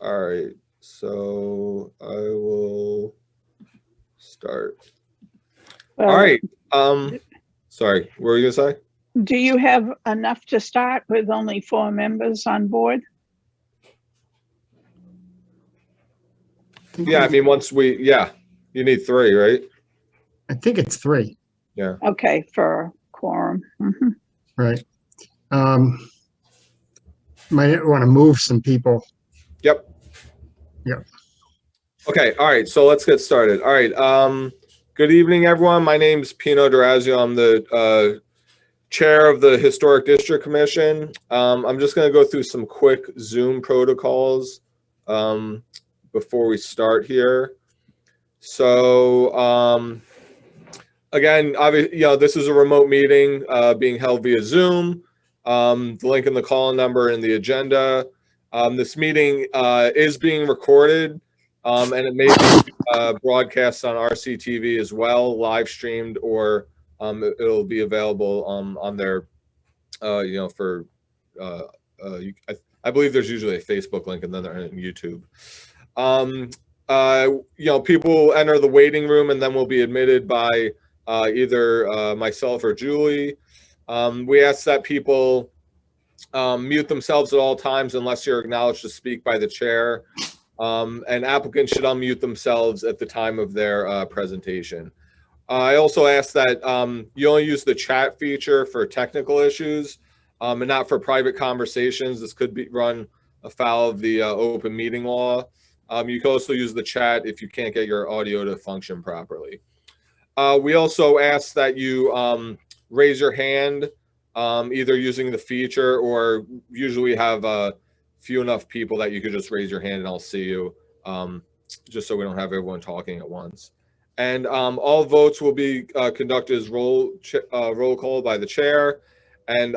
All right, so I will start. All right. Sorry, what were you gonna say? Do you have enough to start with only 4 members on board? Yeah, I mean, you need 3, right? I think it's 3. Yeah. Okay, for quorum. Mhm. Right. Might want to move some people. Yep. Yep. Okay, all right, so let's get started. All right, good evening, everyone. My name is Pino D'Orazio. I'm the chair of the Historic District Commission. I'm just going to go through some quick Zoom protocols before we start here. So, again, obviously, this is a remote meeting being held via Zoom. The link in the call number and the agenda. This meeting is being recorded, and it may be broadcast on RCTV as well, live streamed, or it'll be available on their, for, I believe there's usually a Facebook link, and then they're on YouTube. People enter the waiting room, and then will be admitted by either myself or Julie. We ask that people mute themselves at all times unless you're acknowledged to speak by the chair. And applicants should unmute themselves at the time of their presentation. I also ask that you only use the chat feature for technical issues and not for private conversations. This could be run afoul of the open meeting law. You can also use the chat if you can't get your audio to function properly. We also ask that you raise your hand, either using the feature, or usually we have few enough people that you could just raise your hand and I'll see you, just so we don't have everyone talking at once. And all votes will be conducted as roll call by the chair. And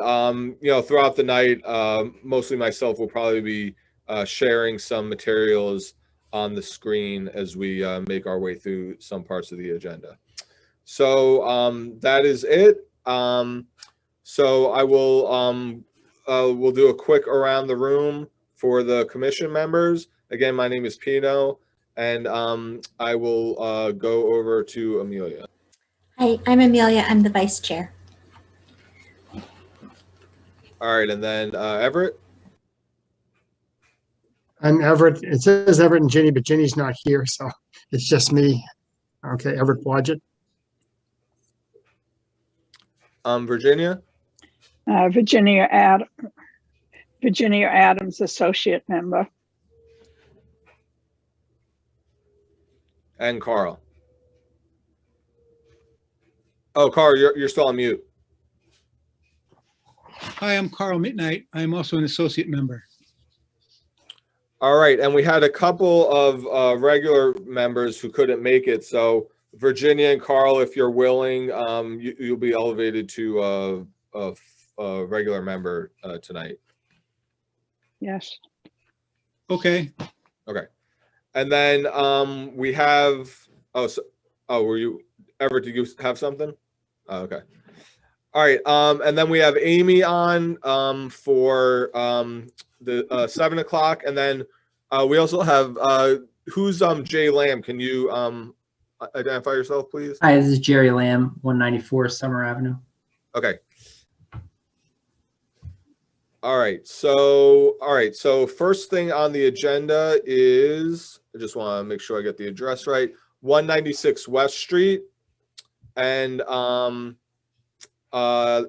throughout the night, mostly myself will probably be sharing some materials on the screen as we make our way through some parts of the agenda. So that is it. So I will we'll do a quick around the room for the commission members. Again, my name is Pino, and I will go over to Amelia. Hi, I'm Amelia. I'm the vice chair. All right, and then Everett. I'm Everett. It says Everett and Ginny, but Ginny's not here, so it's just me. Okay, Everett Blodgett. Virginia. Virginia Adams, associate member. And Carl. Oh, Carl, you're still on mute. Hi, I'm Carl Midnight. I'm also an associate member. All right, and we had a couple of regular members who couldn't make it. So Virginia and Carl, if you're willing, you'll be elevated to a regular member tonight. Yes. Okay. Okay. And then we have, were you, Everett, did you have something? Oh, okay. All right. And then we have Amy on for the 7 o'clock. And then we also have, who's Jay Lamb? Can you identify yourself, please? Hi, this is Jerry Lamb, 194 Summer Avenue. Okay. All right. So first thing on the agenda is, I just want to make sure I get the address right. 196 West Street. And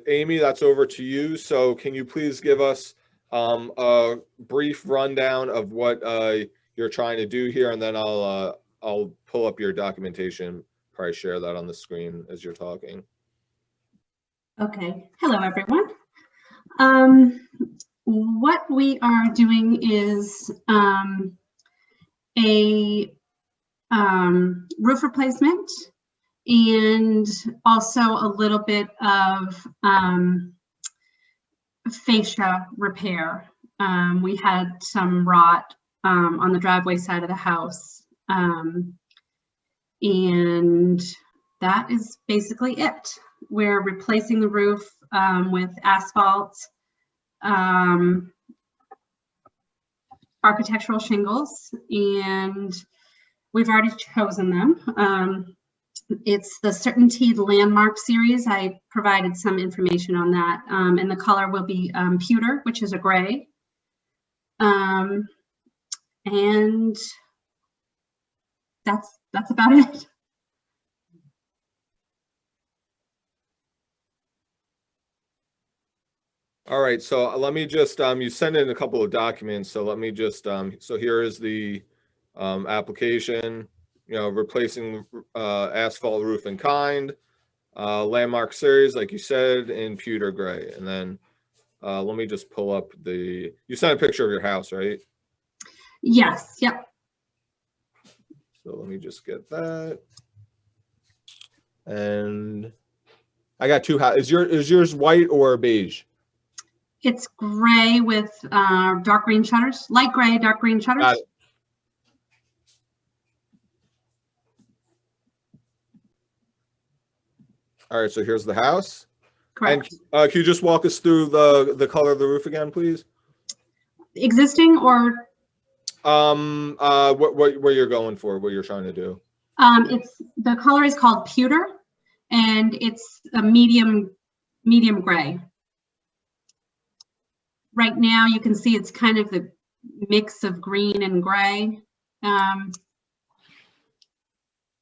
Amy, that's over to you. So can you please give us a brief rundown of what you're trying to do here, and then I'll pull up your documentation. Probably share that on the screen as you're talking. Okay. Hello, everyone. What we are doing is a roof replacement, and also a little bit of fascia repair. We had some rot on the driveway side of the house, and that is basically it. We're replacing the roof with asphalt, architectural shingles, and we've already chosen them. It's the Certainty Landmark series. I provided some information on that, and the color will be pewter, which is a gray. And that's about it. All right, so let me just, you sent in a couple of documents, so let me just, so here is the application, replacing asphalt roof in kind, landmark series, like you said, in pewter gray. And then let me just pull up you sent a picture of your house, right? Yes, yep. So let me just get that. And I got two houses. Is yours white or beige? It's gray with dark green shutters, light gray, dark green shutters. Got it. All right, so here's the house. Correct. And can you just walk us through the color of the roof again, please? Existing or? What you're going for, what you're trying to do. The color is called pewter, and it's a medium gray. Right now, you can see it's kind of the mix of green and gray,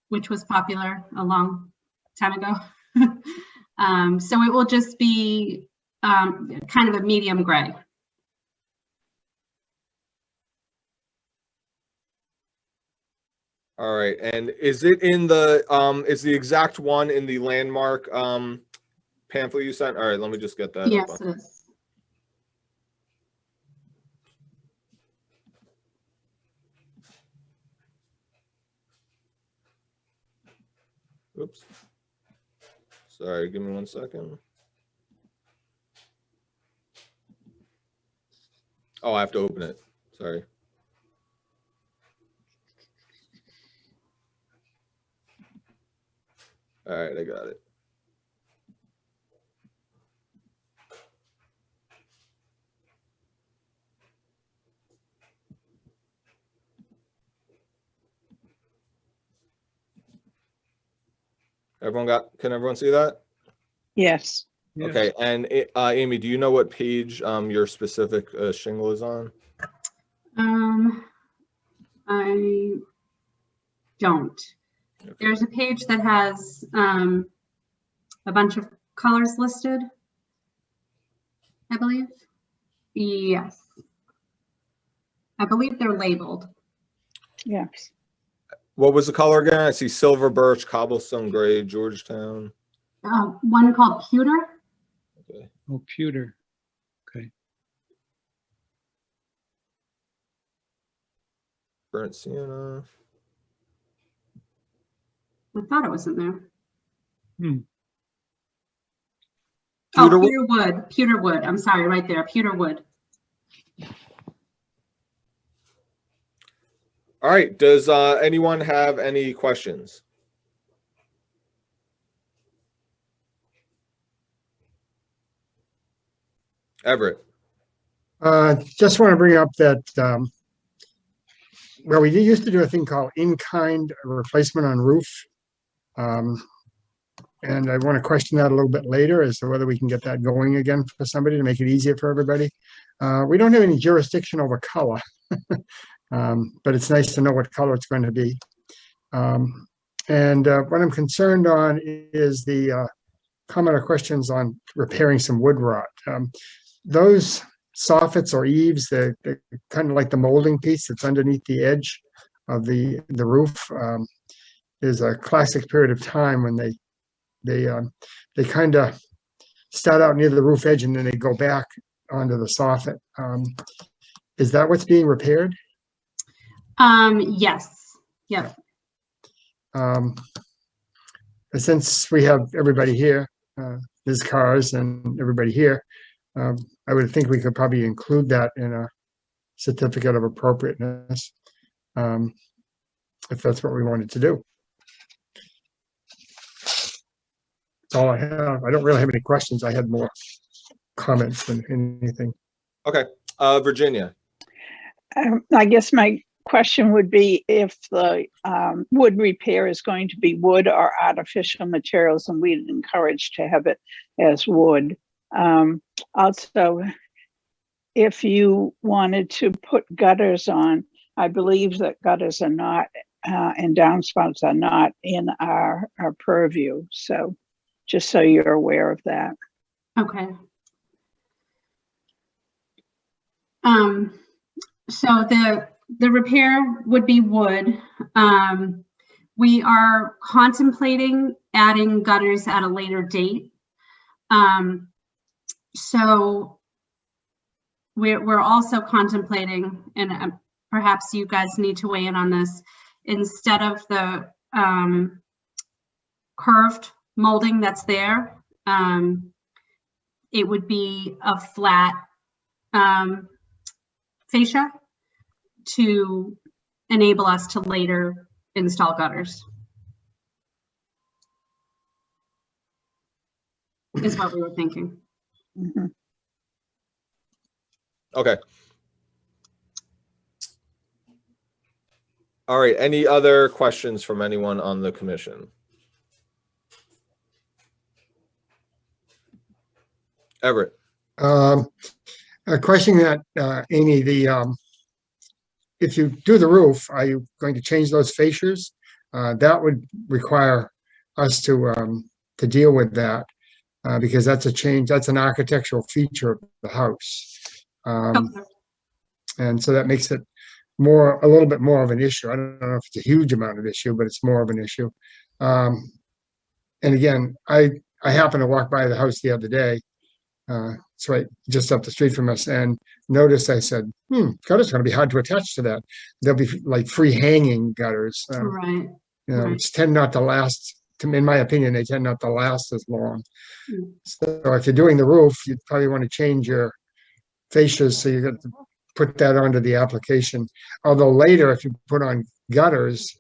which was popular a long time ago. So it will just be kind of a medium gray. All right, and is it in is the exact one in the landmark pamphlet you sent? All right, let me just get that. Yes, it is. Oops. Sorry, give me 1 second. Oh, I have to open it. Sorry. All right, I got it. Can everyone see that? Yes. Yes. Okay, and Amy, do you know what page your specific shingle is on? I don't. Okay. There's a page that has a bunch of colors listed, I believe. Yes. I believe they're labeled. Yes. What was the color again? I see silver birch, cobblestone gray, Georgetown. One called pewter. Okay. Oh, pewter. Okay. Burnt sienna. I thought it was in there. Hmm. Pewter wood? Pewter wood. Pewter wood. I'm sorry, right there. Pewter wood. All right, does anyone have any questions? Everett. Just want to bring up that, well, we used to do a thing called in-kind replacement on roof. And I want to question that a little bit later as to whether we can get that going again for somebody to make it easier for everybody. We don't have any jurisdiction over color, but it's nice to know what color it's going to be. And what I'm concerned on is the comment or questions on repairing some wood rot. Those soffits or eaves, they're kind of like the molding piece that's underneath the edge of the roof. There's a classic period of time when they kind of start out near the roof edge and then they go back onto the soffit. Is that what's being repaired? Yes. Yep. Since we have everybody here, there's cars and everybody here, I would think we could probably include that in a certificate of appropriateness, if that's what we wanted to do. That's all I have. I don't really have any questions. I had more comments than anything. Okay, Virginia. I guess my question would be if the wood repair is going to be wood or artificial materials, and we'd encourage to have it as wood. Also, if you wanted to put gutters on, I believe that gutters are not and downspouts are not in our purview. So just so you're aware of that. Okay. So the repair would be wood. We are contemplating adding gutters at a later date. So we're also contemplating, and perhaps you guys need to weigh in on this, instead of the curved molding that's there, it would be a flat fascia to enable us to later install gutters, is what we were thinking. Mhm. Okay. All right. Any other questions from anyone on the commission? Everett. A question that, Amy, if you do the roof, are you going to change those fascias? That would require us to deal with that because that's a change. That's an architectural feature of the house, Okay. and so that makes it a little bit more of an issue. I don't know if it's a huge amount of issue, but it's more of an issue. And again, I happened to walk by the house the other day. It's right just up the street from us, and noticed, I said, gutters going to be hard to attach to that. They'll be like free hanging gutters, Right. right. Which tend not to last. In my opinion, they tend not to last as long. So if you're doing the roof, you'd probably want to change your fascias, so you got to put that onto the application. Although later, if you put on gutters,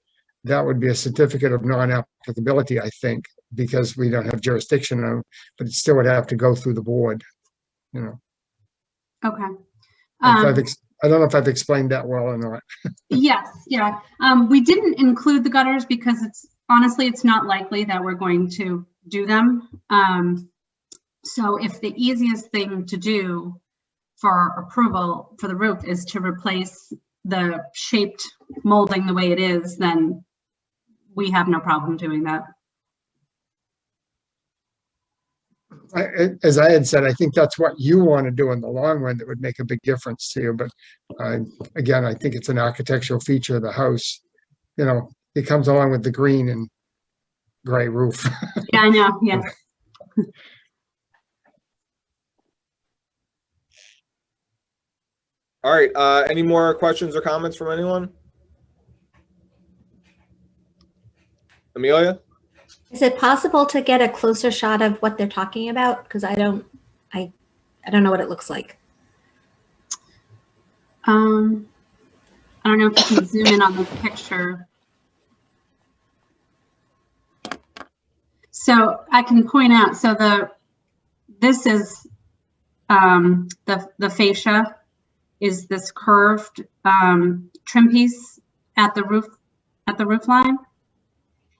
that would be a certificate of non-applicability, I think, because we don't have jurisdiction on it, but it still would have to go through the board, Okay. I don't know if I've explained that well or not. Yes, yeah. We didn't include the gutters because honestly, it's not likely that we're going to do them. So if the easiest thing to do for approval for the roof is to replace the shaped molding the way it is, then we have no problem doing that. As I had said, I think that's what you want to do in the long run that would make a big difference to you. But again, I think it's an architectural feature of the house. It comes along with the green and gray roof. Yeah, I know. Yeah. All right. Any more questions or comments from anyone? Amelia? Is it possible to get a closer shot of what they're talking about? Because I don't know what it looks like. I don't know if you can zoom in on the picture. So I can point out, so this is the fascia is this curved trim piece at the roof line.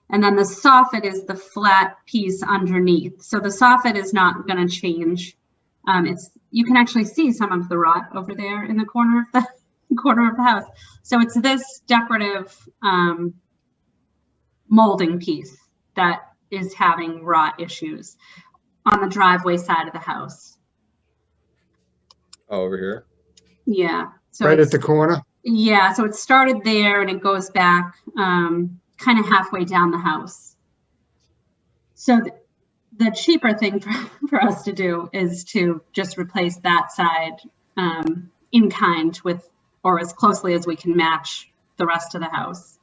And then the soffit is the flat piece underneath. So the soffit is not going to change. You can actually see some of the rot over there in the corner of the house. So it's this decorative molding piece that is having rot issues on the driveway side of the house. Oh, over here. Yeah. So Right at the corner? Yeah. So it started there and it goes back kind of halfway down the house. So the cheaper thing for us to do is to just replace that side in kind with, or as closely as we can match the rest of the house,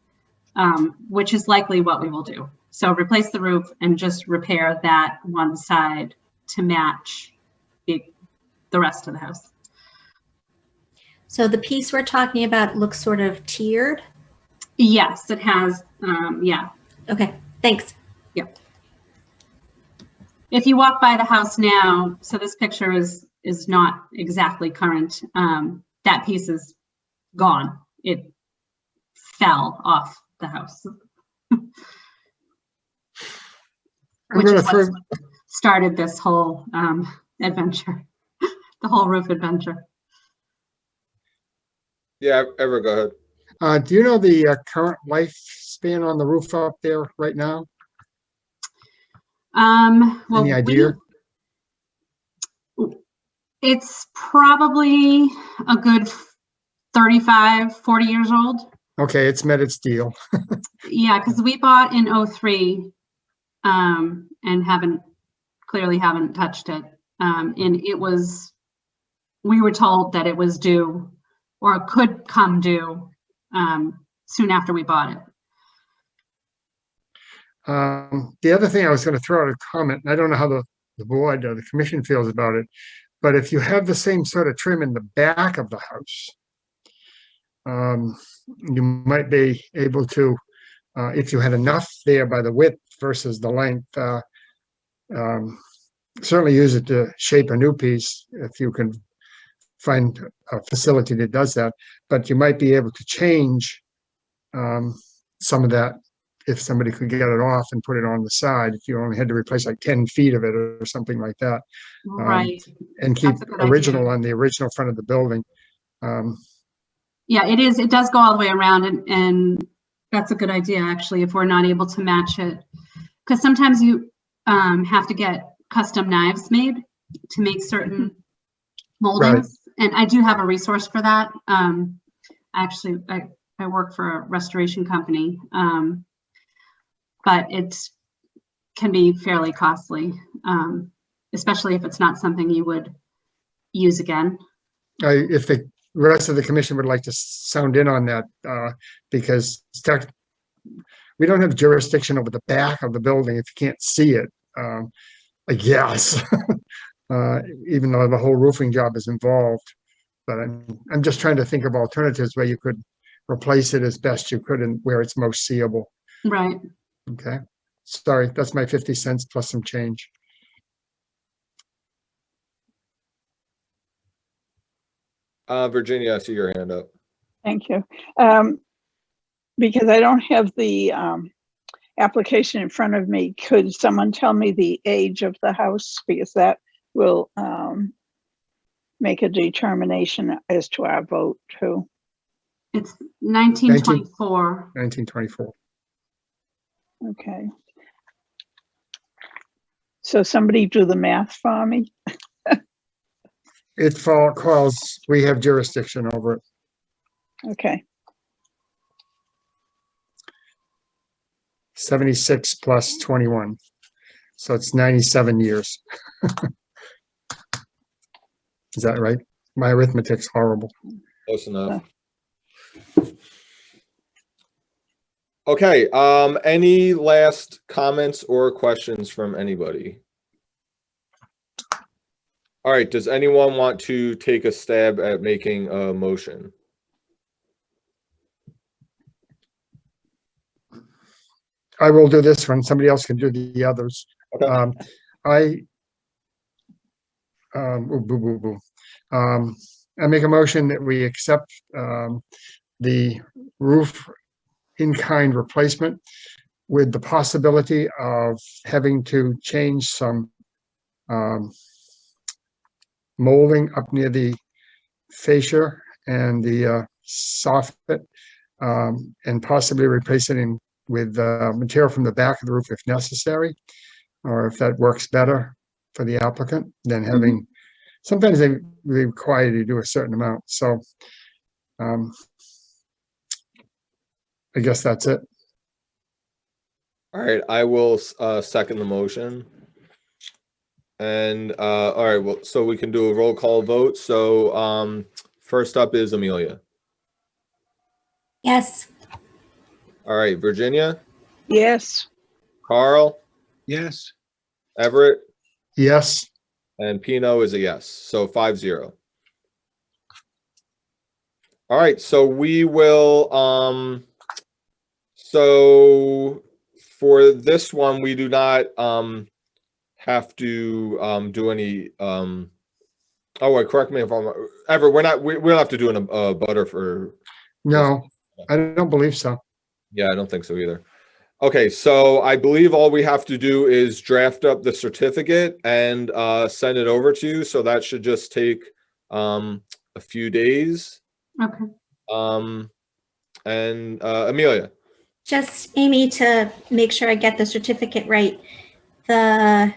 which is likely what we will do. So replace the roof and just repair that one side to match the rest of the house. So the piece we're talking about looks sort of tiered? Yes, it has. Yeah. Okay, thanks. Yep. If you walk by the house now, so this picture is not exactly current. That piece is gone. It fell off the house. I'm Which gonna is what throw, started this whole adventure, the whole roof adventure. Yeah, Ever, go ahead. do you know the current lifespan on the roof up there right now? Well, Any idea? It's probably a good 35, 40 years old. Okay, it's met its deal. Yeah, because we bought in 03 and clearly haven't touched it. And we were told that it was due or could come due soon after we bought it. The other thing I was going to throw out a comment, and I don't know how the board or the commission feels about it, but if you have the same sort of trim in the back of the house, you might be able to, if you had enough there by the width versus the length, certainly use it to shape a new piece if you can find a facility that does that. But you might be able to change some of that if somebody could get it off and put it on the side, if you only had to replace like 10 feet of it or something like that. Right. And keep That's a good original idea. on the original front of the building. Yeah, it is. It does go all the way around, and that's a good idea, actually, if we're not able to match it. Because sometimes you have to get custom knives made to make certain moldings. And I do have a resource for that. Actually, I work for a restoration company, but it can be fairly costly, especially if it's not something you would use again. If the rest of the commission would like to sound in on that, because we don't have jurisdiction over the back of the building if you can't see it, I guess, even though the whole roofing job is involved. But I'm just trying to think of alternatives where you could replace it as best you could and where it's most seeable. Right. Okay. Sorry, that's my 50 cents plus some change. Virginia, I see your hand up. Thank you. Because I don't have the application in front of me, could someone tell me the age of the house? Because that will make a determination as to our vote too. It's 1924. 1924. Okay. So somebody do the math for me. It calls, we have jurisdiction over it. Okay. 76 plus 21. So it's 97 years. Is that right? My arithmetic's horrible. Close enough. Okay, any last comments or questions from anybody? All right, does anyone want to take a stab at making a motion? I will do this one. Somebody else can do the others. Okay. I make a motion that we accept the roof in-kind replacement with the possibility of having to change some molding up near the fascia and the soffit, and possibly replace it with material from the back of the roof if necessary, or if that works better for the applicant than having, sometimes they require you to do a certain amount. So I guess that's it. All right, I will second the motion. And all right, well, so we can do a roll call vote. So first up is Amelia. Yes. All right, Virginia, Yes. Carl, Yes. Everett, Yes. and Pino is a yes. So 5-0. All right, so we will so for this one we do not have to do any Oh, wait, correct me if I'm, Ever, we don't have to do a butter for, No, I don't believe so. yeah, I don't think so either. Okay, so I believe all we have to do is draft up the certificate and send it over to you. So that should just take a few days. Okay. And Amelia. Just Amy, to make sure I get the certificate right. The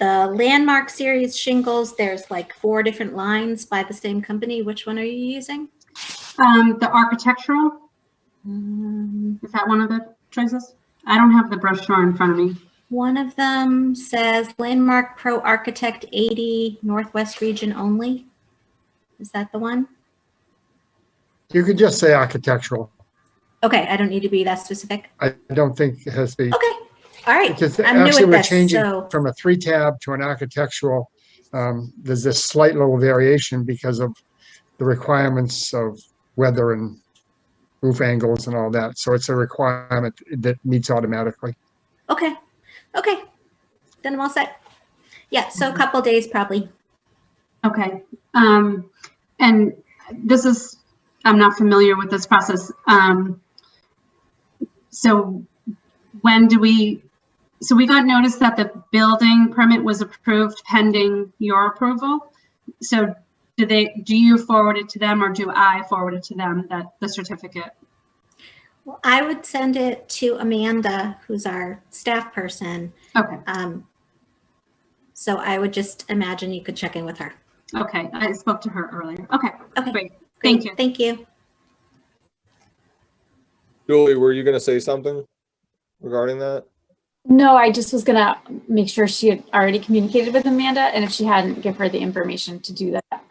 Landmark series shingles, there's like 4 different lines by the same company. Which one are you using? The architectural, is that one of the choices? I don't have the brochure in front of me. One of them says Landmark Pro Architect 80 Northwest Region only. Is that the one? You could just say architectural. Okay, I don't need to be that specific. I don't think it has to be. Okay, all right. Because I'm new actually at we're this, changing so from a 3-tab to an architectural. There's this slight little variation because of the requirements of weather and roof angles and all that. So it's a requirement that meets automatically. okay, then I'm all set. Yeah, so a couple days probably. Okay. And this is, I'm not familiar with this process. So when do we, so we got notice that the building permit was approved pending your approval. So do you forward it to them or do I forward it to them, that the certificate? Well, I would send it to Amanda, who's our staff person. Okay. So I would just imagine you could check in with her. Okay. I spoke to her earlier. Okay. Okay. Great. Great. Thank you. Thank you. Julie, were you going to say something regarding that? No, I just was gonna make sure she had already communicated with Amanda, and if she hadn't, give her the information to do that. But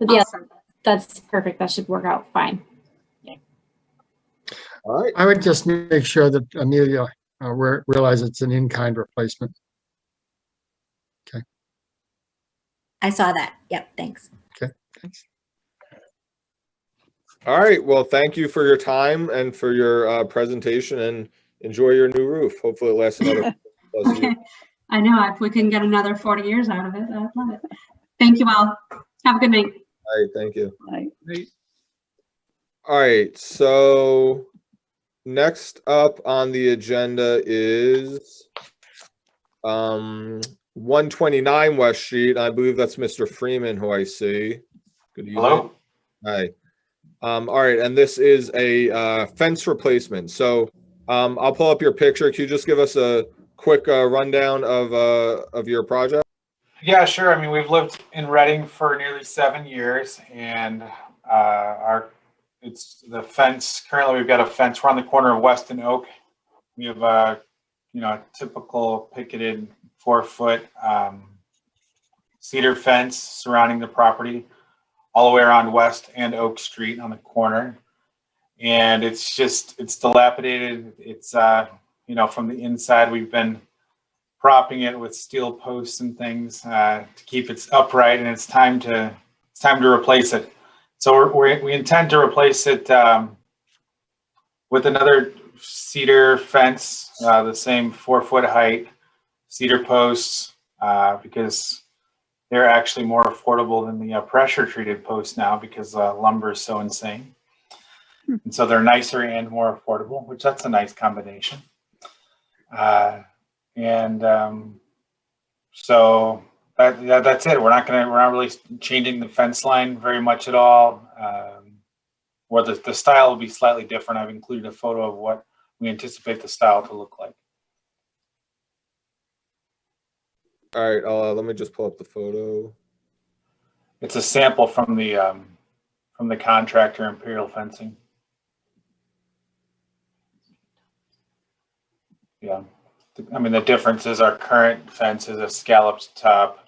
yeah, Awesome. that's perfect. That should work out fine. All right. I would just make sure that Amelia realize it's an in-kind replacement. I saw that. Yep, thanks. Okay, thanks. All right. Well, thank you for your time and for your presentation, and enjoy your new roof. Hopefully it lasts another plus years. Okay. I know, if we can get another 40 years out of it, I'd love it. Thank you all. Have a good night. All right. Thank you. Great. All right. So next up on the agenda is 129 West Street. I believe that's Mr. Freeman, who I see. Good evening. Hello. Hi. All right, and this is a fence replacement. So I'll pull up your picture. Can you just give us a quick rundown of your project? Yeah, sure. I mean, we've lived in Reading for nearly 7 years, and it's the fence. Currently, we've got a fence. We're on the corner of West and Oak. We have a typical picketed 4-foot cedar fence surrounding the property, all the way around West and Oak Street on the corner. And it's dilapidated. It's, from the inside, we've been propping it with steel posts and things to keep it upright, and it's time to replace it. So we intend to replace it with another cedar fence, the same 4-foot height, cedar posts, because they're actually more affordable than the pressure treated posts now, because lumber is so insane. And so they're nicer and more affordable, which that's a nice combination. So that's it. We're not really changing the fence line very much at all. Or the style will be slightly different. I've included a photo of what we anticipate the style to look like. All right, let me just pull up the photo. It's a sample from the contractor, Imperial Fencing. Yeah, I mean, the difference is our current fence is a scalloped top.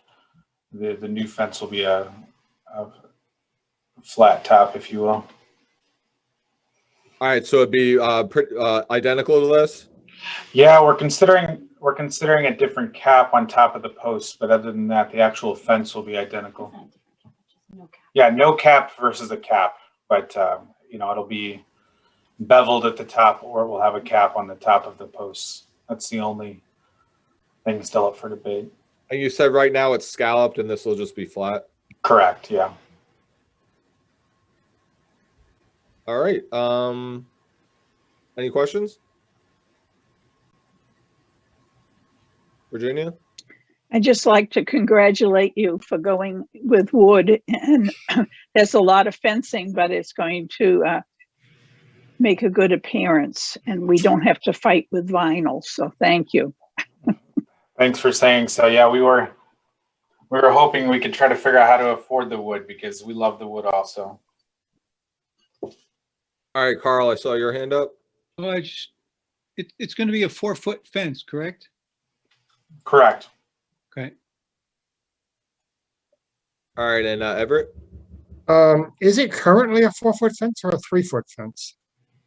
The new fence will be a flat top, if you will. All right, so it'd be identical to this? Yeah, we're considering a different cap on top of the posts, but other than that, the actual fence will be identical. Yeah, no cap versus a cap, but it'll be beveled at the top, or it will have a cap on the top of the posts. That's the only things still up for debate. And you said right now it's scalloped and this will just be flat. Correct, yeah. All right. Any questions? Virginia? I'd just like to congratulate you for going with wood, and there's a lot of fencing, but it's going to make a good appearance, and we don't have to fight with vinyl, so thank you. Thanks for saying so. Yeah, we were hoping we could try to figure out how to afford the wood because we love the wood also. All right, Carl, I saw your hand up. Oh, it's going to be a 4-foot fence, correct? Correct. Okay. All right, and Everett? Is it currently a 4-foot fence or a 3-foot fence?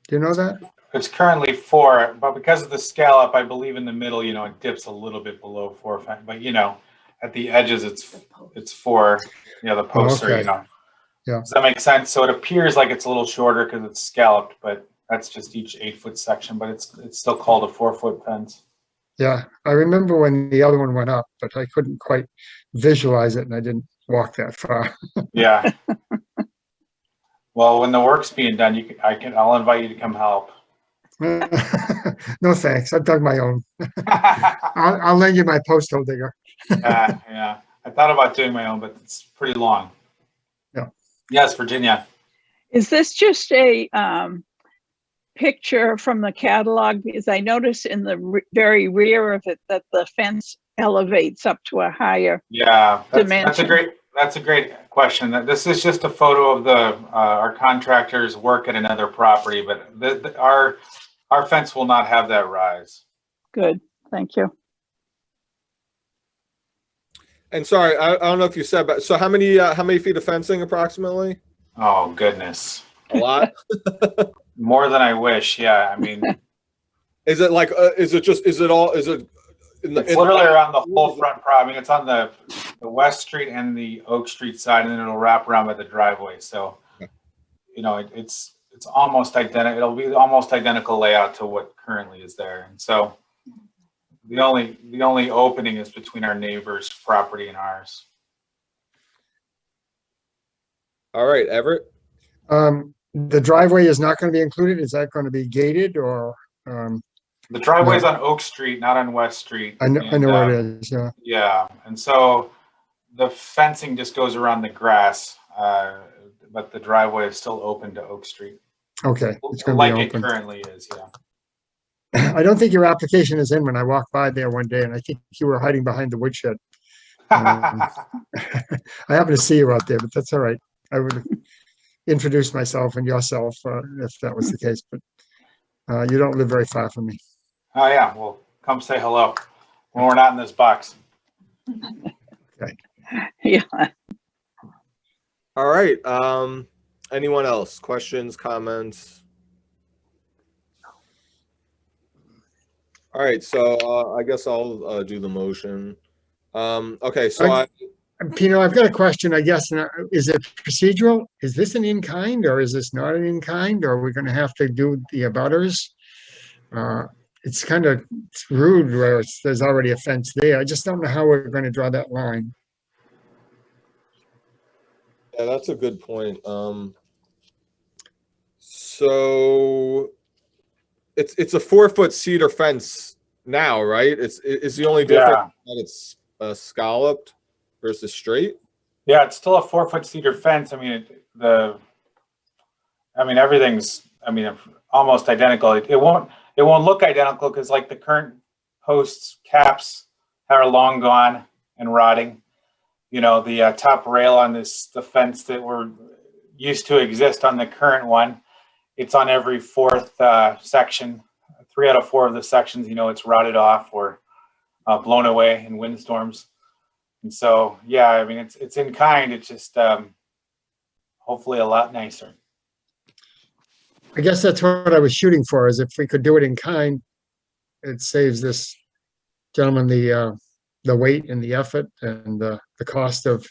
Do you know that? It's currently 4, but because of the scallop, I believe in the middle, it dips a little bit below 4. But at the edges, it's 4. The posts okay. are. Yeah. Does that make sense? So it appears like it's a little shorter because it's scalloped, but that's just each 8-foot section. But it's still called a 4-foot fence. Yeah, I remember when the other one went up, but I couldn't quite visualize it, and I didn't walk that far. Yeah. Well, when the work's being done, I'll invite you to come help. No thanks. I've dug my own. I'll lend you my post hole digger. Yeah. I thought about doing my own, but it's pretty long. Yeah. Yes, Virginia. Is this just a picture from the catalog? Because I notice in the very rear of it that the fence elevates up to a higher dimension. That's a great question. This is just a photo of our contractor's work at another property, but our fence will not have that rise. Good, thank you. And sorry, I don't know if you said, but so how many feet of fencing approximately? Oh goodness, a lot. More than I wish. Yeah, I mean, is it like? Is it it's literally around the whole front property. I mean, it's on the West Street and the Oak Street side, and then it'll wrap around by the driveway. So, it's almost identical. It'll be almost identical layout to what currently is there. And so, the only opening is between our neighbor's property and ours. All right, Everett. The driveway is not going to be included. Is that going to be gated or? The driveway's on Oak Street, not on West Street. I know where it is. Yeah. Yeah, and so the fencing just goes around the grass, but the driveway is still open to Oak Street. Okay, it's going to like be it open. currently is. Yeah. I don't think your application is in when I walked by there one day, and I think you were hiding behind the woodshed. I happened to see you out there, but that's all right. I would introduce myself and yourself if that was the case, but you don't live very far from me. Oh yeah, well, come say hello when we're not in this box. Okay. Yeah. All right. Anyone else? Questions, comments? All right. So I guess I'll do the motion. Okay. So Pino, I've got a question, I guess. Is it procedural? Is this an in-kind or is this not an in-kind? Or are we going to have to do the abutters? It's kind of rude where there's already a fence there. I just don't know how we're going to draw that line. yeah, that's a good point. So it's a 4-foot cedar fence now, right? It's the only difference that it's scalloped versus straight. Yeah, it's still a 4-foot cedar fence. I mean, everything's almost identical. It won't look identical because like the current posts caps are long gone and rotting. The top rail on the fence that we're used to exist on the current one, it's on every 4th section. 3 out of 4 of the sections, it's rotted off or blown away in windstorms. And so, yeah, I mean, it's in kind. It's just hopefully a lot nicer. I guess that's what I was shooting for, is if we could do it in kind, it saves this gentleman the weight and the effort and the cost of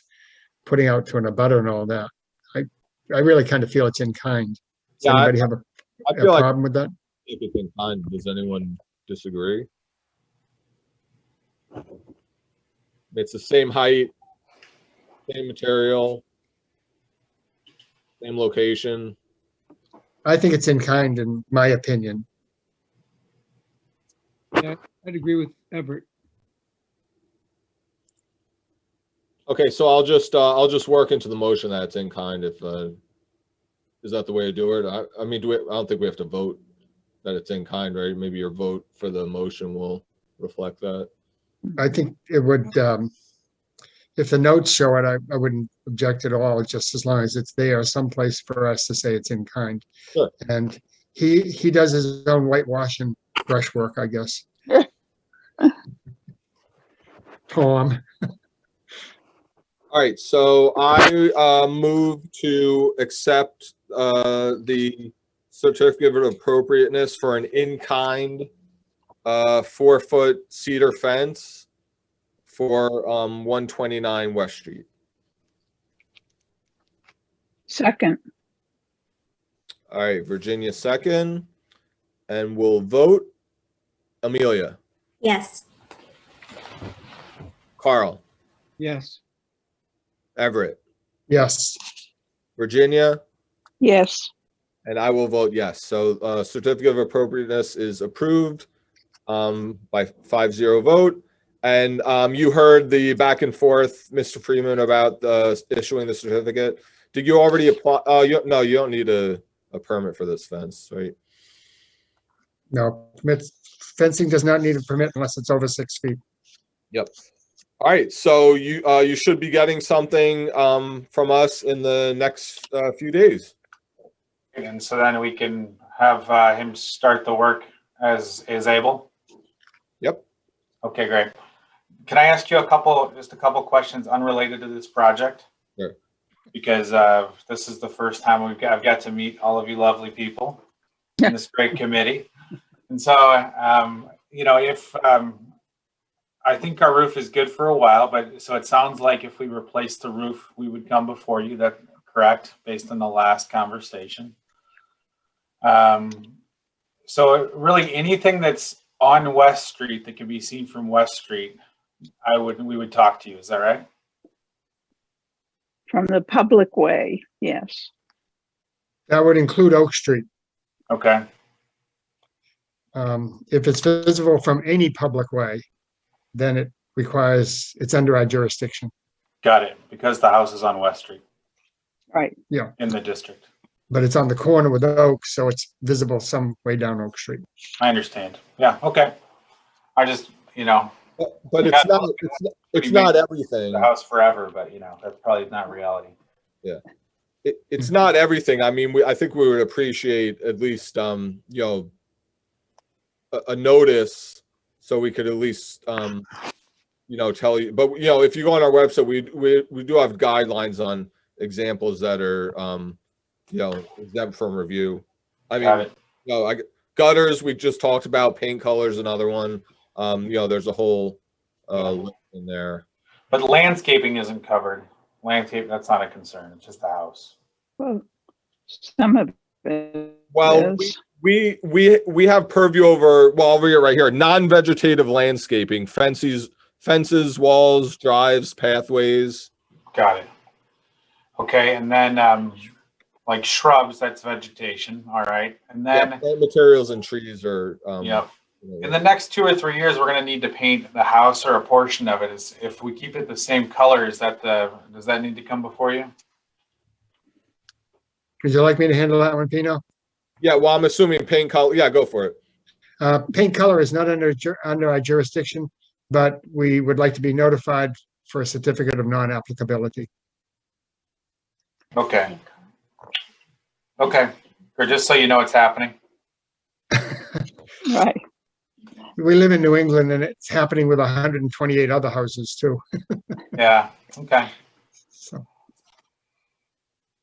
putting out to an abutter and all that. I really kind of feel it's in kind. Does anybody have a problem with that? If it's in kind, does anyone disagree? It's the same height, same material, same location. I think it's in kind, in my opinion. Yeah, I'd agree with Everett. Okay, so I'll just work into the motion that it's in kind. If is that the way to do it? I mean, I don't think we have to vote that it's in kind, right? Maybe your vote for the motion will reflect that. I think it would, if the notes show it, I wouldn't object at all, just as long as it's there someplace for us to say it's in kind. Sure. And he does his own whitewash and brushwork, I guess. Tom. All right, so I move to accept the certificate of appropriateness for an in-kind 4-foot cedar fence for 129 West Street. Second. All right, Virginia second, and we'll vote. Amelia, Yes. Carl, Yes. Everett, Yes. Virginia, Yes. and I will vote yes. So certificate of appropriateness is approved by 5-0 vote. And you heard the back and forth, Mr. Freeman, about issuing the certificate. Did you already apply? No, you don't need a permit for this fence, right? No, fencing does not need a permit unless it's over 6 feet. Yep. All right, so you should be getting something from us in the next few days. And so then we can have him start the work as is able. Yep. Okay, great. Can I ask you just a couple questions unrelated to this project? Sure. Because this is the first time I've got to meet all of you lovely people in this great committee. And so, if I think our roof is good for a while, but so it sounds like if we replace the roof, we would come before you. That correct, based on the last conversation. So really anything that's on West Street that can be seen from West Street, we would talk to you. Is that right? From the public way, yes. That would include Oak Street. Okay. If it's visible from any public way, then it's under our jurisdiction. Got it. Because the house is on West Street. Right. Yeah. In the district. But it's on the corner with Oak, so it's visible some way down Oak Street. I understand. Yeah. Okay. I just, But it's not everything. The house forever, but that's probably not reality. Yeah. It's not everything. I mean, I think we would appreciate at least, a notice so we could at least, tell you. But, if you go on our website, we do have guidelines on examples that are, exempt from review. I mean, gutters, we just talked about. Paint colors, another one. There's a whole list in there. But landscaping isn't covered. That's not a concern. It's just the house. Well, some of it Well, is. we have purview over, well, over here, right here, non-vegetative landscaping, fences, walls, drives, pathways. Got it. Okay, and then like shrubs, that's vegetation. All right, and then plant materials and trees are. Yep. In the next 2 or 3 years, we're going to need to paint the house or a portion of it. If we keep it the same color, does that need to come before you? Would you like me to handle that one, Pino? Yeah, well, I'm assuming paint color. Yeah, go for it. Paint color is not under our jurisdiction, but we would like to be notified for a certificate of non-applicability. Okay. Okay. Or just so you know it's happening. Right. We live in New England and it's happening with 128 other houses too. Yeah. Okay. So.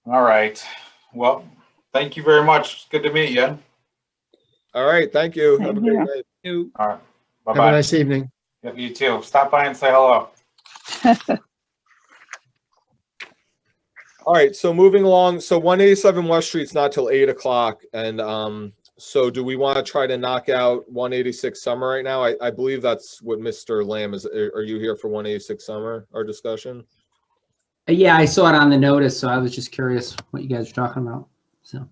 All right. Well, thank you very much. It's good to meet you. All right. Thank you. Have a great night. You. All right. Have Bye-bye. a nice evening. Yep, you too. Stop by and say hello. All right. So moving along. So 187 West Street's not till 8 o'clock, and So do we want to try to knock out 186 Summer right now? I believe that's what Mr. Lamb is. Are you here for 186 Summer, our discussion? Yeah, I saw it on the notice, so I was just curious what you guys were talking about. So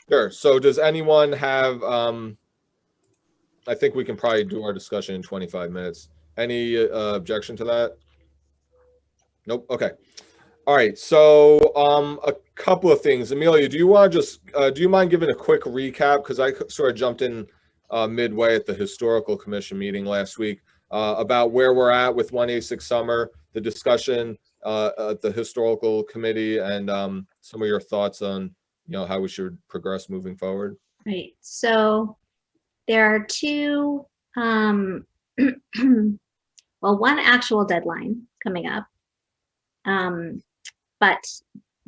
Sure. So does anyone have, I think we can probably do our discussion in 25 minutes. Any objection to that? Nope. Okay. All right. So a couple of things. Amelia, do you want to just, do you mind giving a quick recap? Because I sort of jumped in midway at the Historical Commission meeting last week about where we're at with 186 Summer, the discussion at the Historical Committee, and some of your thoughts on, how we should progress moving forward. Right. So there are two, well, one actual deadline coming up. But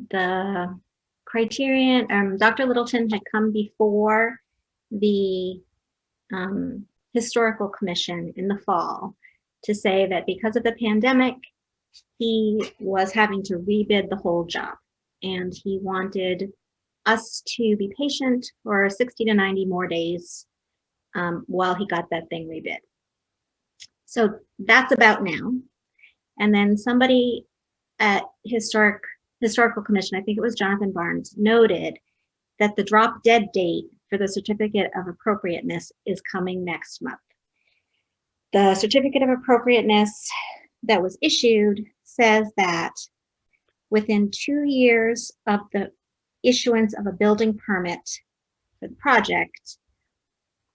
the criterion, Dr. Littleton had come before the Historical Commission in the fall to say that because of the pandemic, he was having to rebid the whole job. And he wanted us to be patient for 60 to 90 more days while he got that thing rebid. So that's about now. And then somebody at Historical Commission, I think it was Jonathan Barnes, noted that the drop dead date for the certificate of appropriateness is coming next month. The certificate of appropriateness that was issued says that within 2 years of the issuance of a building permit for the project,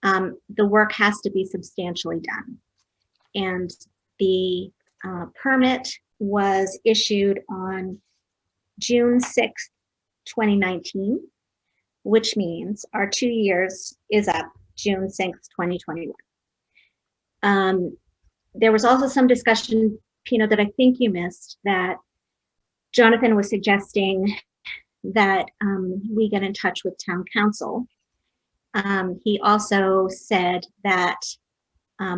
the work has to be substantially done. And the permit was issued on June 6th, 2019, which means our 2 years is up June 6th, 2021. There was also some discussion, Pino, that I think you missed, that Jonathan was suggesting that we get in touch with town council. He also said that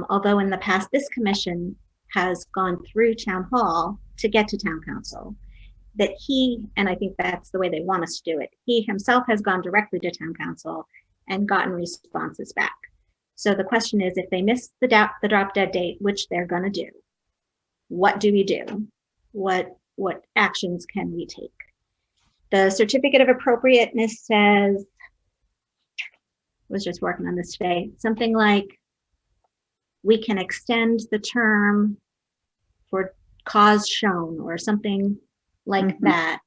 although in the past this commission has gone through town hall to get to town council, that he, and I think that's the way they want us to do it, he himself has gone directly to town council and gotten responses back. So the question is, if they miss the drop dead date, which they're going to do, what do we do? What actions can we take? The certificate of appropriateness says, I was just working on this today, something like we can extend the term for cause shown or something like that.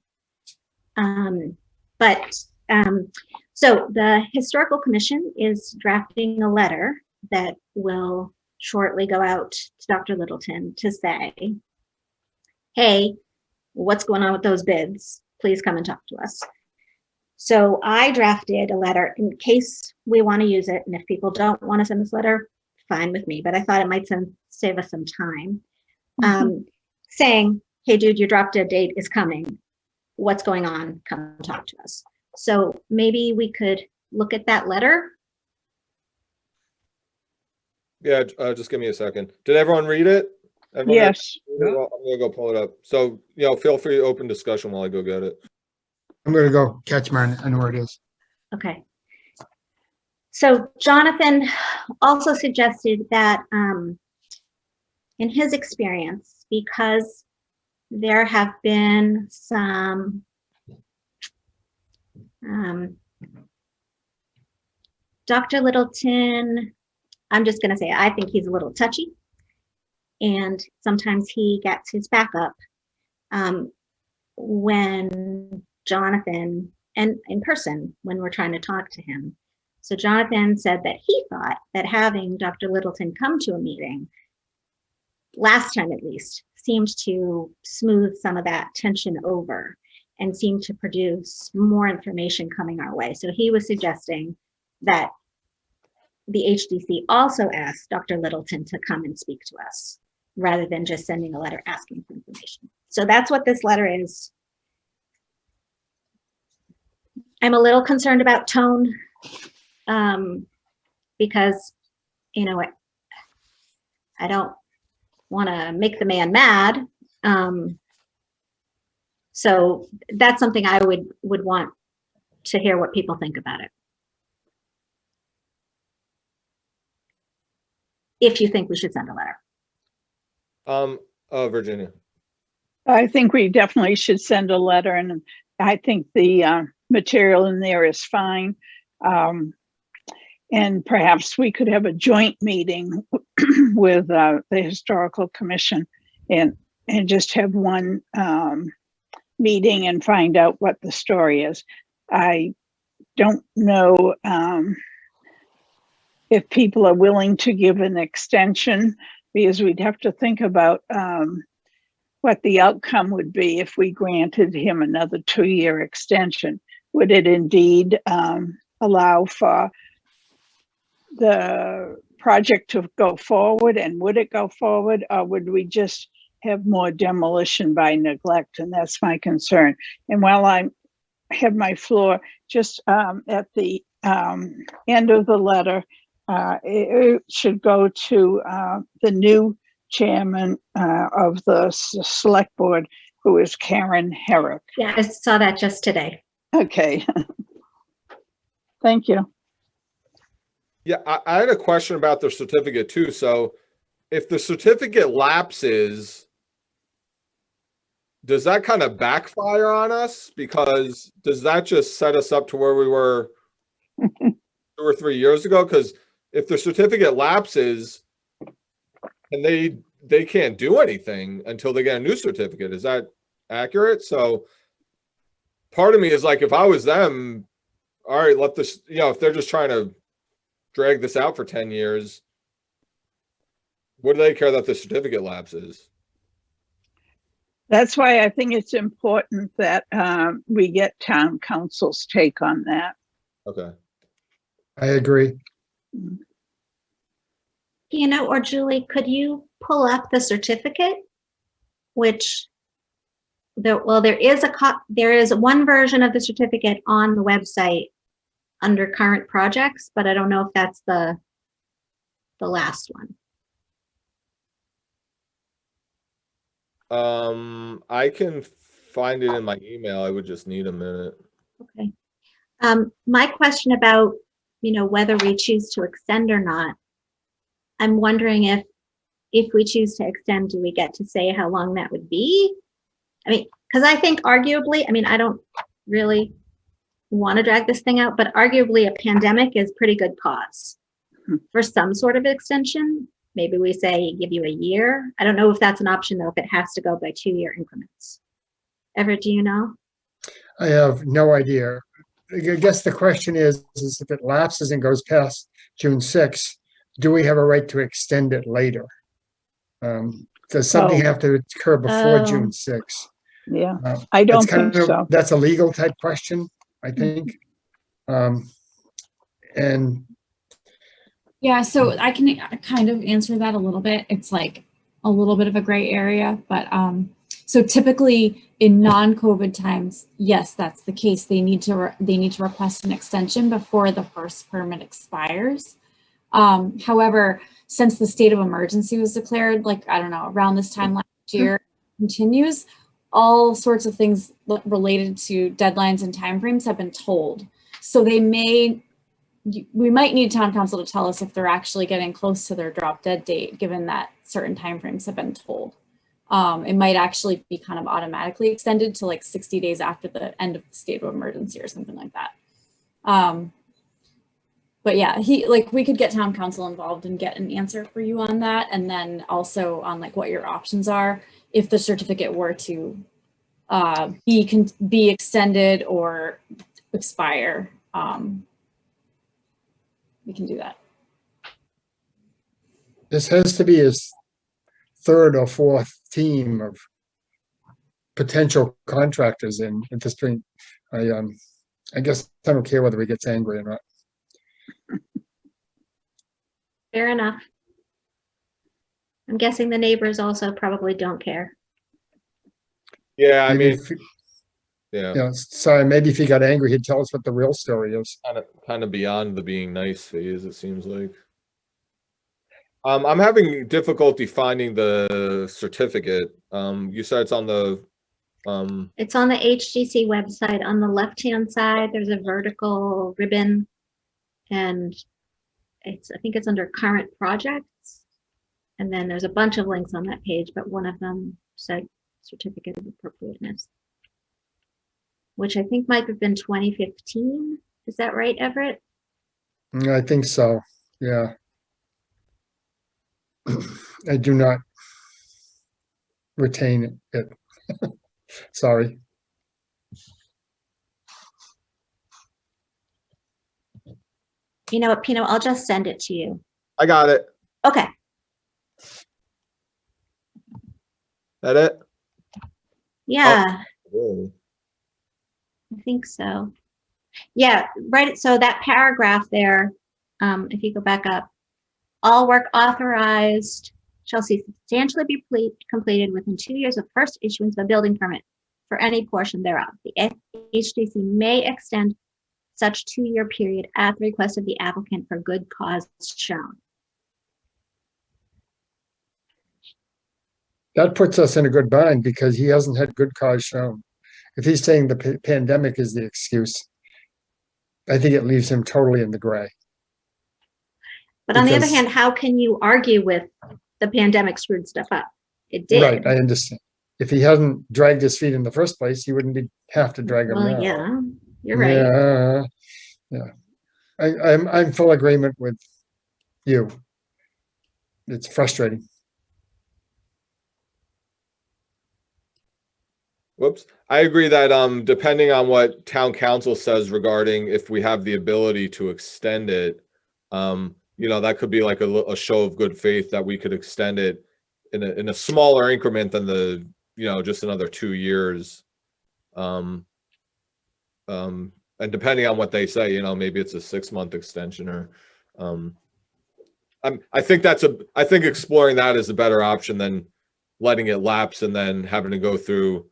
So the Historical Commission is drafting a letter that will shortly go out to Dr. Littleton to say, hey, what's going on with those bids? Please come and talk to us. So I drafted a letter in case we want to use it. And if people don't want to send this letter, fine with me, but I thought it might save us some time. Saying, hey, dude, your drop dead date is coming. What's going on? Come talk to us. So maybe we could look at that letter. Yeah, just give me a second. Did everyone read it? Everyone Yes. Well, I'm gonna go pull it up. So, feel free to open discussion while I go get it. I'm gonna go catch mine. I know where it is. Okay. So Jonathan also suggested that in his experience, because there have been some Dr. Littleton, I'm just going to say, I think he's a little touchy, and sometimes he gets his back up when Jonathan, and in person, when we're trying to talk to him. So Jonathan said that he thought that having Dr. Littleton come to a meeting, last time at least, seemed to smooth some of that tension over and seemed to produce more information coming our way. So he was suggesting that the HDC also asked Dr. Littleton to come and speak to us rather than just sending a letter asking for information. So that's what this letter is. I'm a little concerned about tone because, I don't want to make the man mad. So that's something I would want to hear what people think about it. if you think we should send a letter. Virginia. I think we definitely should send a letter, and I think the material in there is fine. And perhaps we could have a joint meeting with the Historical Commission and just have one meeting and find out what the story is. I don't know if people are willing to give an extension, because we'd have to think about what the outcome would be if we granted him another 2-year extension. Would it indeed allow for the project to go forward, and would it go forward, or would we just have more demolition by neglect? And that's my concern. And while I have my floor, just at the end of the letter, it should go to the new chairman of the select board, who is Karen Herrick. Yeah, I saw that just today. Okay. Thank you. Yeah, I had a question about the certificate too. So if the certificate lapses, does that kind of backfire on us? Because does that just set us up to where we were 2 or 3 years ago? Because if the certificate lapses and they can't do anything until they get a new certificate, is that accurate? So part of me is like, if I was them, all right, let this, if they're just trying to drag this out for 10 years, what do they care that the certificate lapses? That's why I think it's important that we get town council's take on that. Okay. I agree. Or Julie, could you pull up the certificate? Which there is one version of the certificate on the website under current projects, but I don't know if that's the last one. I can find it in my email. I would just need a minute. Okay. My question about, whether we choose to extend or not, I'm wondering if we choose to extend, do we get to say how long that would be? I mean, because I think arguably, I don't really want to drag this thing out, but arguably a pandemic is pretty good cause for some sort of extension. Maybe we say give you a year. I don't know if that's an option though, if it has to go by 2-year increments. Everett, do you know? I have no idea. I guess the question is if it lapses and goes past June 6th, do we have a right to extend it later? Does something have to occur before June 6th? Yeah, I don't think so. so. That's a legal type question, I think. And Yeah, so I can kind of answer that a little bit. It's like a little bit of a gray area, but so typically in non-COVID times, yes, that's the case. They need to request an extension before the first permit expires. However, since the state of emergency was declared, like, I don't know, around this time last year, continues, all sorts of things related to deadlines and timeframes have been told. So we might need town council to tell us if they're actually getting close to their drop dead date, given that certain timeframes have been told. It might actually be kind of automatically extended to like 60 days after the end of the state of emergency or something like that. But yeah, we could get town council involved and get an answer for you on that. And then also on like what your options are if the certificate were to be extended or expire. We can do that. this has to be his third or fourth team of potential contractors in at this point. I guess I don't care whether he gets angry or not. Fair enough. I'm guessing the neighbors also probably don't care. Yeah, I Maybe mean, if- yeah, Yeah, sorry, maybe if he got angry, he'd tell us what the real story is. kind of beyond the being nice phase, it seems like. I'm having difficulty finding the certificate. You said it's on the It's on the HGC website. On the left-hand side, there's a vertical ribbon, and I think it's under current projects. And then there's a bunch of links on that page, but one of them said certificate of appropriateness, which I think might have been 2015. Is that right, Everett? I think so, yeah. I do not retain it. Sorry. You know what, Pino, I'll just send it to you. I got it. Okay. That it? Yeah, Really? I think so. Yeah, right. So that paragraph there, if you go back up, all work authorized shall substantially be completed within 2 years of first issuance of a building permit for any portion thereof. The HDC may extend such 2-year period at the request of the applicant for good cause shown. That puts us in a good bind because he hasn't had good cause shown. If he's saying the pandemic is the excuse, I think it leaves him totally in the gray. But on the other Because- hand, how can you argue with the pandemic screwed stuff up? It did. Right, I understand. If he hadn't dragged his feet in the first place, he wouldn't have to drag them Well, now. yeah, you're right. Yeah. I'm full agreement with you. It's frustrating. Whoops. I agree that depending on what town council says regarding if we have the ability to extend it, you know, that could be like a show of good faith that we could extend it in a smaller increment than the, you know, just another 2 years. And depending on what they say, you know, maybe it's a 6-month extension or, I think exploring that is a better option than letting it lapse and then having to go through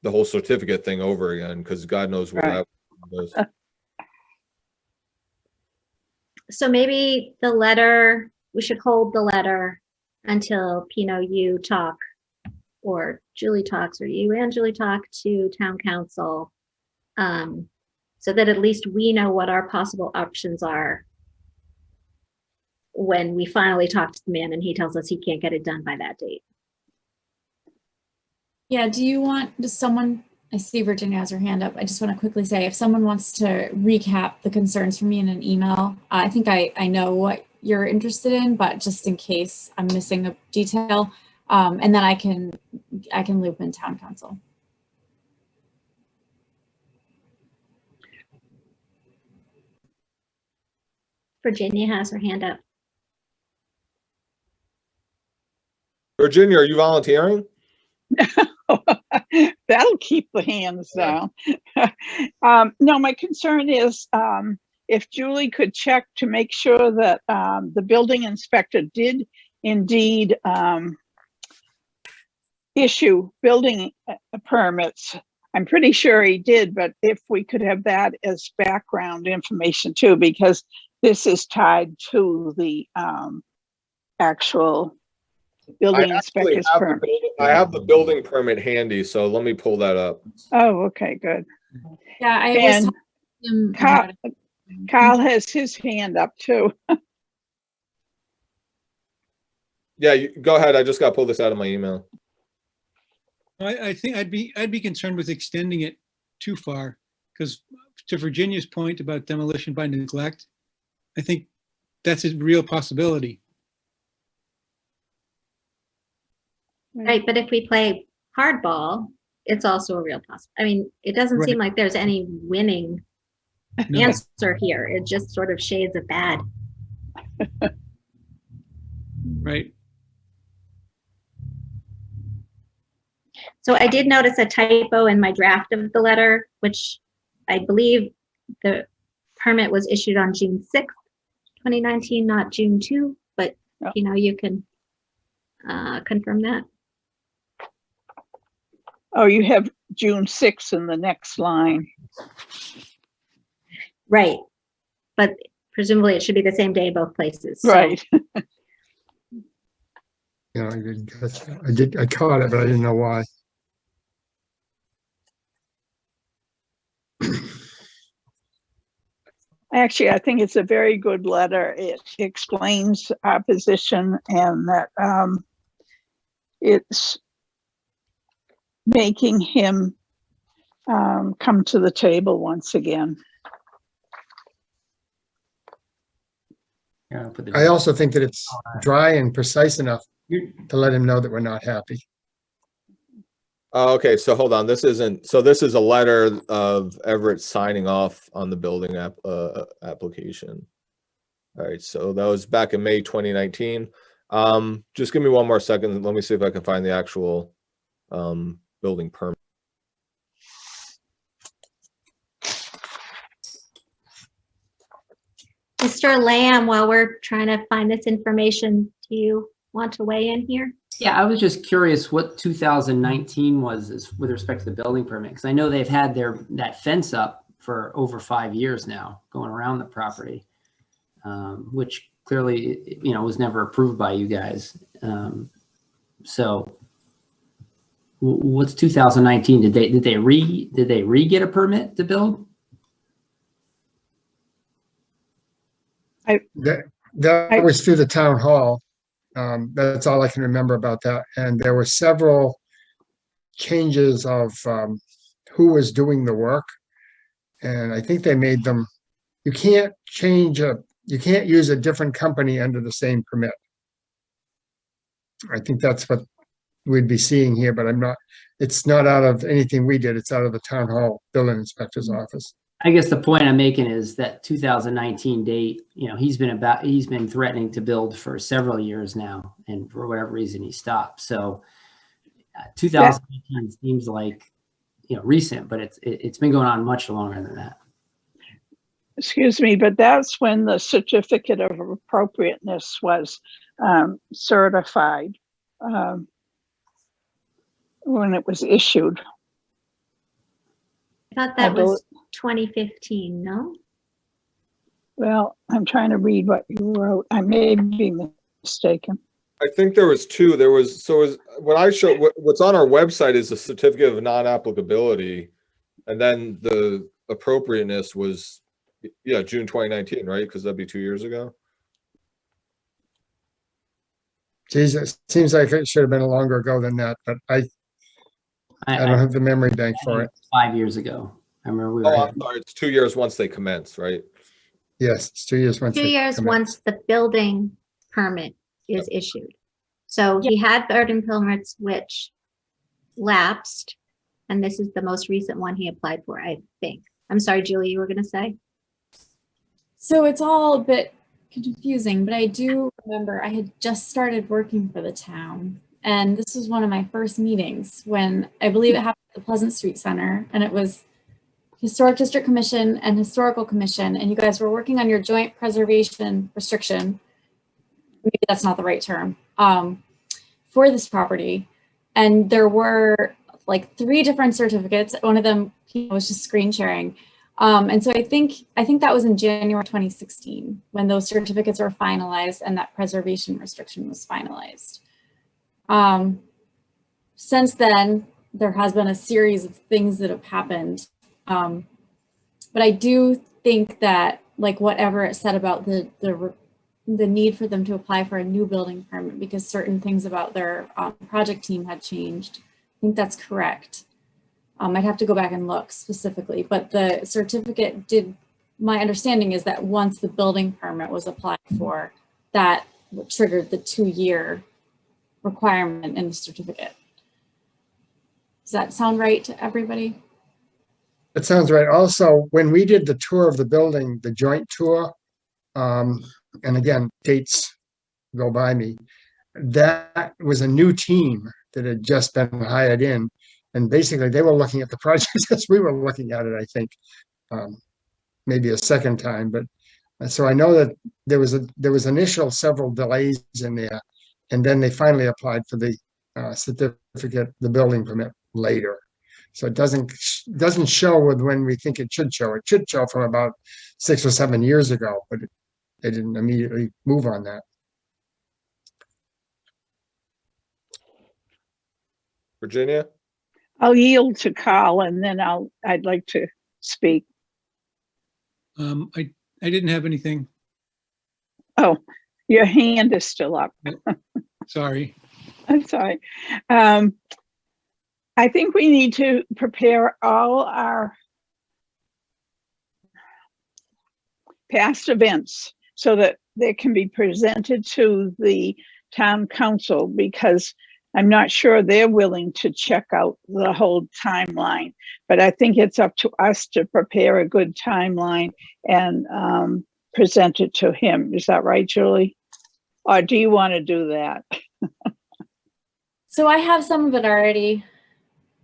the whole certificate thing over again, because God knows where Right. that is. So maybe the letter, we should hold the letter until Pino, you talk, or Julie talks, or you and Julie talk to town council, so that at least we know what our possible options are when we finally talk to the man and he tells us he can't get it done by that date. Yeah, does someone, I see Virginia has her hand up. I just want to quickly say, if someone wants to recap the concerns for me in an email, I think I know what you're interested in, but just in case I'm missing a detail, and then I can loop in town council. Virginia has her hand up. Virginia, are you volunteering? That'll keep the hands down. No, my concern is if Julie could check to make sure that the building inspector did indeed issue building permits. I'm pretty sure he did, but if we could have that as background information too, because this is tied to the actual building inspector's permit. I have the building permit handy, so let me pull that up. Oh, okay, good. Yeah, I was And talking to him about it. Kyle has his hand up too. Yeah, go ahead. I just got to pull this out of my email. I think I'd be concerned with extending it too far, because to Virginia's point about demolition by neglect, I think that's a real possibility. Right, but if we play hardball, it's also a real possibility. I mean, it doesn't seem like there's any winning No. answer here. It just sort of shades of bad. Right. So I did notice a typo in my draft of the letter, which I believe the permit was issued on June 6th, 2019, not June 2, but you know, you can confirm that. Oh, you have June 6th in the next line. Right, but presumably it should be the same day both places. So. Right. Yeah, I didn't catch that. I caught it, but I didn't know why. Actually, I think it's a very good letter. It explains our position and that it's making him come to the table once again. Yeah, I'll put the- I also think that it's dry and precise enough to let him know that we're not happy. Okay, so hold on. This isn't, so this is a letter of Everett signing off on the building application. All right, so that was back in May 2019. Just give me one more second. Let me see if I can find the actual building permit. Mr. Lamb, while we're trying to find this information, do you want to weigh in here? Yeah, I was just curious what 2019 was with respect to the building permit, because I know they've had that fence up for over 5 years now, going around the property, which clearly, was never approved by you guys. So what's 2019? Did they re-get a permit to build? That was through the town hall. That's all I can remember about that. And there were several changes of who was doing the work. And I think they made them, you can't use a different company under the same permit. I think that's what we'd be seeing here, but it's not out of anything we did. It's out of the town hall building inspector's office. I guess the point I'm making is that 2019 date, he's been threatening to build for several years now, and for whatever reason he stopped. So 2018 seems like, recent, but it's been going on much longer than that. Excuse me, but that's when the certificate of appropriateness was certified, when it was issued. I thought that was 2015, no? Well, I'm trying to read what you wrote. I may be mistaken. I think there was two. What I show, what's on our website is a certificate of non-applicability, and then the appropriateness was, June 2019, right? Because that'd be 2 years ago. Jesus, seems like it should have been longer ago than that, but I don't have the memory bank for it. 5 years ago. I remember we were. Oh, I'm sorry. It's 2 years once they commence, right? Yes, it's 2 years once. 2 years once the building permit is issued. So he had building permits which lapsed, and this is the most recent one he applied for, I think. I'm sorry, Julie, you were going to say? So it's all a bit confusing, but I do remember I had just started working for the town, and this was one of my first meetings when I believe it happened at the Pleasant Street Center, and it was Historic District Commission and Historical Commission, and you guys were working on your joint preservation restriction. Maybe that's not the right term, for this property. And there were like 3 different certificates. One of them was just screen sharing. And so I think that was in January 2016 when those certificates were finalized and that preservation restriction was finalized. Since then, there has been a series of things that have happened. But I do think that, like, whatever it said about the need for them to apply for a new building permit because certain things about their project team had changed, I think that's correct. I'd have to go back and look specifically, but the certificate my understanding is that once the building permit was applied for, that triggered the 2-year requirement in the certificate. Does that sound right to everybody? That sounds right. Also, when we did the tour of the building, the joint tour, and again, dates go by me, that was a new team that had just been hired in. And basically they were looking at the project as we were looking at it, I think, maybe a second time. But so I know that there was initial several delays in there, and then they finally applied for the certificate, the building permit later. So it doesn't show with when we think it should show. It should show from about 6 or 7 years ago, but they didn't immediately move on that. Virginia? I'll yield to Carl and then I'd like to speak. I I didn't have anything. Oh, your hand is still up. Sorry. I'm sorry. I think we need to prepare all our past events so that they can be presented to the town council, because I'm not sure they're willing to check out the whole timeline. But I think it's up to us to prepare a good timeline and present it to him. Is that right, Julie? Or do you want to do that? So I have some of it already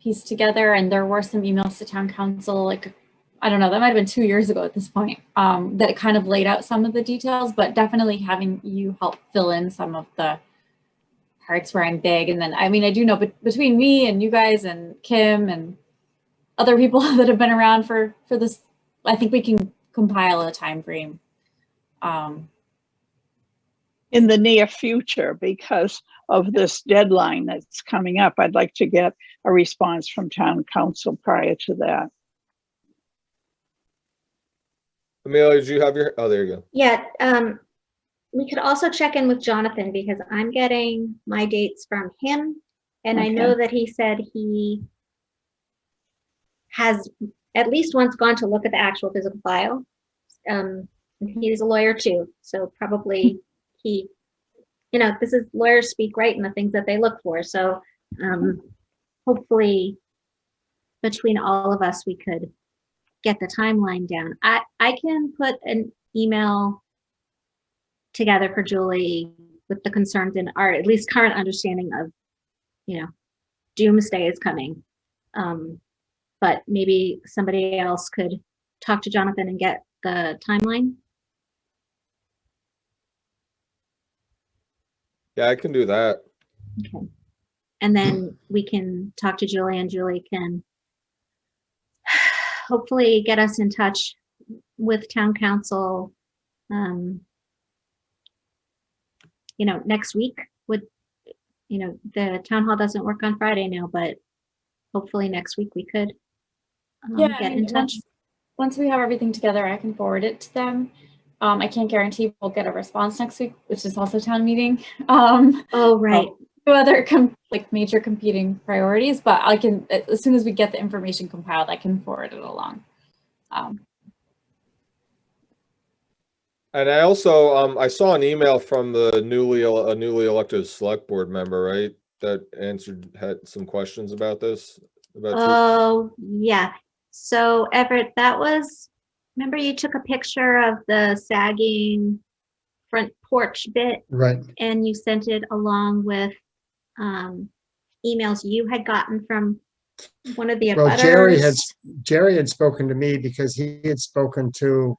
pieced together, and there were some emails to town council, like, I don't know, that might have been 2 years ago at this point, that kind of laid out some of the details, but definitely having you help fill in some of the parts where I'm big. And then, I mean, I do know between me and you guys and Kim and other people that have been around for this, I think we can compile a time frame. In the near future, because of this deadline that's coming up, I'd like to get a response from town council prior to that. Amelia, did you have your, oh, there you go. Yeah, we could also check in with Jonathan, because I'm getting my dates from him. And I know that he said he has at least once gone to look at the actual physical file. He's a lawyer too, so probably he, you know, this is lawyers speak, right, and the things that they look for. So hopefully between all of us, we could get the timeline down. I can put an email together for Julie with the concerns and our at least current understanding of, you know, doomsday is coming. But maybe somebody else could talk to Jonathan and get the timeline. Yeah, I can do that. Okay. And then we can talk to Julie, and Julie can hopefully get us in touch with town council, you know, next week. Would, you know, the town hall doesn't work on Friday now, but hopefully next week we could get in touch. Once we have everything together, I can forward it to them. I can't guarantee we'll get a response next week, which is also town meeting. Oh, right. Two other like major competing priorities, but I can, as soon as we get the information compiled, I can forward it along. And I also, I saw an email from the newly elected select board member, right? That had some questions about this. Oh, yeah. So Everett, that was, remember you took a picture of the sagging front porch bit? Right. And you sent it along with emails you had gotten from one of the Well, abutters. Jerry had spoken to me because he had spoken to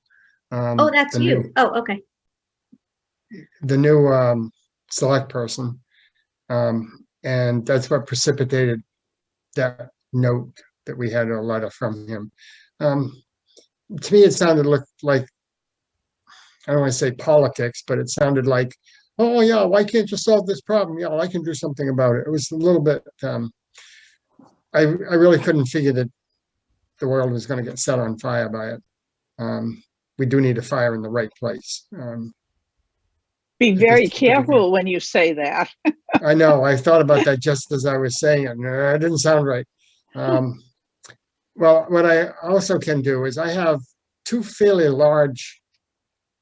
Oh, that's you. Oh, okay. The new select person. And that's what precipitated that note that we had a letter from him. To me, it sounded like, I don't want to say politics, but it sounded like, oh yeah, why can't you solve this problem? Yeah, well, I can do something about it. It was a little bit, I really couldn't figure that the world was going to get set on fire by it. We do need a fire in the right place. Be very careful when you say that. I know, I thought about that just as I was saying it. No, it didn't sound right. Well, what I also can do is I have 2 fairly large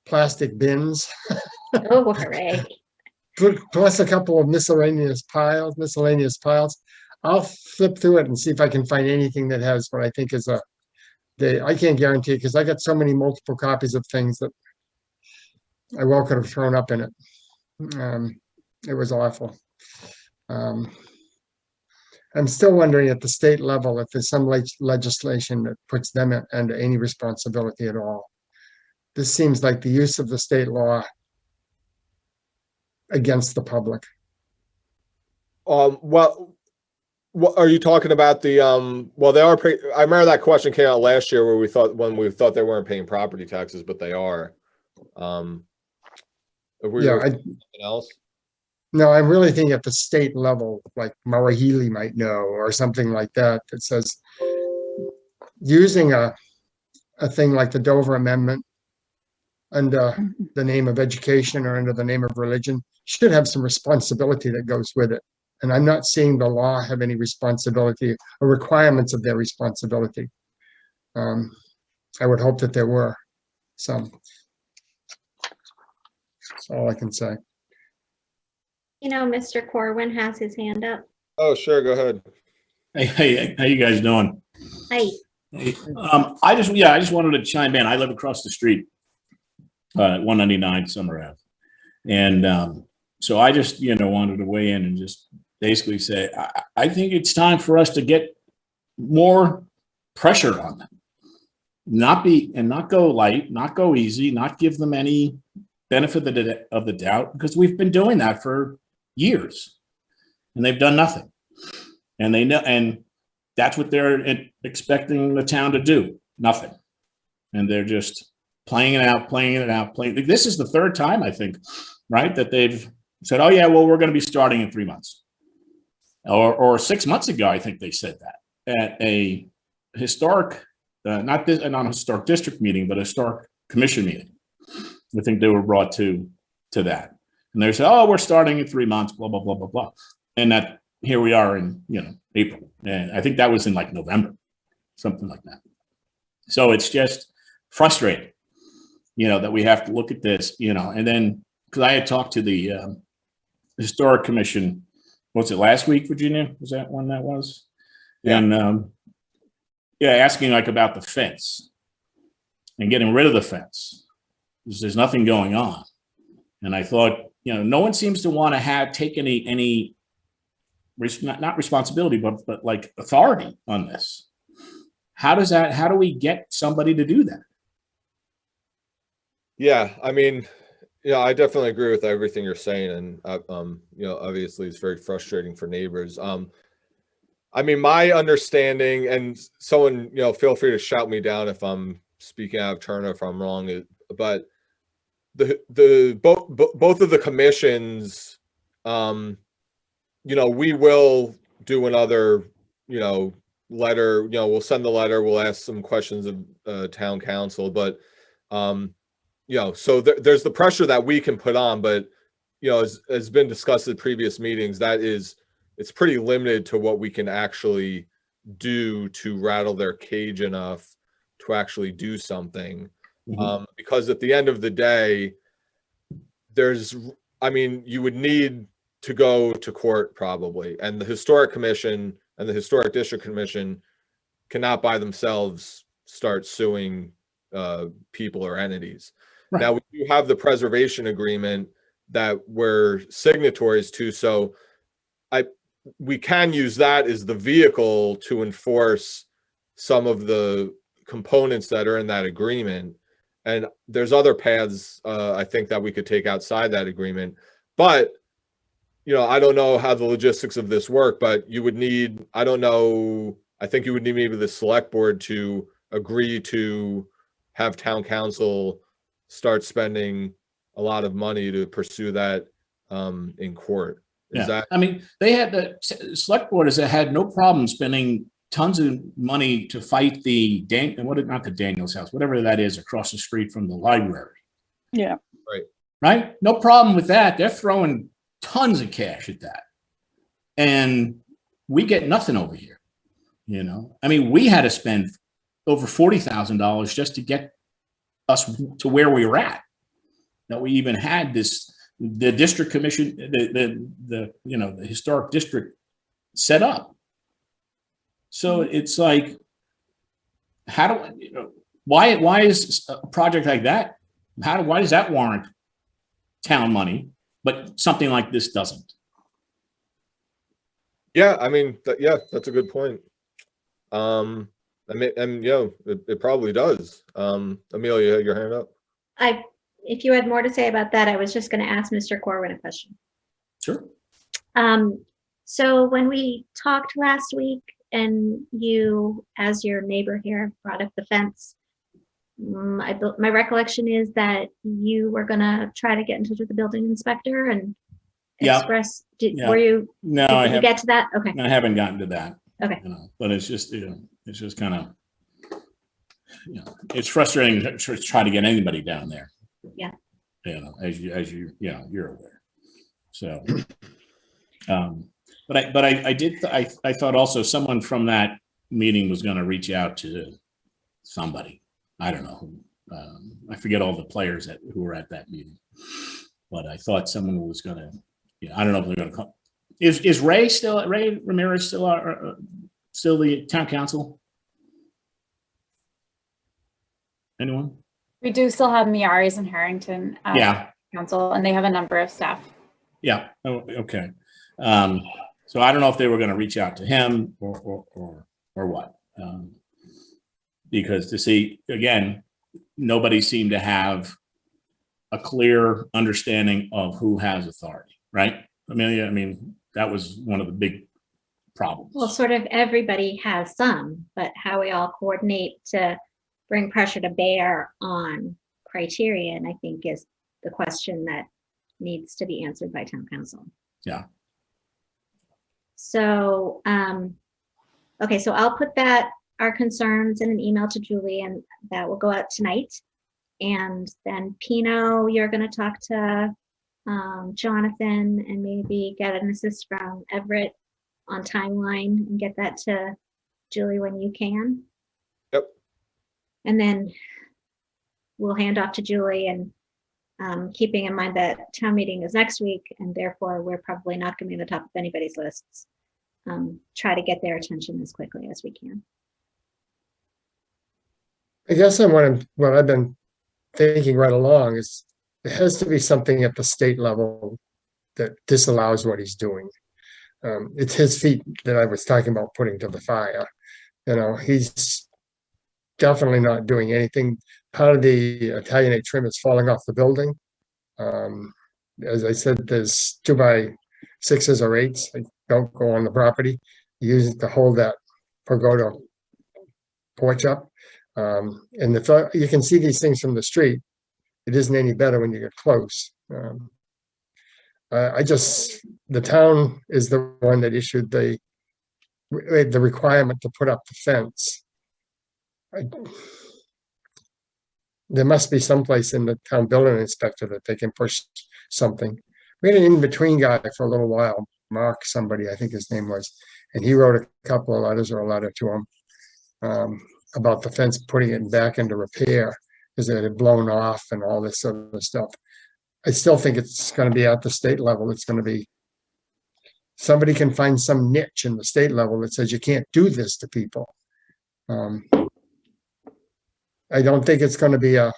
plastic bins. Oh, hooray. Plus a couple of miscellaneous piles. I'll flip through it and see if I can find anything that has what I think is I can't guarantee it because I got so many multiple copies of things that I well could have thrown up in it. It was awful. I'm still wondering at the state level if there's some legislation that puts them under any responsibility at all. This seems like the use of the state law against the public. Well, what are you talking about? The well, they are. I remember that question came out last year where we thought they weren't paying property taxes, but they are. Yeah, something else. No, I'm really thinking at the state level, like Mara Healy might know, or something like that, that says using a thing like the Dover Amendment under the name of education or under the name of religion should have some responsibility that goes with it. And I'm not seeing the law have any responsibility or requirements of their responsibility. I would hope that there were some. That's all I can say. You know, Mr. Corwin has his hand up. Oh, sure. Go ahead. Hey, how you guys doing? Hi. Hey, I just wanted to chime in. I live across the street, 199 Summer Ave, and so I just wanted to weigh in and just basically say I think it's time for us to get more pressure on them, not go light, not go easy, not give them any benefit of the doubt, because we've been doing that for years, and they've done nothing, and they know, and that's what they're expecting the town to do, nothing. And they're just playing it out. This is the third time, I think, right, that they've said, oh yeah, well, we're going to be starting in 3 months. Or 6 months ago, I think they said that at a historic, not a historic district meeting, but a historic commission meeting. I think they were brought to that. And they said, oh, we're starting in 3 months, blah, blah, blah, blah, blah. And that here we are in, April. And I think that was in like November, something like that. So it's just frustrating, that we have to look at this, and then, because I had talked to the historic commission, what's it, last week, Virginia? Was that when that was? Yeah. And asking like about the fence and getting rid of the fence, because there's nothing going on. And I thought, no one seems to want to take any not responsibility, but like authority on this. How do we get somebody to do that? Yeah, I mean, I definitely agree with everything you're saying, and obviously it's very frustrating for neighbors. I mean, my understanding, and someone, feel free to shout me down if I'm speaking out of turn or if I'm wrong, but both of the commissions, we will do another, letter, we'll send the letter, we'll ask some questions of town council, but so there's the pressure that we can put on, but as has been discussed at previous meetings, it's pretty limited to what we can actually do to rattle their cage enough to actually do something. Mm-hmm. Because at the end of the day, you would need to go to court probably, and the historic commission and the historic district commission cannot by themselves start suing people or entities. Right. Now, we do have the preservation agreement that we're signatories to, so we can use that as the vehicle to enforce some of the components that are in that agreement. And there's other paths, I think, that we could take outside that agreement. But, I don't know how the logistics of this work, but you would need, I think you would need maybe the select board to agree to have town council start spending a lot of money to pursue that in court. They had the select board has had no problem spending tons of money to fight not the Daniels house, whatever that is across the street from the library. Yeah. Right. No problem with that. They're throwing tons of cash at that, and we get nothing over here. We had to spend over $40,000 just to get us to where we were at. That we even had the district commission, the historic district set up. So it's like, why is a project like that? Why does that warrant town money, but something like this doesn't? Yeah, that's a good point. It probably does. Amelia, your hand up. If you had more to say about that, I was just going to ask Mr. Corwin a question. Sure. So when we talked last week, and you, as your neighbor here, brought up the fence, my recollection is that you were going to try to get in touch with the building inspector and express. Were you? No, did you get to that? Okay. I haven't gotten to that. Okay. But it's just it's just kind of it's frustrating to try to get anybody down there. Yeah. You know, as you you're aware. So, but I thought also someone from that meeting was going to reach out to somebody. I don't know who. I forget all the players who were at that meeting, but I thought someone was going to. Yeah, I don't know if they're going to come. Is Ray Ramirez still the town council? Anyone? We do still have Miaris and Harrington council, and they have a number of staff. Yeah. Oh, okay. So I don't know if they were going to reach out to him or what, because to see again, nobody seemed to have a clear understanding of who has authority, right? I mean that was one of the big problems. Well, sort of everybody has some, but how we all coordinate to bring pressure to bear on criterion, I think, is the question that needs to be answered by town council. Yeah. So, okay, so I'll put our concerns in an email to Julie, and that will go out tonight. And then Pino, you're going to talk to Jonathan and maybe get an assist from Everett on timeline and get that to Julie when you can. Yep. And then we'll hand off to Julie, and keeping in mind that town meeting is next week, and therefore we're probably not going to be on the top of anybody's lists. Try to get their attention as quickly as we can. I guess what I've been thinking right along is there has to be something at the state level that disallows what he's doing. It's his feet that I was talking about putting to the fire. You know, he's definitely not doing anything. Part of the Italianate trim is falling off the building. As I said, there's 2x6s or 8s that don't go on the property. You use it to hold that pagoda porch up. And you can see these things from the street. It isn't any better when you get close. The town is the one that issued the requirement to put up the fence. There must be someplace in the town building inspector that they can push something. We had an in-between guy for a little while, Mark somebody, I think his name was, and he wrote a couple of letters or a letter to him about the fence, putting it back into repair because it had blown off and all this sort of stuff. I still think it's going to be at the state level. It's going to be, somebody can find some niche in the state level that says you can't do this to people. I don't think it's going to be a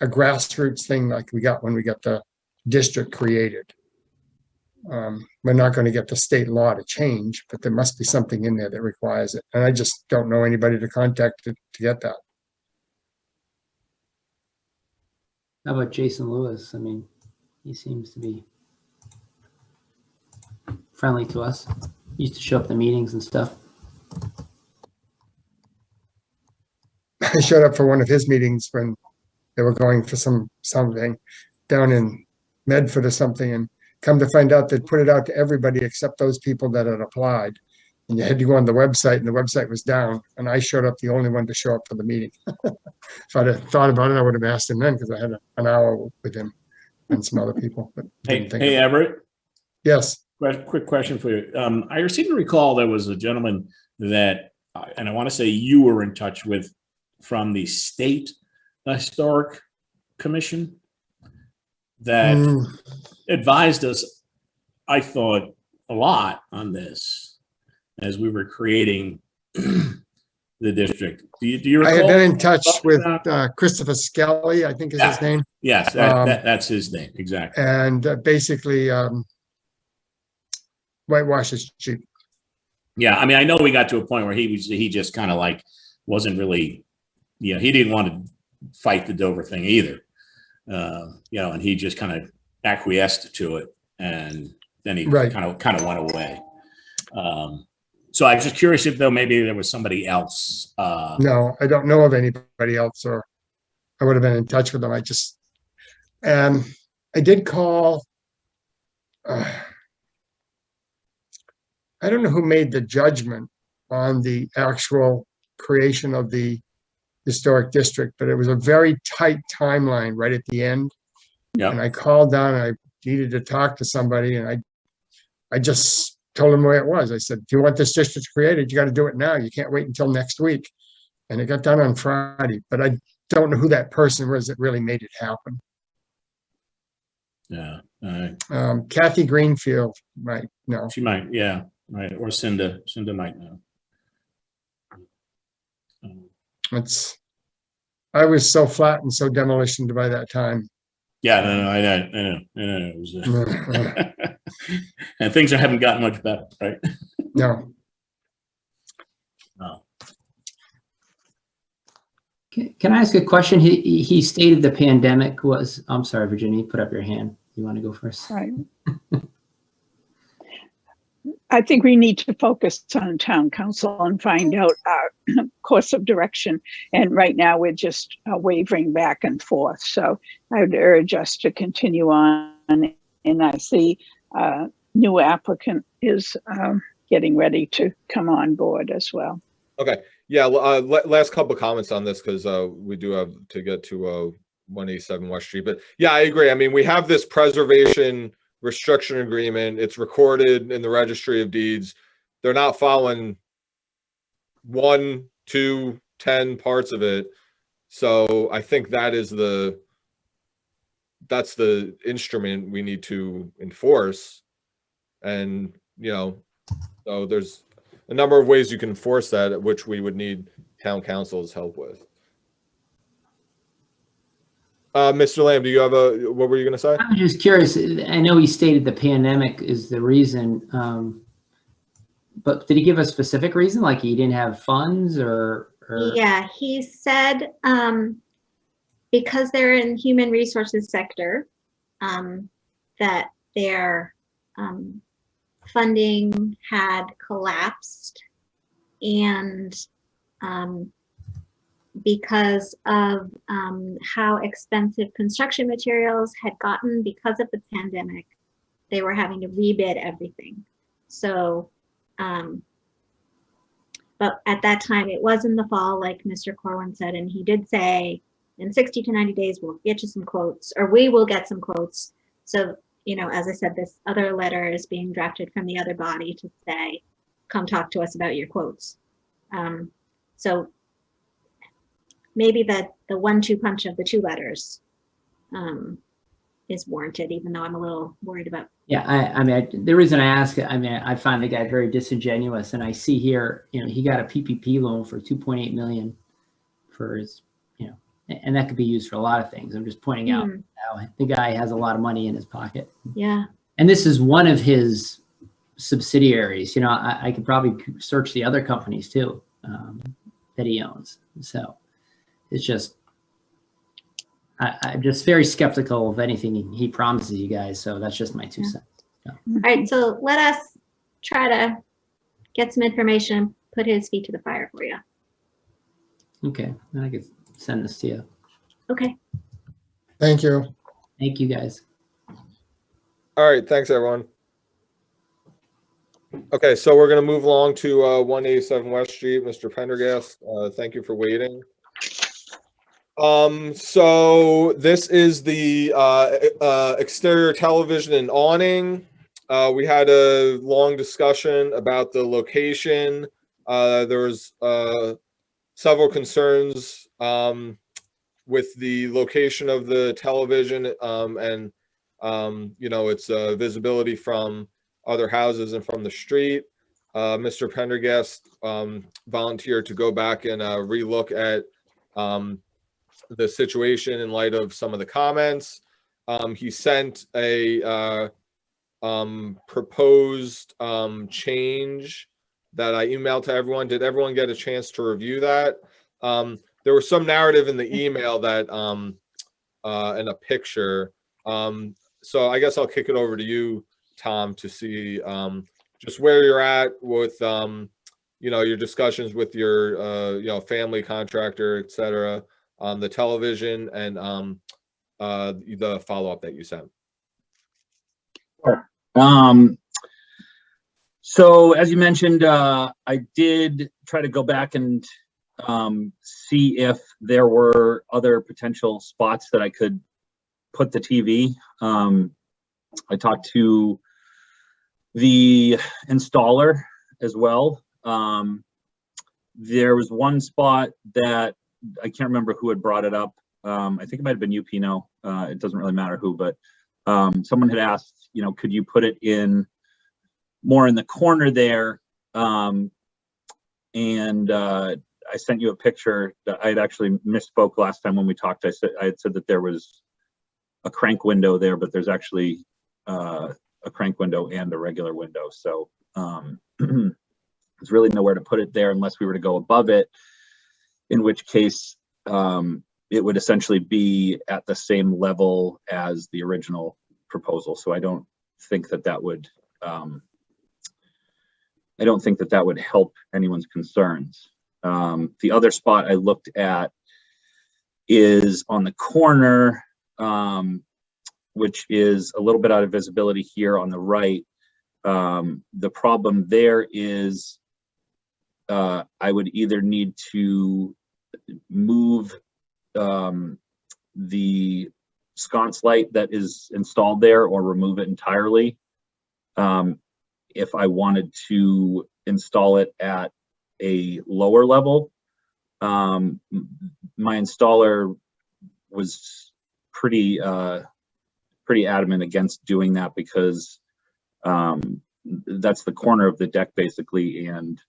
grassroots thing like we got when we got the district created. We're not going to get the state law to change, but there must be something in there that requires it. And I just don't know anybody to contact to get that. How about Jason Lewis? I mean, he seems to be friendly to us. He used to show up at the meetings and stuff. I showed up for one of his meetings when they were going for something down in Medford or something, and come to find out they'd put it out to everybody except those people that had applied. And you had to go on the website, and the website was down. And I showed up the only one to show up for the meeting. If I'd have thought about it, I would have asked him then because I had an hour with him and some other people. But Hey, Everett. Yes. Quick question for you. I seem to recall there was a gentleman that, and I want to say you were in touch with from the State Historic Commission that advised us, I thought, a lot on this as we were creating the district. Do you recall? I had been in touch with Christopher Skelly, I think is his name. Yes, that's his name, exactly. And basically, whitewash is cheap. Yeah, I mean, I know we got to a point where he just kind of like wasn't really, he didn't want to fight the Dover thing either. And he just kind of acquiesced to it, and then he kind of went away. So I was just curious if though maybe there was somebody else. No, I don't know of anybody else, or I would have been in touch with them. I did call. I don't know who made the judgment on the actual creation of the historic district, but it was a very tight timeline right at the end. Yeah. And I called down and I needed to talk to somebody, and I just told them the way it was. I said, if you want this district created, you got to do it now. You can't wait until next week. And it got done on Friday, but I don't know who that person was that really made it happen. Yeah. Kathy Greenfield, right? No. She might, yeah, right. Or Cinda might know. I was so flat and so demolitioned by that time. Yeah, no, I know. It was, and things haven't gotten much better, right? No. No. Can I ask a question? He stated the pandemic was, I'm sorry, Virginia, put up your hand. You want to go first? Right. I think we need to focus on town council and find out our course of direction. And right now we're just wavering back and forth. So I would urge us to continue on. And I see new applicant is getting ready to come on board as well. Okay. Yeah. Last couple of comments on this, because we do have to get to 187 West Street. But yeah, I agree. I mean, we have this preservation restriction agreement. It's recorded in the registry of deeds. They're not following 1, 2, 10 parts of it. So I think that's the instrument we need to enforce. And, you know, so there's a number of ways you can enforce that, which we would need town council's help with. Mr. Lamb, do you have what were you going to say? I'm just curious. I know he stated the pandemic is the reason, but did he give a specific reason? Like he didn't have funds or? Yeah, he said because they're in human resources sector, that their funding had collapsed, and because of how expensive construction materials had gotten because of the pandemic, they were having to rebid everything. So, but at that time it was in the fall, like Mr. Corwin said, and he did say in 60 to 90 days, we'll get you some quotes, or we will get some quotes. So, you know, as I said, this other letter is being drafted from the other body to say, come talk to us about your quotes. So maybe the 1-2 punch of the 2 letters is warranted, even though I'm a little worried about. Yeah, I mean, the reason I ask, I mean, I find the guy very disingenuous, and I see here, you know, he got a PPP loan for 2.8 million for his, you know, and that could be used for a lot of things. I'm just pointing out how the guy has a lot of money in his pocket. Yeah. And this is one of his subsidiaries. You know, I could probably search the other companies too that he owns. So it's just, I'm just very skeptical of anything he promises you guys. So that's just my 2 cents. So. All right, so let us try to get some information, put his feet to the fire for you. Okay, I could send this to you. Okay. Thank you. Thank you, guys. All right. Thanks, everyone. Okay, so we're going to move along to 187 West Street. Mr. Pendergast, thank you for waiting. So this is the exterior television and awning. We had a long discussion about the location. There was several concerns with the location of the television and you know, its visibility from other houses and from the street. Mr. Pendergast volunteered to go back and relook at the situation in light of some of the comments. He sent a proposed change that I emailed to everyone. Did everyone get a chance to review that? There was some narrative in the email that in a picture. So I guess I'll kick it over to you, Tom, to see just where you're at with you know, your discussions with your you know, family contractor, et cetera, on the television and the follow-up that you sent. Sure. So as you mentioned, I did try to go back and see if there were other potential spots that I could put the TV. I talked to the installer as well. There was one spot that I can't remember who had brought it up. I think it might have been you, Pino. It doesn't really matter who, but someone had asked, you know, could you put it in more in the corner there? I sent you a picture that I had actually misspoke last time when we talked. I had said that there was a crank window there, but there's actually a crank window and a regular window. So there's really nowhere to put it there unless we were to go above it, in which case it would essentially be at the same level as the original proposal. So I don't think that that would help anyone's concerns. The other spot I looked at is on the corner, which is a little bit out of visibility here on the right. The problem there is I would either need to move the sconce light that is installed there or remove it entirely. If I wanted to install it at a lower level, my installer was pretty adamant against doing that because that's the corner of the deck basically, and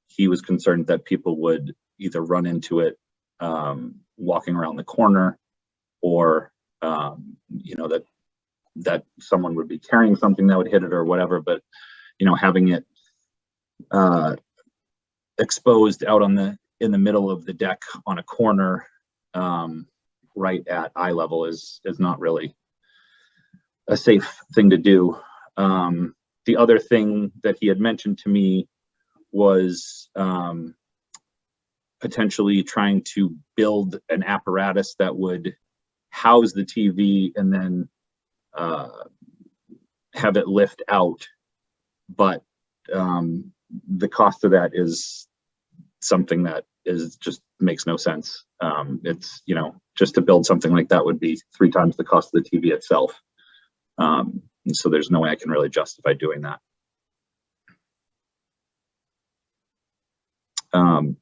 he was concerned that people would either run into it walking around the corner, or you know, that someone would be carrying something that would hit it or whatever. But you know, having it exposed out in the middle of the deck on a corner right at eye level is not really a safe thing to do. The other thing that he had mentioned to me was potentially trying to build an apparatus that would house the TV and then have it lift out. But the cost of that is something that just makes no sense. It's, you know, just to build something like that would be 3 times the cost of the TV itself. And so there's no way I can really justify doing that.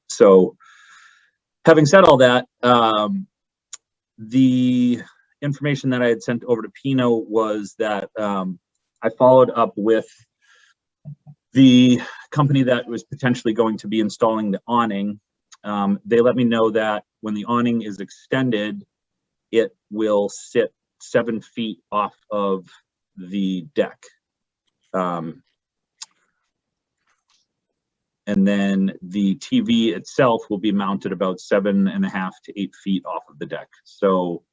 So having said all that, the information that I had sent over to Pino was that I followed up with the company that was potentially going to be installing the awning. They let me know that when the awning is extended, it will sit 7 feet off of the deck. And then the TV itself will be mounted about 7.5 to 8 feet off of the deck. So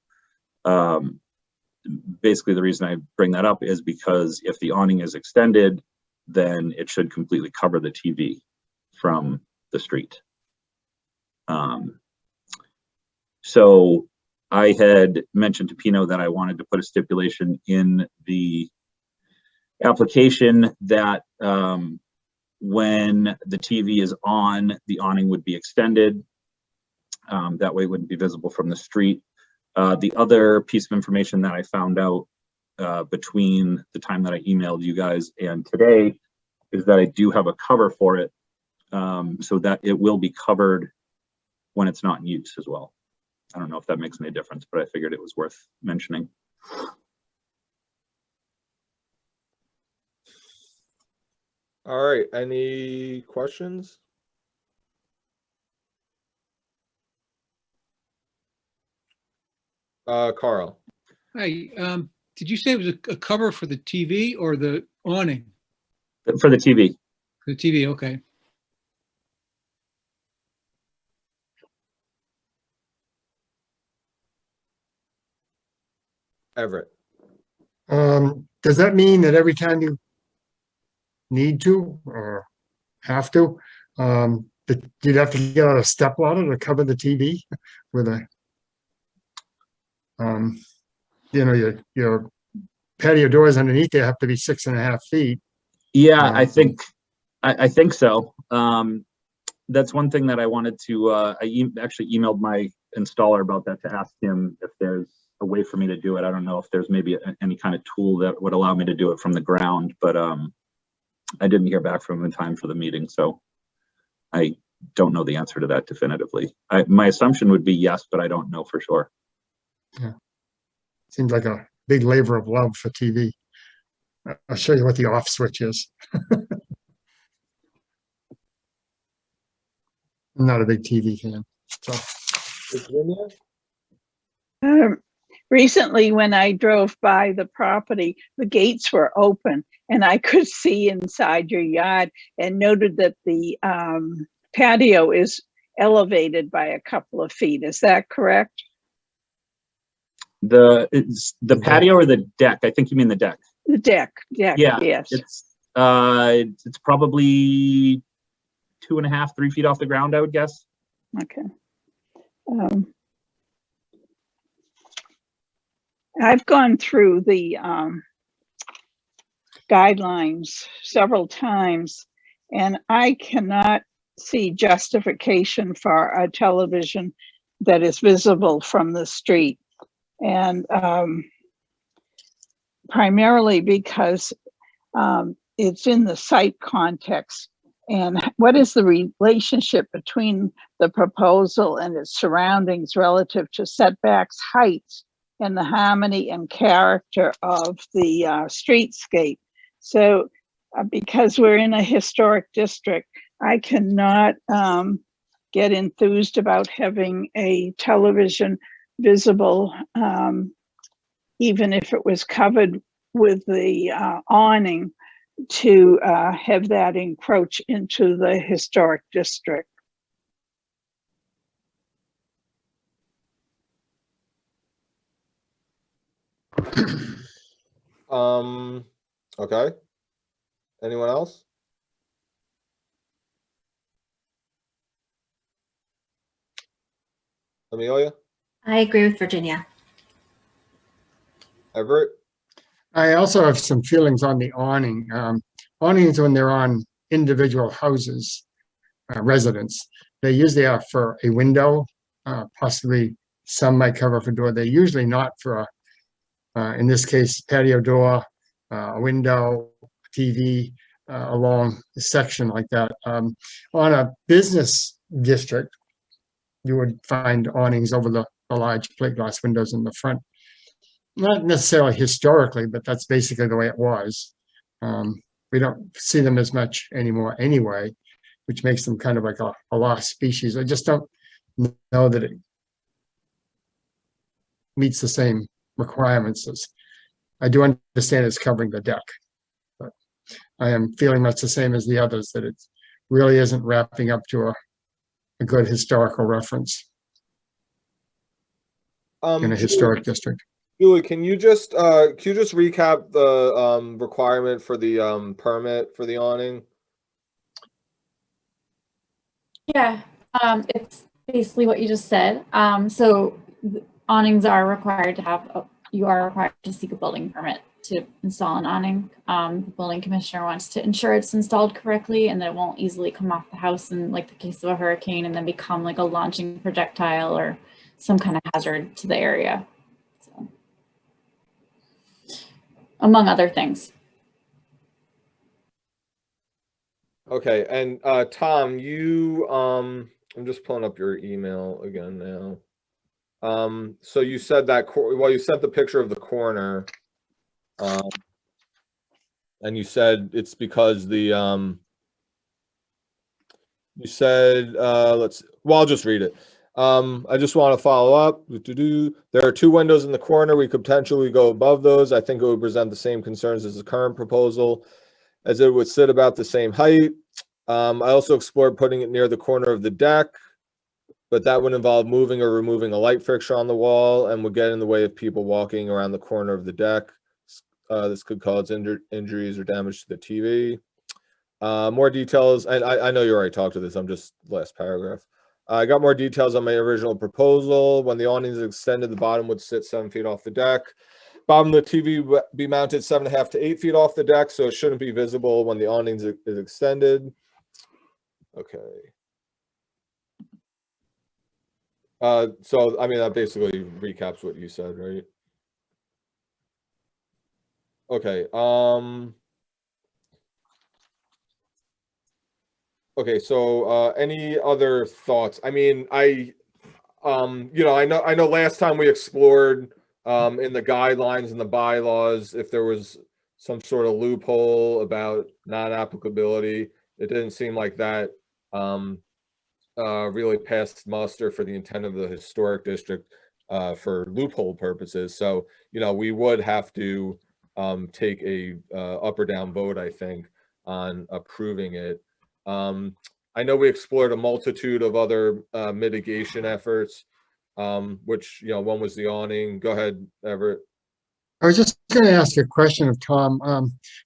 basically the reason I bring that up is because if the awning is extended, then it should completely cover the TV from the street. So I had mentioned to Pino that I wanted to put a stipulation in the application that when the TV is on, the awning would be extended. That way it wouldn't be visible from the street. The other piece of information that I found out between the time that I emailed you guys and today is that I do have a cover for it, so that it will be covered when it's not in use as well. I don't know if that makes any difference, but I figured it was worth mentioning. All right, any questions? Carl. Hi, did you say it was a cover for the TV or the awning? For the TV. For the TV, okay. Everett. Does that mean that every time you need to or have to, that you'd have to get out a step ladder to cover the TV with a, you know, your patio doors underneath there have to be 6.5 feet. Yeah, I think so. that's one thing that I wanted to, actually emailed my installer about that to ask him if there's a way for me to do it. I don't know if there's maybe any kind of tool that would allow me to do it from the ground, but I didn't hear back from him in time for the meeting, so I don't know the answer to that definitively. My assumption would be yes, but I don't know for sure. Yeah. Seems like a big labor of love for TV. I'll show you what the off switch is. I'm not a big TV fan. So Virginia? Recently, when I drove by the property, the gates were open and I could see inside your yard, and noted that the patio is elevated by a couple of feet. Is that correct? The patio or the deck? I think you mean the deck. The deck, Yeah, yes. It's probably 2.5, 3 feet off the ground, I would guess. Okay. I've gone through the guidelines several times, and I cannot see justification for a television that is visible from the street. And primarily because it's in the site context. And what is the relationship between the proposal and its surroundings relative to setbacks, heights, and the harmony and character of the streetscape? So because we're in a historic district, I cannot get enthused about having a television visible, even if it was covered with the awning, to have that encroach into the historic district. Okay. Anyone else? Amelia? I agree with Virginia. Everett? I also have some feelings on the awning. Awnings, when they're on individual houses, residents, they usually are for a window, possibly some might cover for door. They're usually not for in this case, patio door, a window, TV, along a section like that. On a business district, you would find awnings over the large plate glass windows in the front. Not necessarily historically, but that's basically the way it was. We don't see them as much anymore anyway, which makes them kind of like a lost species. I just don't know that it meets the same requirements as I do understand it's covering the deck, but I am feeling much the same as the others, that it really isn't wrapping up to a good historical reference in a historic district. Julie, can you just recap the requirement for the permit for the awning? Yeah, it's basically what you just said. So awnings are required to have, you are required to seek a building permit to install an awning. The building commissioner wants to ensure it's installed correctly and that it won't easily come off the house in like the case of a hurricane and then become like a launching projectile or some kind of hazard to the area. So, among other things. Okay, and Tom, you I'm just pulling up your email again now. So you said that well, you sent the picture of the corner, and you said it's because the you said well, I'll just read it. I just want to follow up. There are 2 windows in the corner. We could potentially go above those. I think it would present the same concerns as the current proposal, as it would sit about the same height. I also explored putting it near the corner of the deck, but that would involve moving or removing a light fixture on the wall and would get in the way of people walking around the corner of the deck. This could cause injuries or damage to the TV. More details, and I know you already talked to this, I'm just last paragraph. I got more details on my original proposal. When the awning is extended, the bottom would sit 7 feet off the deck. Bottom of the TV would be mounted 7.5 to 8 feet off the deck, so it shouldn't be visible when the awning is extended. Okay. So, I mean, that basically recaps what you said, right? Okay, okay, so, any other thoughts? I mean, you know, I know last time we explored, in the guidelines and the bylaws, if there was some sort of loophole about non-applicability. It didn't seem like that, really passed muster for the intent of the historic district, for loophole purposes. So, you know, we would have to, take a, up or down vote, I think, on approving it. I know we explored a multitude of other, mitigation efforts, which, you know, one was the awning. Go ahead, Everett. I was just going to ask a question of Tom.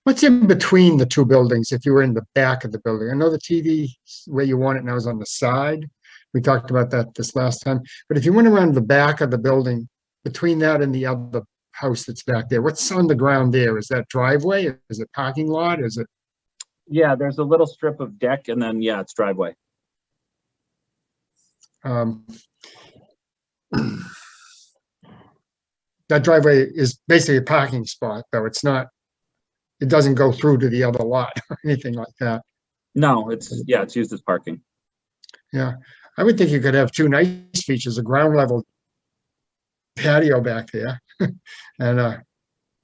What's in between the two buildings if you were in the back of the building? I know the TV where you want it now is on the side. We talked about that this last time. But if you went around the back of the building, between that and the other house that's back there, what's on the ground there? Is that driveway? Is it parking lot? Is it? Yeah, there's a little strip of deck and then, yeah, it's driveway. That driveway is basically a parking spot, though. It's not, it doesn't go through to the other lot or anything like that. No, it's, yeah, it's used as parking. Yeah, I would think you could have two nice features, a ground level patio back there. And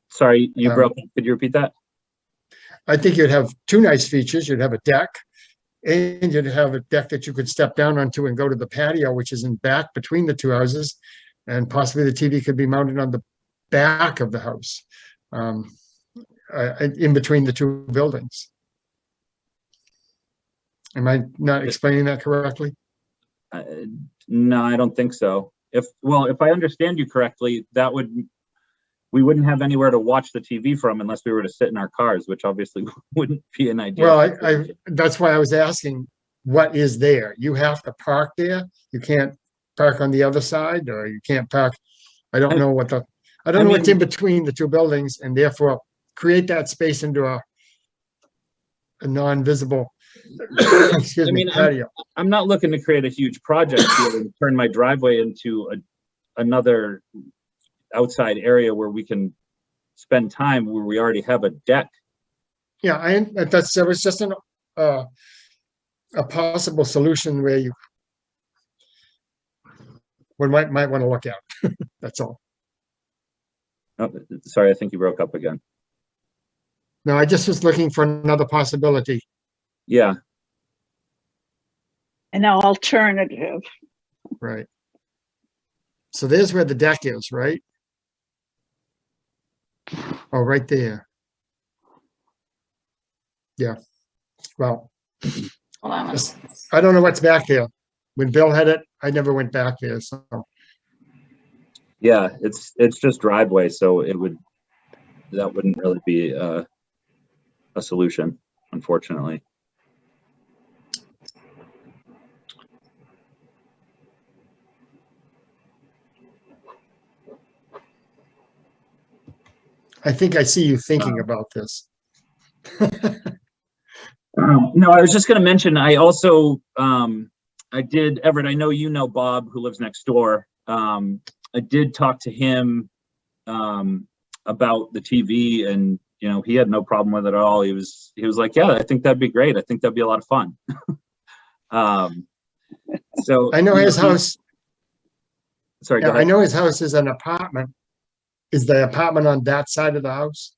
Sorry, you broke up. Could you repeat that? I think you'd have two nice features. You'd have a deck and you'd have a deck that you could step down onto and go to the patio, which is in back between the two houses. And possibly the TV could be mounted on the back of the house, in between the two buildings. Am I not explaining that correctly? No, I don't think so. If I understand you correctly, we wouldn't have anywhere to watch the TV from unless we were to sit in our cars, which obviously wouldn't be an idea. Well, that's why I was asking, what is there? You have to park there. You can't park on the other side, or you can't park. I don't know what's in between the two buildings, and therefore create that space into a non-visible patio. I'm not looking to create a huge project here and turn my driveway into another outside area where we can spend time where we already have a deck. Yeah, that was just a possible solution where you might want to look at. That's all. Oh, sorry, I think you broke up again. No, I just was looking for another possibility. Yeah. An alternative. Right. So there's where the deck is, right? Oh, right there. Yeah. Well, Hold on. I don't know what's back there. When Bill had it, I never went back there. So yeah, it's just driveway, so that wouldn't really be a solution, unfortunately. I think I see you thinking about this. No, I was just going to mention, I also, I did, Everett, I know you know Bob, who lives next door. I did talk to him about the TV, and you know, he had no problem with it at all. He was like, yeah, I think that'd be great. I think that'd be a lot of fun. So I know his house. Sorry, go ahead. I know his house is an apartment. Is the apartment on that side of the house?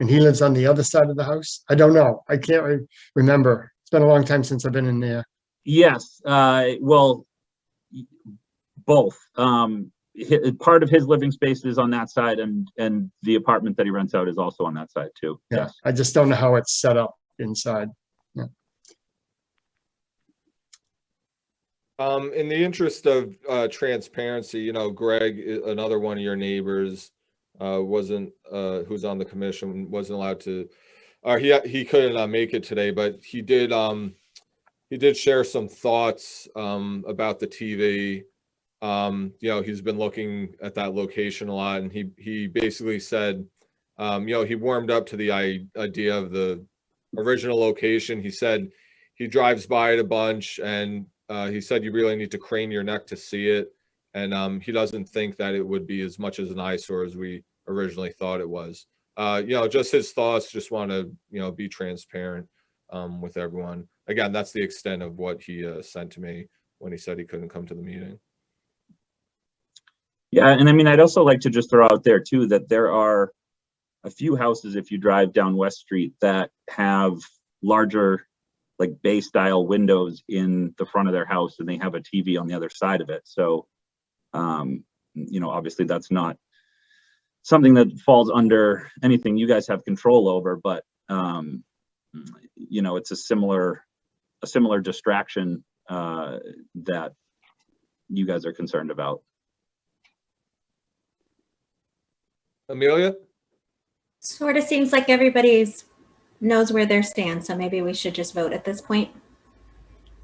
And he lives on the other side of the house? I don't know. I can't remember. It's been a long time since I've been in there. Yes. Well, both. Part of his living space is on that side, and the apartment that he rents out is also on that side too. Yeah. Yes. I just don't know how it's set up inside. Yeah. In the interest of transparency, you know, Greg, another one of your neighbors, wasn't who's on the commission, wasn't allowed to, or he couldn't make it today, but he did share some thoughts about the TV. You know, he's been looking at that location a lot, and he basically said, you know, he warmed up to the idea of the original location. He said he drives by it a bunch, and he said you really need to crane your neck to see it. And he doesn't think that it would be as much as an eyesore as we originally thought it was. Just his thoughts, just want to, be transparent with everyone. Again, that's the extent of what he sent to me when he said he couldn't come to the meeting. Yeah, and I mean, I'd also like to just throw out there too that there are a few houses, if you drive down West Street, that have larger, like bay style windows in the front of their house, and they have a TV on the other side of it. So, obviously that's not something that falls under anything you guys have control over, but it's a similar distraction that you guys are concerned about. Amelia? Sort of seems like everybody's knows where they stand, so maybe we should just vote at this point.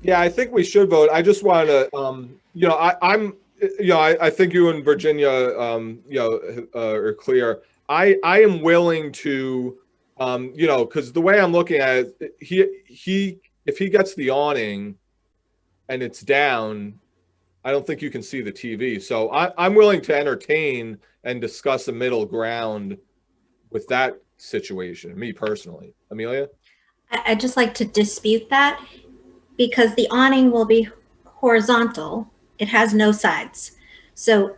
Yeah, I think we should vote. I just want to, I think you and Virginia, are clear. I am willing to, because the way I'm looking at it, if he gets the awning and it's down, I don't think you can see the TV. So I'm willing to entertain and discuss a middle ground with that situation, me personally. Amelia? I'd just like to dispute that, because the awning will be horizontal. It has no sides. So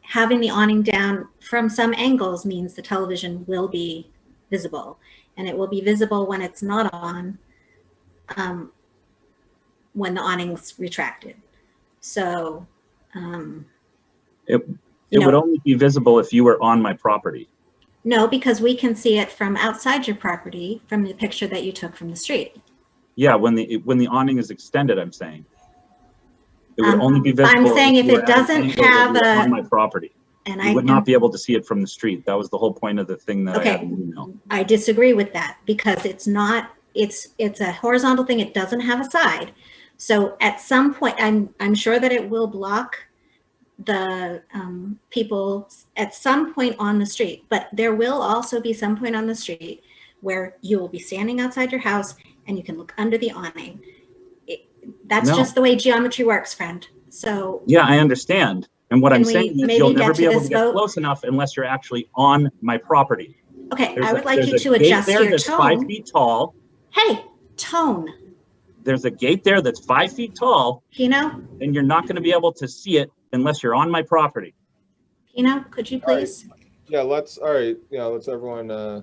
having the awning down from some angles means the television will be visible, and it will be visible when it's not on, when the awning's retracted. So, it would only be visible if you were on my property. No, because we can see it from outside your property from the picture that you took from the street. Yeah, when the awning is extended, I'm saying it would only be visible. I'm saying if you were it at an doesn't angle that have you were a on my property, and you would not be able to see it from the street. That was the whole point of the thing that I had in the email. I disagree with that, because it's not. It's a horizontal thing. It doesn't have a side. So at some point, I'm sure that it will block the people at some point on the street, but there will also be some point on the street where you will be standing outside your house and you can look under the awning. That's just the way geometry works, friend. So yeah, I understand. And what I'm saying is you'll never be able to get vote? close enough unless you're actually on my property. Okay, I would like you to adjust your that's tone. 5 feet tall. Hey, tone. There's a gate there that's 5 feet tall. Pino? And you're not going to be able to see it unless you're on my property. Pino, could you please? Right. Yeah, let's everyone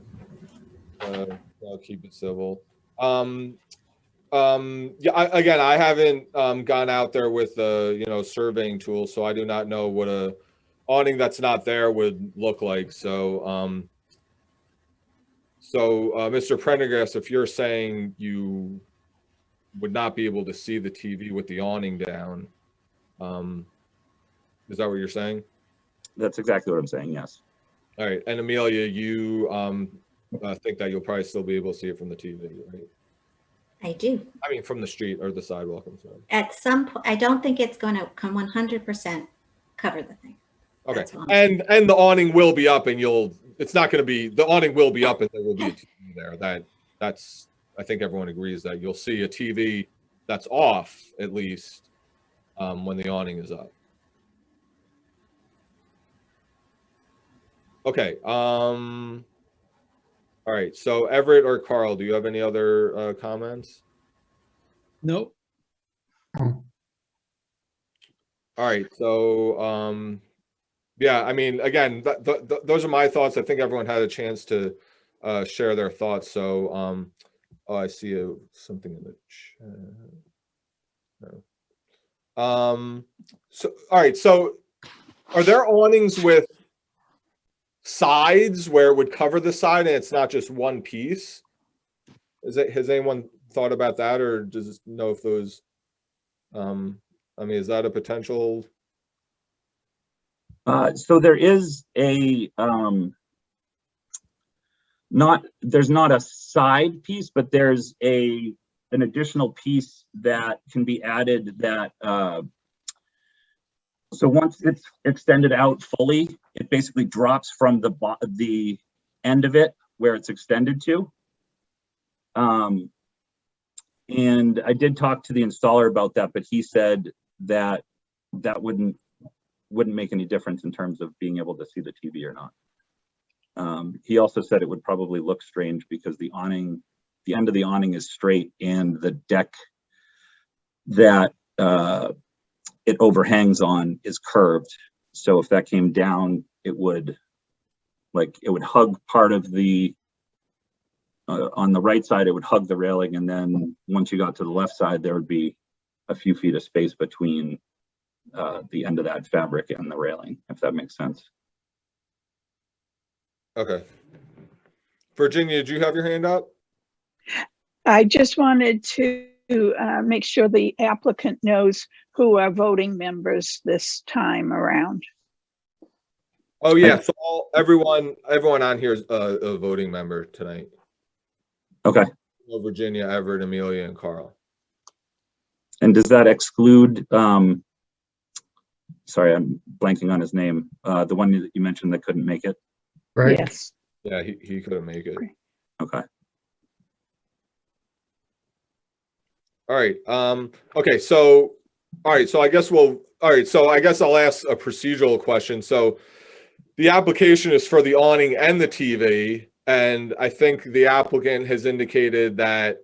keep it civil. I haven't gone out there with the surveying tool, so I do not know what a awning that's not there would look like. So Mr. Prendergast, if you're saying you would not be able to see the TV with the awning down, is that what you're saying? That's exactly what I'm saying, yes. All right, and Amelia, you think that you'll probably still be able to see it from the TV, right? I do. I mean, from the street or the sidewalk, I'm sorry. At some point, I don't think it's going to come 100% cover the thing. Okay, and the awning will be up, and it's not going to be, the awning will be up, and there will be a TV there. That's I think everyone agrees that you'll see a TV that's off at least when the awning is up. Okay. All right. So Everett or Carl, do you have any other comments? Nope. All right. So yeah, I mean, again, those are my thoughts. I think everyone had a chance to share their thoughts. So oh, I see something in the chat. No. So all right. So are there awnings with sides where it would cover the side and it's not just one piece? Has anyone thought about that, or does know if those I mean, is that a potential? So there is a there's not a side piece, but there's an additional piece that can be added that so once it's extended out fully, it basically drops from the end of it where it's extended to. And I did talk to the installer about that, but he said that that wouldn't make any difference in terms of being able to see the TV or not. He also said it would probably look strange because the awning, the end of the awning is straight and the deck that it overhangs on is curved. So if that came down, it would hug part of the, on the right side, it would hug the railing. And then once you got to the left side, there would be a few feet of space between the end of that fabric and the railing, if that makes sense. Okay. Virginia, did you have your hand up? I just wanted to make sure the applicant knows who are voting members this time around. Oh yeah, so everyone on here is a voting member tonight. Okay. Virginia, Everett, Amelia, and Carl. And does that exclude, sorry, I'm blanking on his name, the one that you mentioned that couldn't make it? Right? Yes. Yeah, he couldn't make it. Okay. All right. Okay. So, all right. So I guess all right. So I guess I'll ask a procedural question. So the application is for the awning and the TV. And I think the applicant has indicated that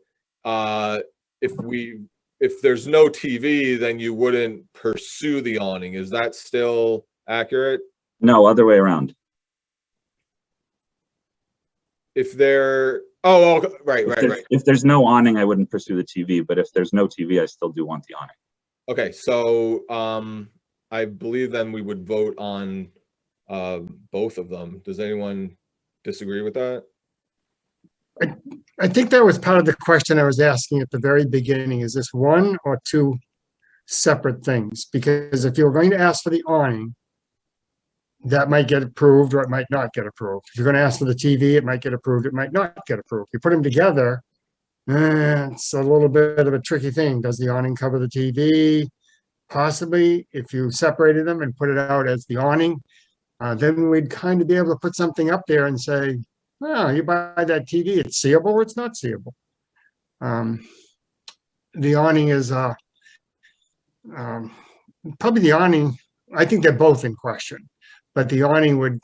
if there's no TV, then you wouldn't pursue the awning. Is that still accurate? No, other way around. If there, oh, right. If there's no awning, I wouldn't pursue the TV, but if there's no TV, I still do want the awning. Okay, so I believe then we would vote on both of them. Does anyone disagree with that? I think that was part of the question I was asking at the very beginning. Is this one or two separate things? Because if you're going to ask for the awning, that might get approved or it might not get approved. If you're going to ask for the TV, it might get approved, it might not get approved. You put them together, it's a little bit of a tricky thing. Does the awning cover the TV? Possibly. If you separated them and put it out as the awning, then we'd kind of be able to put something up there and say, well, you buy that TV, it's seeable or it's not seeable. The awning is probably the awning, I think they're both in question. But the awning would,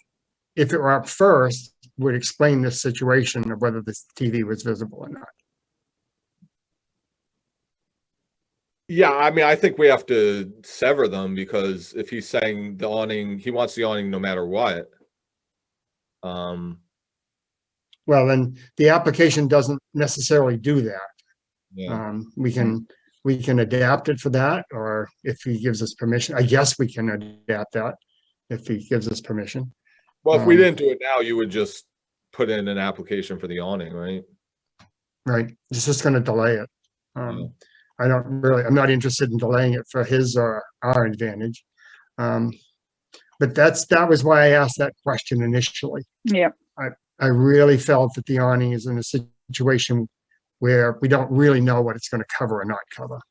if it were up first, would explain the situation of whether this TV was visible or not. Yeah, I mean, I think we have to sever them because if he's saying the awning, he wants the awning no matter what. Well, then the application doesn't necessarily do that. Yeah. We can adapt it for that, or if he gives us permission, I guess we can adapt that if he gives us permission. Well, if we didn't do it now, you would just put in an application for the awning, right? Right. It's just going to delay it. I'm not interested in delaying it for his or our advantage. But that was why I asked that question initially. Yeah. I really felt that the awning is in a situation where we don't really know what it's going to cover or not cover.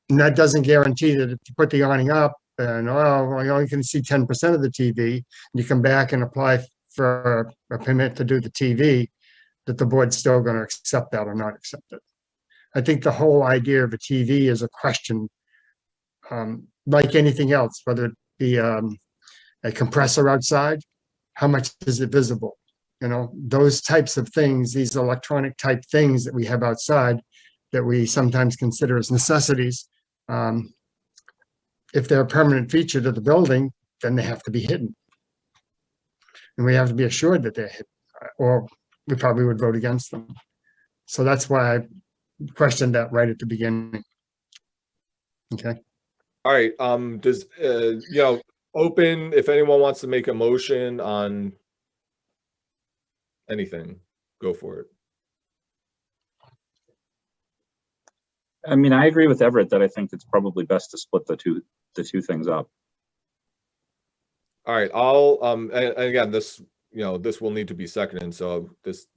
And that doesn't guarantee that if you put the awning up and, well, you only can see 10% of the TV, and you come back and apply for a permit to do the TV, that the board's still going to accept that or not accept it. I think the whole idea of a TV is a question, like anything else, whether it be a compressor outside, how much is it visible? You know, those types of things, these electronic type things that we have outside that we sometimes consider as necessities. If they're a permanent feature to the building, then they have to be hidden. And we have to be assured that they're hidden, or we probably would vote against them. So that's why I questioned that right at the beginning. Okay. All right. Does open if anyone wants to make a motion on anything, go for it. I mean, I agree with Everett that I think it's probably best to split the two things up. All right. I'll and again, this will need to be seconded, so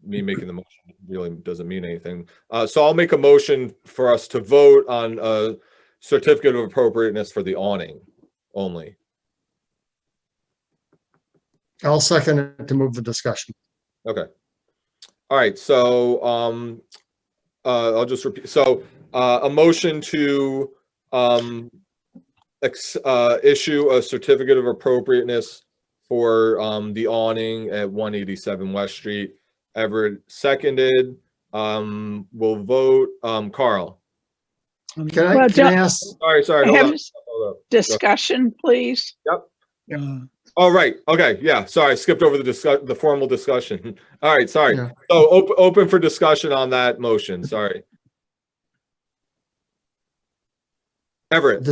me making the motion really doesn't mean anything. So I'll make a motion for us to vote on a certificate of appropriateness for the awning only. I'll second it to move the discussion. Okay. All right. So I'll just repeat. So a motion to issue a certificate of appropriateness for the awning at 187 West Street. Everett seconded. We'll vote. Carl. Can I, Well, can I ask? Sorry. Hold Have on. Hold up. discussion, please. Yep. Oh, right. Okay. Yeah. Sorry. I skipped over the formal discussion. All right. Sorry. Yeah. So open for discussion on that motion. Sorry. Everett.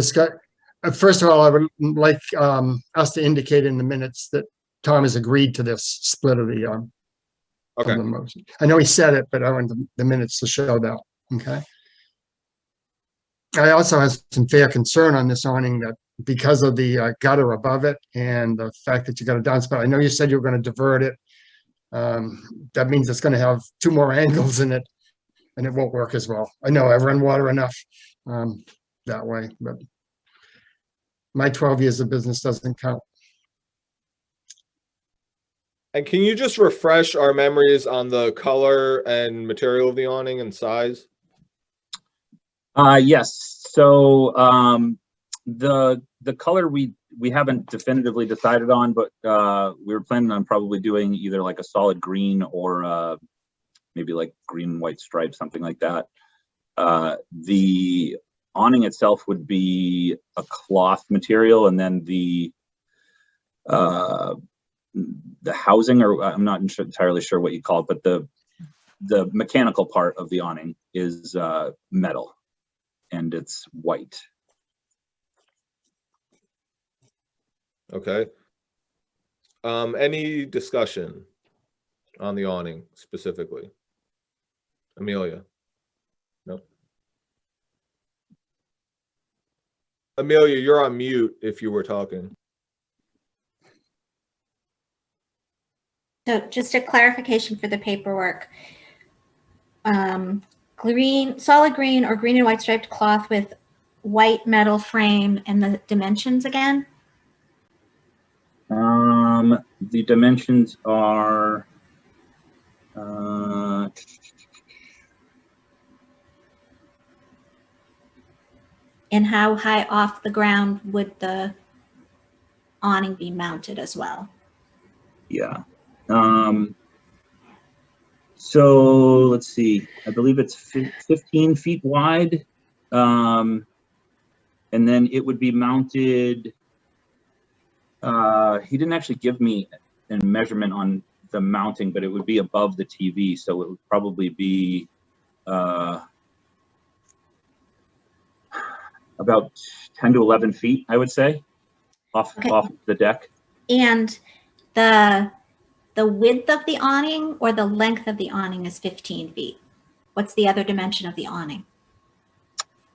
First of all, I would like us to indicate in the minutes that Tom has agreed to this split of the Okay. of the motion. I know he said it, but I want the minutes to show that. Okay. I also have some fair concern on this awning that because of the gutter above it and the fact that you got a downspout. I know you said you were going to divert it. That means it's going to have 2 more angles in it, and it won't work as well. I know I've run water enough that way, but my 12 years of business doesn't count. And can you just refresh our memories on the color and material of the awning and size? Yes. So the color we haven't definitively decided on, but we were planning on probably doing either like a solid green or maybe like green and white stripes, something like that. The awning itself would be a cloth material, and then the housing, or I'm not entirely sure what you call it, but the mechanical part of the awning is metal, and it's white. Okay. Any discussion on the awning specifically? Amelia? No. Amelia, you're on mute if you were talking. So just a clarification for the paperwork. Green, solid green or green and white striped cloth with white metal frame, and the dimensions again? The dimensions are And how high off the ground would the awning be mounted as well? yeah. So let's see, I believe it's 15 feet wide. And then it would be mounted. He didn't actually give me a measurement on the mounting, but it would be above the TV. So it would probably be about 10 to 11 feet, I would say, off the deck. And the width of the awning or the length of the awning is 15 feet. What's the other dimension of the awning?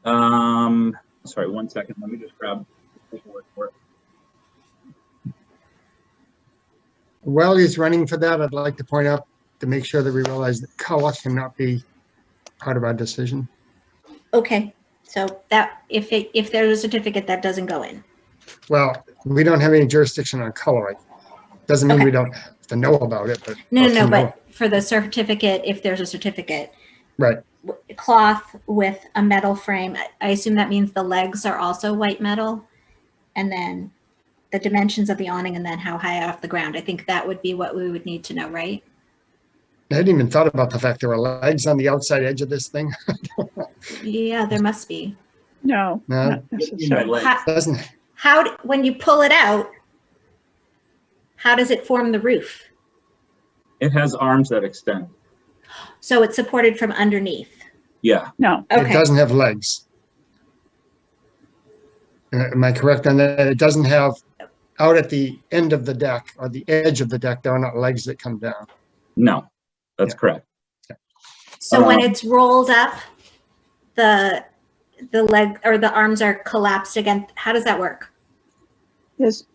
Sorry, 1 second. Let me just grab the paperwork for it. While he's running for that, I'd like to point out to make sure that we realize that color cannot be part of our decision. Okay, so that if there's a certificate, that doesn't go in. Well, we don't have any jurisdiction on coloring. Doesn't mean we don't have to know about it, but No, but for the certificate, if there's a certificate, right. Cloth with a metal frame, I assume that means the legs are also white metal, and then the dimensions of the awning, and then how high off the ground. I think that would be what we would need to know, right? I hadn't even thought about the fact there are legs on the outside edge of this thing. Yeah, there must be. No, No. not necessarily. When you pull it out, how does it form the roof? It has arms that extend. So it's supported from underneath. Yeah. No. It doesn't have legs. Am I correct on that? It doesn't have, out at the end of the deck or the edge of the deck, there are not legs that come down. No, that's correct. So when it's rolled up, the leg or the arms are collapsed again. How does that work? Yes.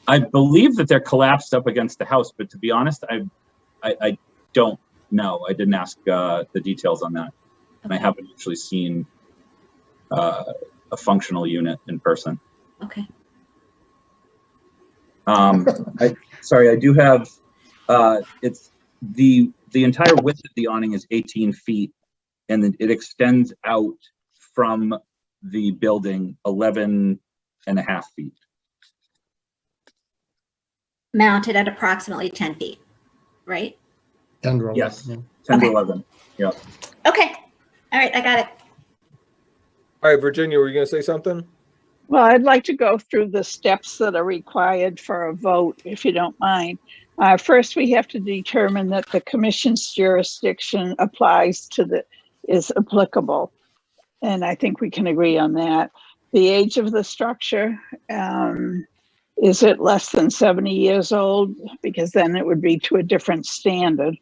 I believe that they're collapsed up against the house, but to be honest, I don't know. I didn't ask the details on that, and I haven't actually seen a functional unit in person. Okay. Sorry, I do have. It's the entire width of the awning is 18 feet, and it extends out from the building 11.5 feet. Mounted at approximately 10 feet, right? 10 to 11. Yes, Yeah. 10 to Okay. 11. Yeah. Okay. All right, I got it. All right, Virginia, were you going to say something? Well, I'd like to go through the steps that are required for a vote, if you don't mind. First, we have to determine that the commission's jurisdiction is applicable. And I think we can agree on that. The age of the structure, is it less than 70 years old? Because then it would be to a different standard.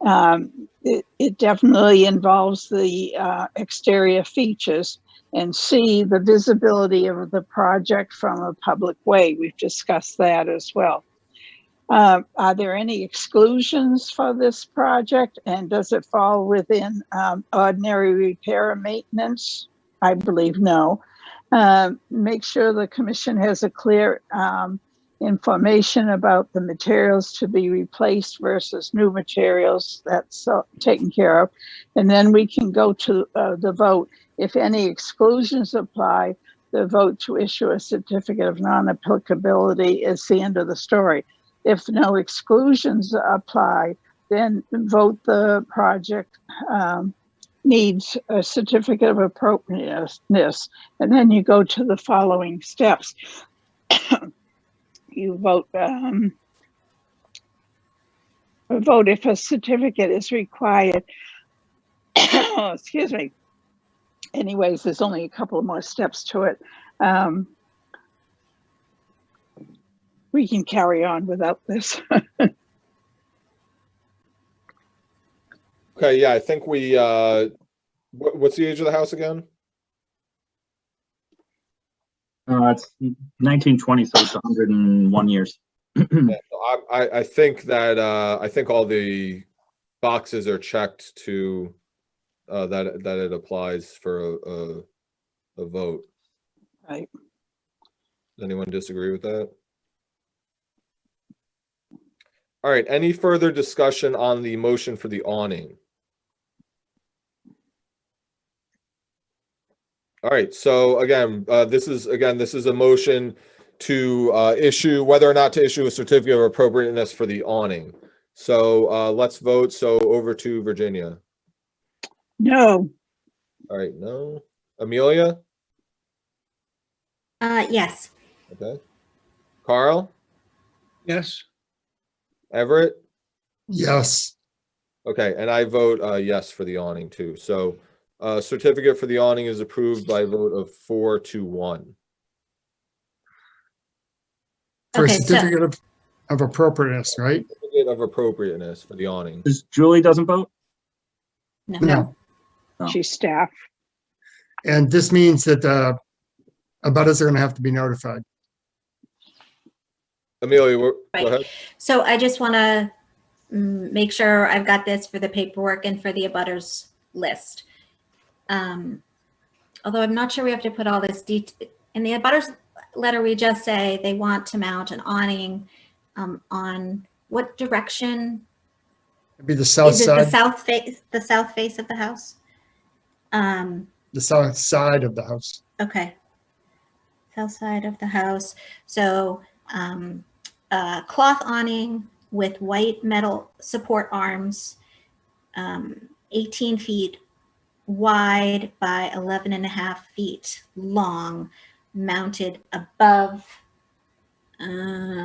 It definitely involves the exterior features. And C, the visibility of the project from a public way. We've discussed that as well. Are there any exclusions for this project? And does it fall within ordinary repair and maintenance? I believe no. Make sure the commission has a clear information about the materials to be replaced versus new materials. That's taken care of. And then we can go to the vote. If any exclusions apply, the vote to issue a certificate of non-applicability is the end of the story. If no exclusions apply, then vote the project needs a certificate of appropriateness. And then you go to the following steps. You vote if a certificate is required. Oh, excuse me. Anyways, there's only a couple more steps to it. We can carry on without this. Okay, yeah, I think we, what's the age of the house again? It's 1920, so it's 101 years. Yeah, so I think that, I think all the boxes are checked to, that it applies for a vote. Right. Does anyone disagree with that? All right, any further discussion on the motion for the awning? All right, so again, this is a motion to issue, whether or not to issue a certificate of appropriateness for the awning. So let's vote. So over to Virginia. No. All right, no. Amelia? Yes. Okay. Carl? Yes. Everett? Yes. Okay, and I vote yes for the awning too. So certificate for the awning is approved by a vote of 4-1. For a Okay, so- certificate of appropriateness, right? Certificate of appropriateness for the awning. Julie doesn't vote? No. No. She's staff. And this means that abutters are going to have to be notified. Amelia, go Right. ahead. So I just want to make sure I've got this for the paperwork and for the abutters list. Although I'm not sure we have to put all this detail in the abutters letter. We just say they want to mount an awning on what direction? It'd be the south Is it side. the south face of the house? The south side of the house. Okay. South side of the house. So cloth awning with white metal support arms, 18 feet wide by 11.5 feet long, mounted above 10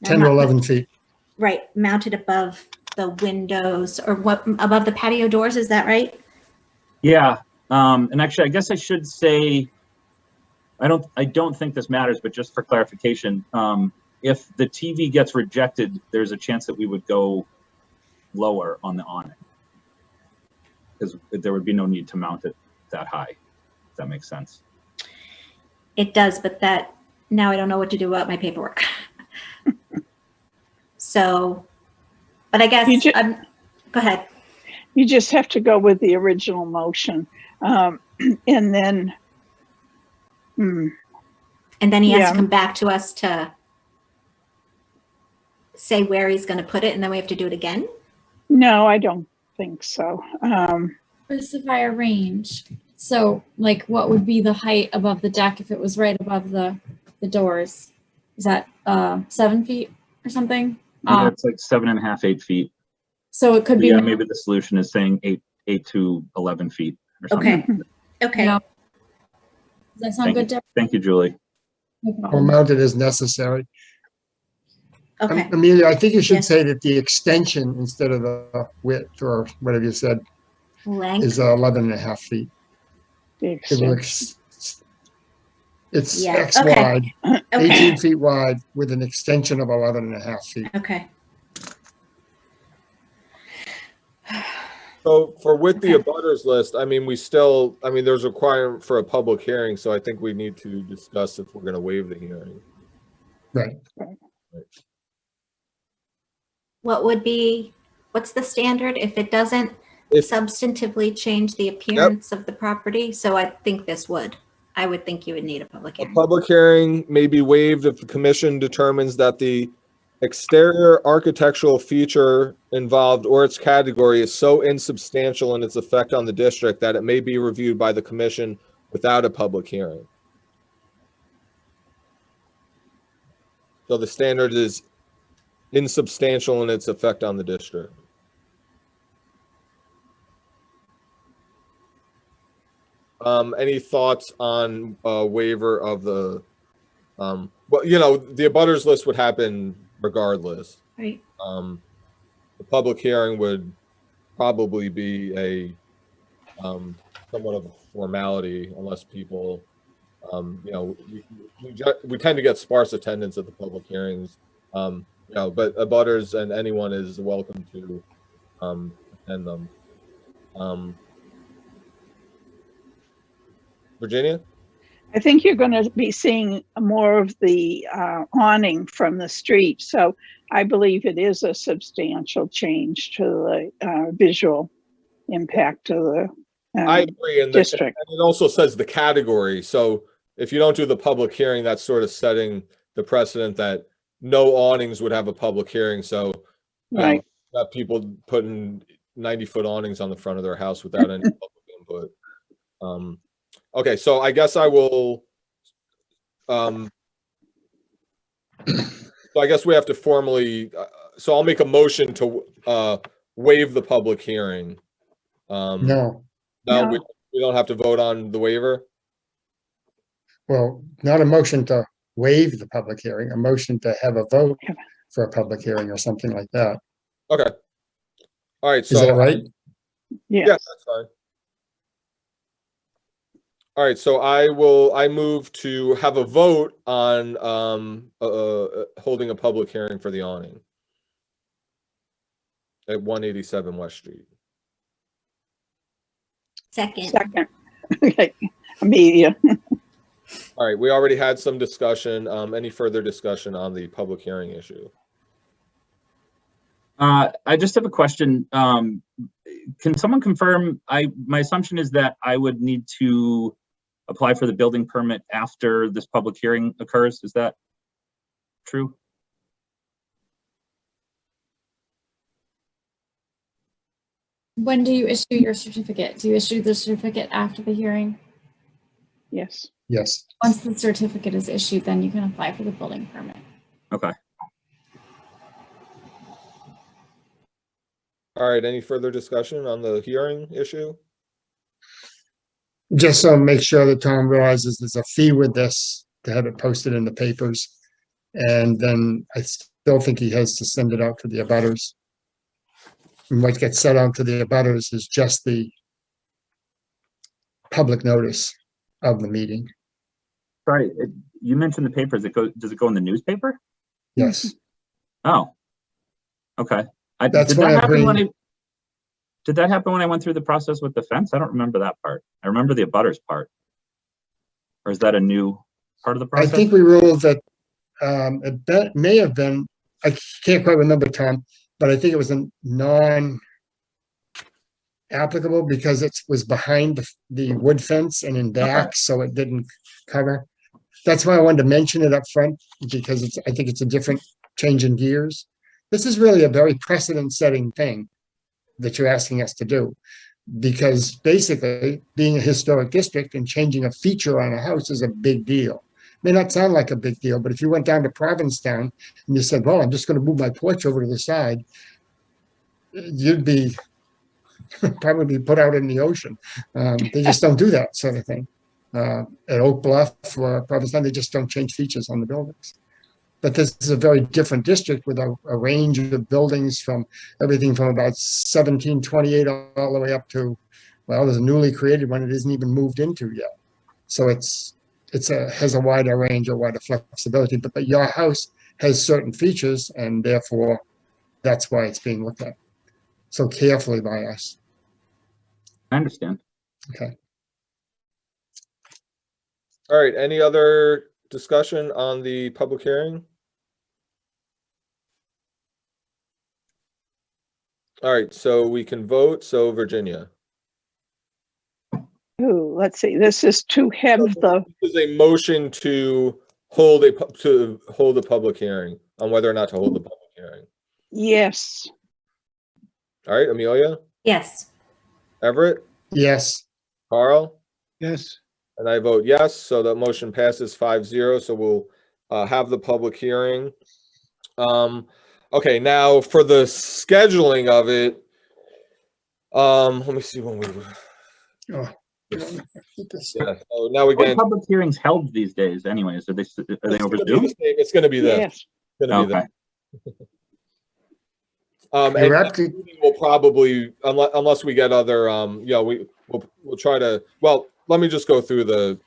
to 11 feet. Right, mounted above the windows or what above the patio doors, is that right? Yeah, and actually, I guess I should say, I don't think this matters, but just for clarification, if the TV gets rejected, there's a chance that we would go lower on the awning, because there would be no need to mount it that high. If that makes sense. It does, but that now I don't know what to do about my paperwork. So, but I guess go ahead. You just have to go with the original motion, and then. And then he has to come back to us to say where he's going to put it and then we have to do it again? No, I don't think so. Specify a range. So like what would be the height above the deck if it was right above the doors? Is that 7 feet or something? Yeah, it's like 7.5, 8 feet. So it could be. Yeah, maybe the solution is saying 8 to 11 feet or something. Okay. Okay. Yeah. Does that sound Thank good, you. Deb? Thank you, Julie. No Or problem. mount it as necessary. Okay. Amelia, I think you should Yes. say that the extension instead of the width or whatever you said Length. is 11.5 feet. The It will extension. it's Yeah, X okay. wide, Okay. 18 feet wide with an extension of 11.5 feet. Okay. So for with the Okay. abutters list, I mean, there's a requirement for a public hearing, so I think we need to discuss if we're going to waive the hearing. Right. What's the standard if it doesn't If substantively change the appearance of the property? So I think this would. I would think you would need a public a hearing. public hearing may be waived if the commission determines that the exterior architectural feature involved or its category is so insubstantial in its effect on the district that it may be reviewed by the commission without a public hearing. So the standard is insubstantial in its effect on the district. Any thoughts on a waiver of the, well, the abutters list would happen regardless. Right. The public hearing would probably be a somewhat of a formality unless people, we tend to get sparse attendance at the public hearings, but abutters and anyone is welcome to attend them. Virginia? I think you're going to be seeing more of the awning from the street. So I believe it is a substantial change to the visual impact of the I agree. And district. it also says the category. So if you don't do the public hearing, that's sort of setting the precedent that no awnings would have a public hearing. So Right. Got people putting 90-foot awnings on the front of their house without any public input. Okay, so I guess I will. So I guess we have to formally. So I'll make a motion to waive the public hearing. No, No. We don't have to vote on the waiver. well, not a motion to waive the public hearing, a motion to have a vote for a public hearing or something like that. Okay. All right. Is that right? Yes. Yeah, that's fine. All right, so I move to have a vote on holding a public hearing for the awning at 187 West Street. Second. Okay. Amelia. All right, we already had some discussion. Any further discussion on the public hearing issue? I just have a question. Can someone confirm? My assumption is that I would need to apply for the building permit after this public hearing occurs. Is that true? When do you issue your certificate? Do you issue the certificate after the hearing? Yes. Yes. Once the certificate is issued, then you can apply for the building permit. Okay. All right, any further discussion on the hearing issue? Just so make sure that Tom realizes there's a fee with this to have it posted in the papers. And then I still think he has to send it out to the abutters. And what gets sent out to the abutters is just the public notice of the meeting. Sorry, you mentioned the papers. Does it go in the newspaper? Yes. Oh, okay. That's did why that I'm happen when bringing- did that happen when I went through the process with the fence? I don't remember that part. I remember the abutters part. Or is that a new part of the I process? think we ruled that it may have been, I can't quite remember, Tom, but I think it was a non-applicable because it was behind the wood fence and in back, so it didn't cover. That's why I wanted to mention it up front because I think it's a different change in gears. this is really a very precedent-setting thing that you're asking us to do. Because basically, being a historic district and changing a feature on a house is a big deal. May not sound like a big deal, but if you went down to Provincetown and you said, well, I'm just going to move my porch over to the side, you'd be probably put out in the ocean. They just don't do that sort of thing. At Oak Bluff or Provincetown, they just don't change features on the buildings. But this is a very different district with a range of buildings from everything from about 1728 all the way up to, well, there's a newly created one it isn't even moved into yet. So has a wider range, a wider flexibility, but your house has certain features, and therefore that's why it's being looked at so carefully by us. I understand. Okay. All right, any other discussion on the public hearing? All right, so we can vote. So Virginia. Ooh, let's see, this is to have the, This is a motion to hold a public hearing on whether or not to hold the public hearing. yes, All right, Amelia, Yes. Everett, Yes. Carl, Yes. and I vote yes. So the motion passes 5-0. So we'll have the public hearing. Okay, now for the scheduling of it, let me see when we. Oh. Yeah. So now we What get. public hearings held these days anyways? Are they over Zoom? It's going to be this. yes. It's going to be Okay. this. And You're next meeting will probably, unless we get other, we'll try to. Well, let me just go through the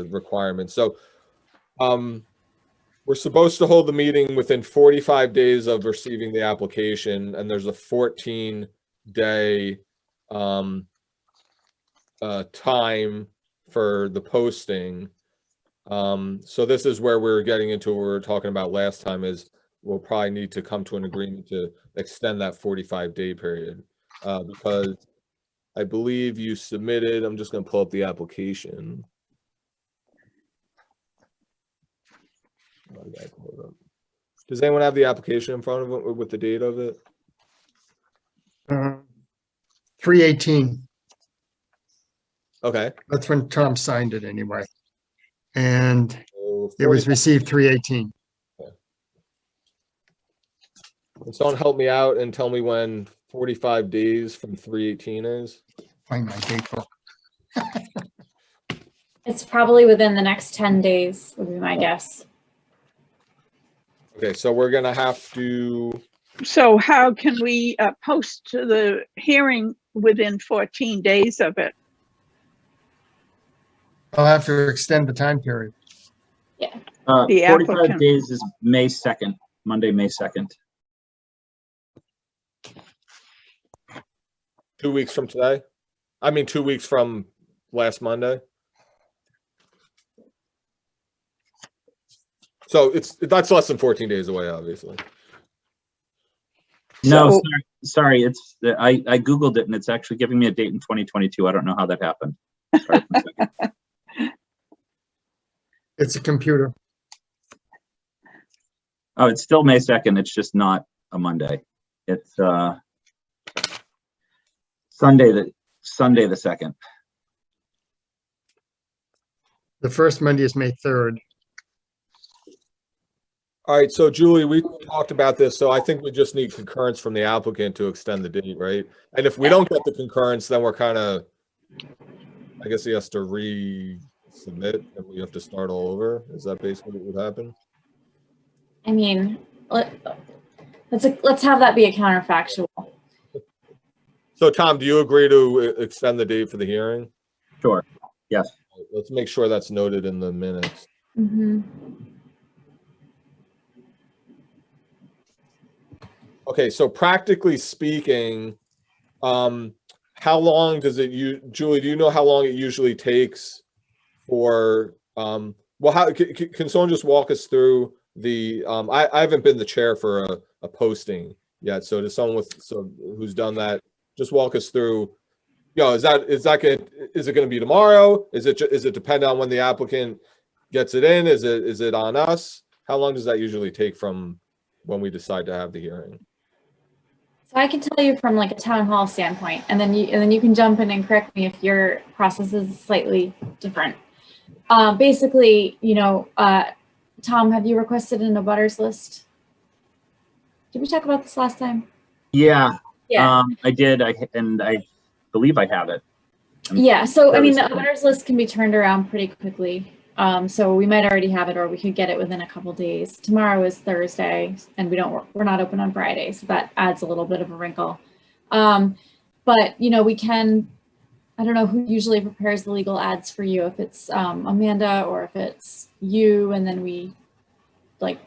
requirements. So, we're supposed to hold the meeting within 45 days of receiving the application, and there's a 14-day time for the posting. So this is where we're getting into what we were talking about last time, is we'll probably need to come to an agreement to extend that 45-day period, because I believe you submitted, I'm just going to pull up the application. Does anyone have the application in front of them with the date of it? 3/18. Okay. That's when Tom signed it anyway. And So it was received 3/18. Can someone help me out and tell me when 45 days from 3/18 is? Find my date book. It's probably within the next 10 days would be my guess. Okay, so we're gonna have to. So how can we post to the hearing within 14 days of it? I'll have to extend the time period. The 45 applicant. days is May 2nd, Monday, May 2nd. 2 weeks from today? I mean, 2 weeks from last Monday. So that's less than 14 days away, obviously. No, So- sorry. It's I Googled it and it's actually giving me a date in 2022. I don't know how that happened. Sorry for a second. It's a computer. Oh, it's still May 2nd. It's just not a Monday. It's Sunday the 2nd. The first Monday is May 3rd. All right, so Julie, we talked about this, so I think we just need concurrence from the applicant to extend the date, right? And if we don't get the concurrence, then we're kind of, I guess he has to resubmit and we have to start all over. Is that basically what would happen? I mean, let's have that be a counterfactual. So Tom, do you agree to extend the date for the hearing? Sure. Yes. Let's make sure that's noted in the minutes. Mm-hmm. Okay, so practically speaking, how long does it Julie, do you know how long it usually takes for, well, how can someone just walk us through the, I haven't been the chair for a posting yet, so to someone who's done that, just walk us through, is it going to be tomorrow? Is it depend on when the applicant gets it in? Is it on us? How long does that usually take from when we decide to have the hearing. So I can tell you from like a town hall standpoint, and then you can jump in and correct me if your process is slightly different. Basically, Tom, have you requested an abutters list? Did we talk about this last time? Yeah, Yeah. I did. I believe I have it. Yeah. So I mean, the certain. abutters list can be turned around pretty quickly. So we might already have it, or we could get it within a couple days. Tomorrow is Thursday, and we're not open on Friday, so that adds a little bit of a wrinkle. But we can. I don't know who usually prepares the legal ads for you. If it's Amanda or if it's you, and then we like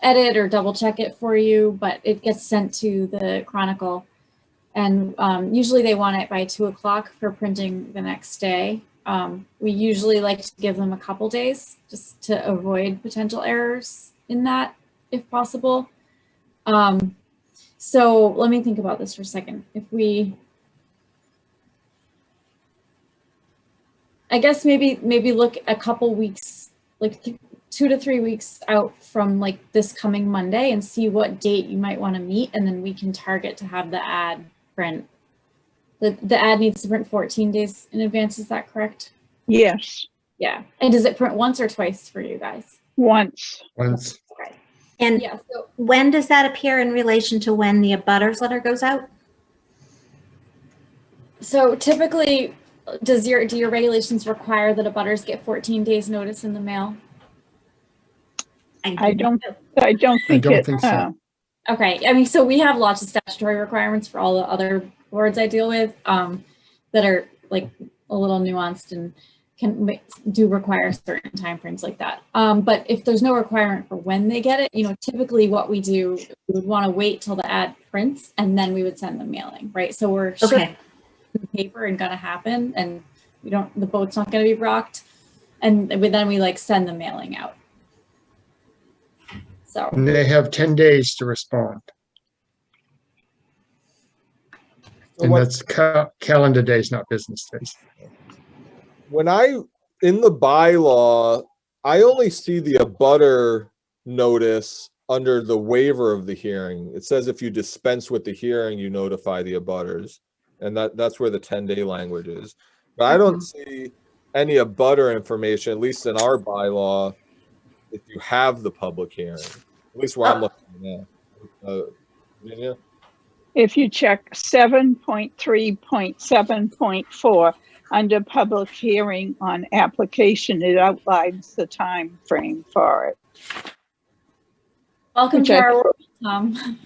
edit or double check it for you. But it gets sent to the Chronicle, and usually they want it by 2 o'clock for printing the next day. We usually like to give them a couple days just to avoid potential errors in that, if possible. So let me think about this for a second. I guess maybe look a couple weeks, like 2 to 3 weeks out from like this coming Monday, and see what date you might want to meet, and then we can target to have the ad print. The ad needs to print 14 days in advance, is that correct? Yes, Yeah. And does it print once or twice for you guys? once. Once. Okay. And Yeah, so when does that appear in relation to when the abutters letter goes out? so typically, do your regulations require that abutters get 14 days notice in the mail? I don't think so. Okay, I mean, so we have lots of statutory requirements for all the other boards I deal with that are like a little nuanced and do require certain timeframes like that. But if there's no requirement for when they get it, typically what we do, we would want to wait till the ad prints and then we would send the mailing, right? So we're sure the paper and gonna happen, and the boat's not gonna be rocked, and then we like send the mailing out. So And they have 10 days to respond. And that's calendar days, not business days. When in the bylaw, I only see the abutter notice under the waiver of the hearing. It says if you dispense with the hearing, you notify the abutters. And that's where the 10-day language is. But I don't see any abutter information, at least in our bylaw, if you have the public hearing. At least where I'm looking now. Virginia? If you check 7.3.7.4 under public hearing on application, it outlines the time frame for it. Welcome to our world, Tom.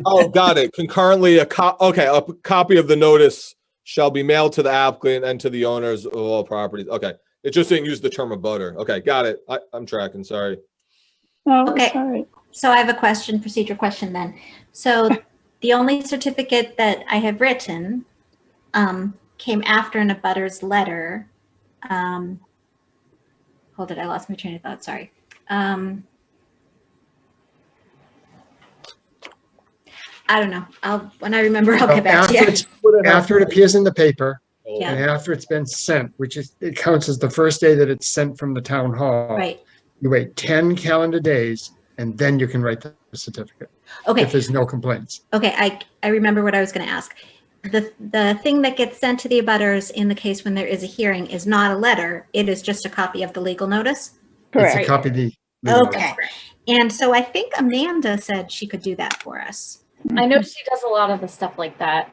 Oh, got it. Concurrently, a copy of the notice shall be mailed to the applicant and to the owners of all properties. Okay. It just didn't use the term abutter. Okay, got it. I'm tracking, sorry. Oh, Okay. sorry. So I have a procedure question then. So the only certificate that I have written came after an abutter's letter. Hold it, I lost my train of thought, sorry. I don't know. When I remember, I'll get back to you. After it appears in the paper, Yeah. and after it's been sent, it counts as the first day that it's sent from the town hall. Right. You wait 10 calendar days, and then you can write the certificate. Okay. If there's no complaints. Okay, I remember what I was going to ask. The thing that gets sent to the abutters in the case when there is a hearing is not a letter. It is just a copy of the legal notice. Correct. It's a copy of the. Okay. And so I think Amanda said she could do that for us. I know she does a lot of the stuff like that.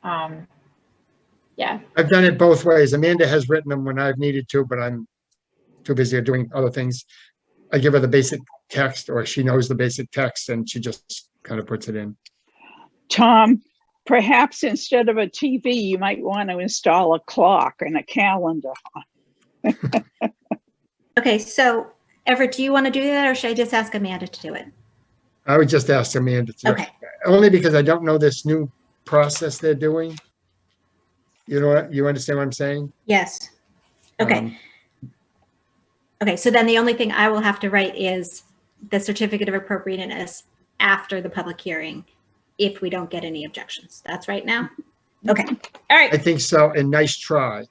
Yeah. I've done it both ways. Amanda has written them when I've needed to, but I'm too busy doing other things. I give her the basic text, or she knows the basic text, and she just kind of puts it in. Tom, perhaps instead of a TV, you might want to install a clock and a calendar. Okay, so Everett, do you want to do that, or should I just ask Amanda to do it? I would just ask Amanda to do Okay. it. Only because I don't know this new process they're doing. You know what? You understand what I'm saying? Yes. Okay. Okay, so then the only thing I will have to write is the certificate of appropriateness after the public hearing, if we don't get any objections. That's right now? Okay, all right. I think so, and nice try.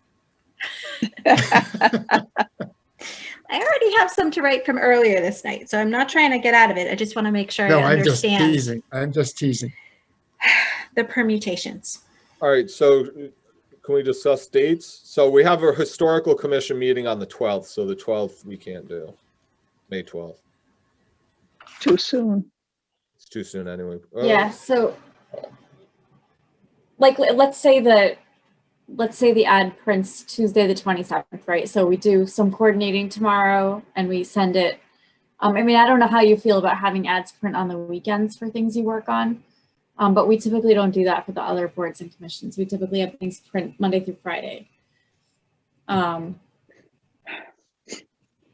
I already have some to write from earlier this night, so I'm not trying to get out of it. I just want to make sure No, I I'm just understand teasing. I'm just teasing. the permutations. All right, so can we discuss dates? So we have a historical commission meeting on the 12th, so the 12th we can't do. May 12th. Too soon. It's too soon anyway. Yeah, so like let's say the ad prints Tuesday the 27th, right? So we do some coordinating tomorrow and we send it. I mean, I don't know how you feel about having ads print on the weekends for things you work on. But we typically don't do that for the other boards and commissions. We typically have things print Monday through Friday.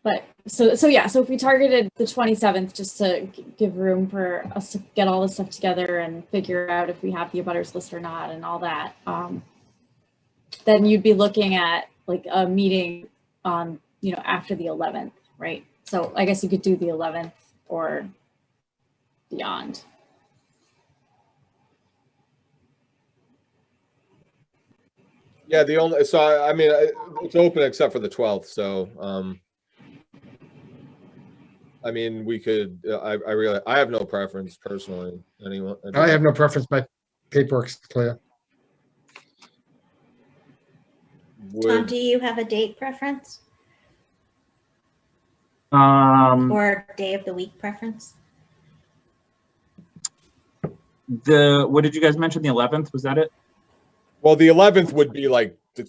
But so yeah, so if we targeted the 27th just to give room for us to get all this stuff together and figure out if we have the abutters list or not and all that, then you'd be looking at like a meeting on, you know, after the 11th, right? So I guess you could do the 11th or beyond. Yeah, I mean, it's open except for the 12th. So, I mean, we could, I have no preference personally. Anyone? I have no preference. My paperwork's clear. Tom, do you have a date preference Um, or day of the week preference? what did you guys mention? The 11th, was that it? Well, the 11th would be like The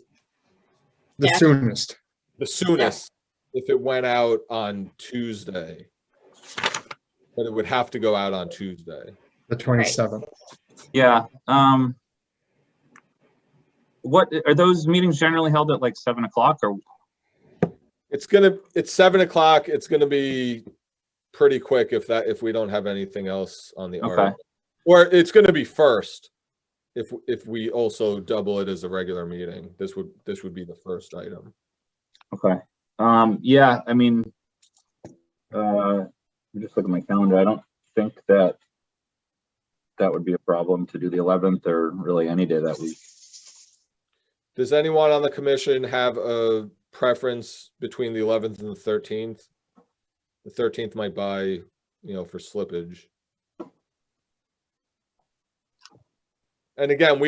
Yeah. soonest. the soonest if it went out on Tuesday. But it would have to go out on Tuesday. The 27th. Yeah. What are those meetings generally held at, like 7 o'clock, or? It's 7 o'clock. It's gonna be pretty quick if we don't have anything else on the Okay. article. Or it's gonna be first if we also double it as a regular meeting. This would be the first item. Okay. Yeah, I mean, I'm just looking at my calendar. I don't think that would be a problem to do the 11th or really any day that week. Does anyone on the commission have a preference between the 11th and the 13th? The 13th might buy, for slippage. And again,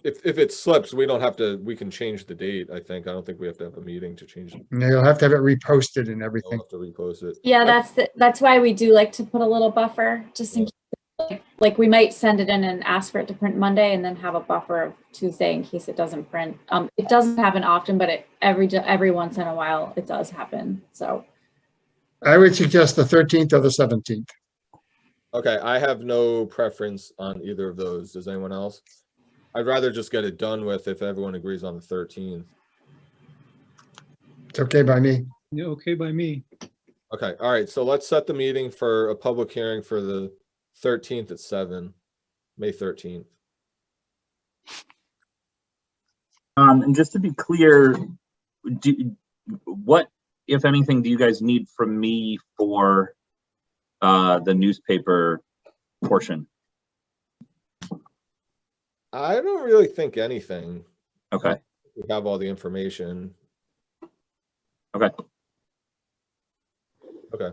if it slips, we can change the date, I think. I don't think we have to have a meeting to change it. And you'll have to have it reposted and We'll everything. have to repost it. Yeah, that's why we do like to put a little buffer just in case, like we might send it in and ask for it to print Monday and then have a buffer of Tuesday in case it doesn't print. It doesn't happen often, but every once in a while it does happen. So I would suggest the 13th or the 17th. Okay, I have no preference on either of those. Does anyone else? I'd rather just get it done with if everyone agrees on the 13th. It's okay by me. Yeah, okay by me. Okay, all right, so let's set the meeting for a public hearing for the 13th at 7, May 13th. And just to be clear, what, if anything, do you guys need from me for the newspaper portion? I don't really think anything. Okay. We have all the information. Okay. Okay.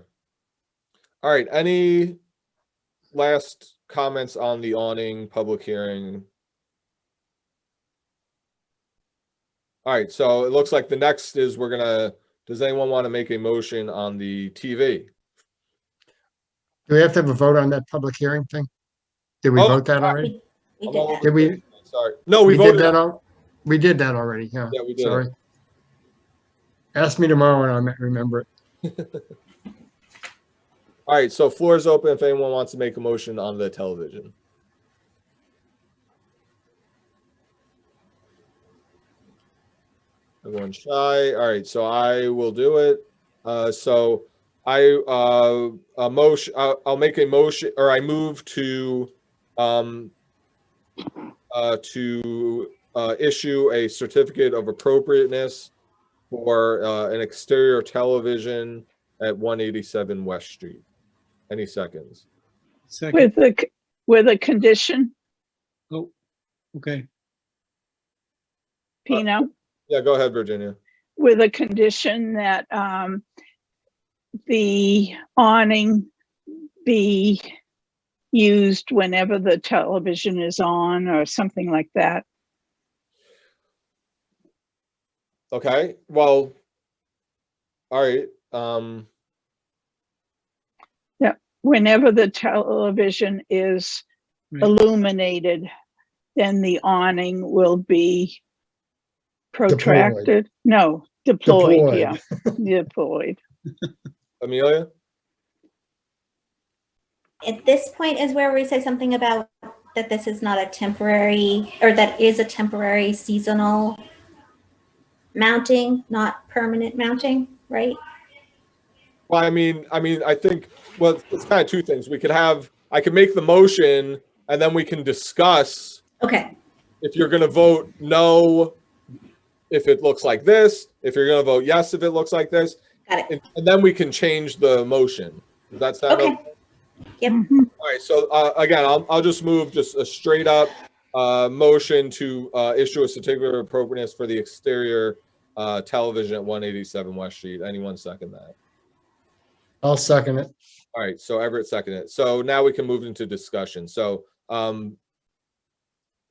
All right, any last comments on the awning public hearing? All right, so it looks like the next is does anyone want to make a motion on the TV? Do we have to have a vote on that public hearing thing? Did we Oh, vote that already? We did that. Did we? Sorry. No, we did voted. that. We did that already. Yeah. Yeah, we did. Sorry. Ask me tomorrow and I'll remember it. All right, so floor is open if anyone wants to make a motion on the television. Everyone's shy. All right, so I will do it. So I'll make a motion, or I move to issue a certificate of appropriateness for an exterior television at 187 West Street. Any seconds? Second. With a condition, Oh, okay. Pino, Yeah, go ahead, Virginia. with a condition that the awning be used whenever the television is on or something like that. Okay, well, all right. Yeah, whenever the television is Right. illuminated, then the awning will be protracted. No, deployed. Yeah, deployed. Amelia? At this point is where we say something about that this is not a temporary, or that is a temporary seasonal mounting, not permanent mounting, right? Well, I think, well, it's kind of two things. I could make the motion and then we can discuss Okay, if you're going to vote no, if it looks like this, if you're going to vote yes, if it looks like this, got it. and then we can change the motion. Does that sound okay? Yep. All right. So again, I'll just move just a straight up motion to issue a certificate of appropriateness for the exterior television at 187 West Street. Anyone second that? I'll second it. All right. So Everett seconded it. So now we can move into discussion. So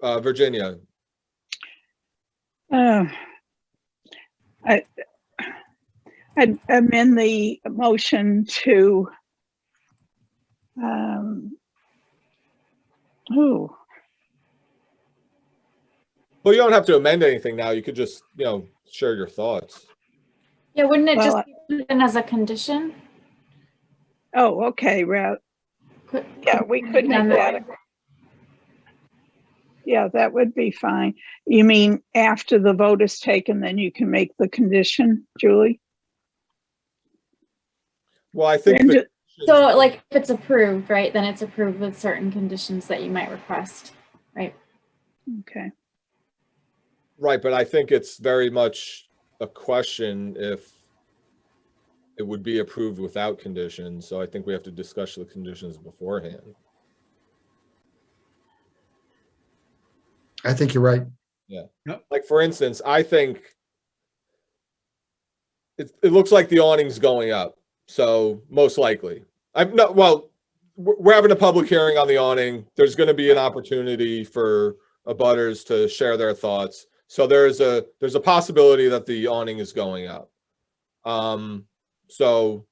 Virginia. I'd amend the motion to Well, you don't have to amend anything now. You could just, share your thoughts. Yeah, wouldn't it Well, just be put in as a condition? oh, okay, yeah, we could make that. Yeah, that would be fine. You mean after the vote is taken, then you can make the condition, Julie? Well, I think And So like if it's approved, right, then it's approved with certain conditions that you might request, right? okay. right, but I think it's very much a question if it would be approved without conditions. So I think we have to discuss the conditions beforehand. I think you're right. Yeah. Yep. Like for instance, I think it looks like the awning's going up. So most likely, we're having a public hearing on the awning. There's going to be an opportunity for abutters to share their thoughts. So there's a possibility that the awning is going up. So,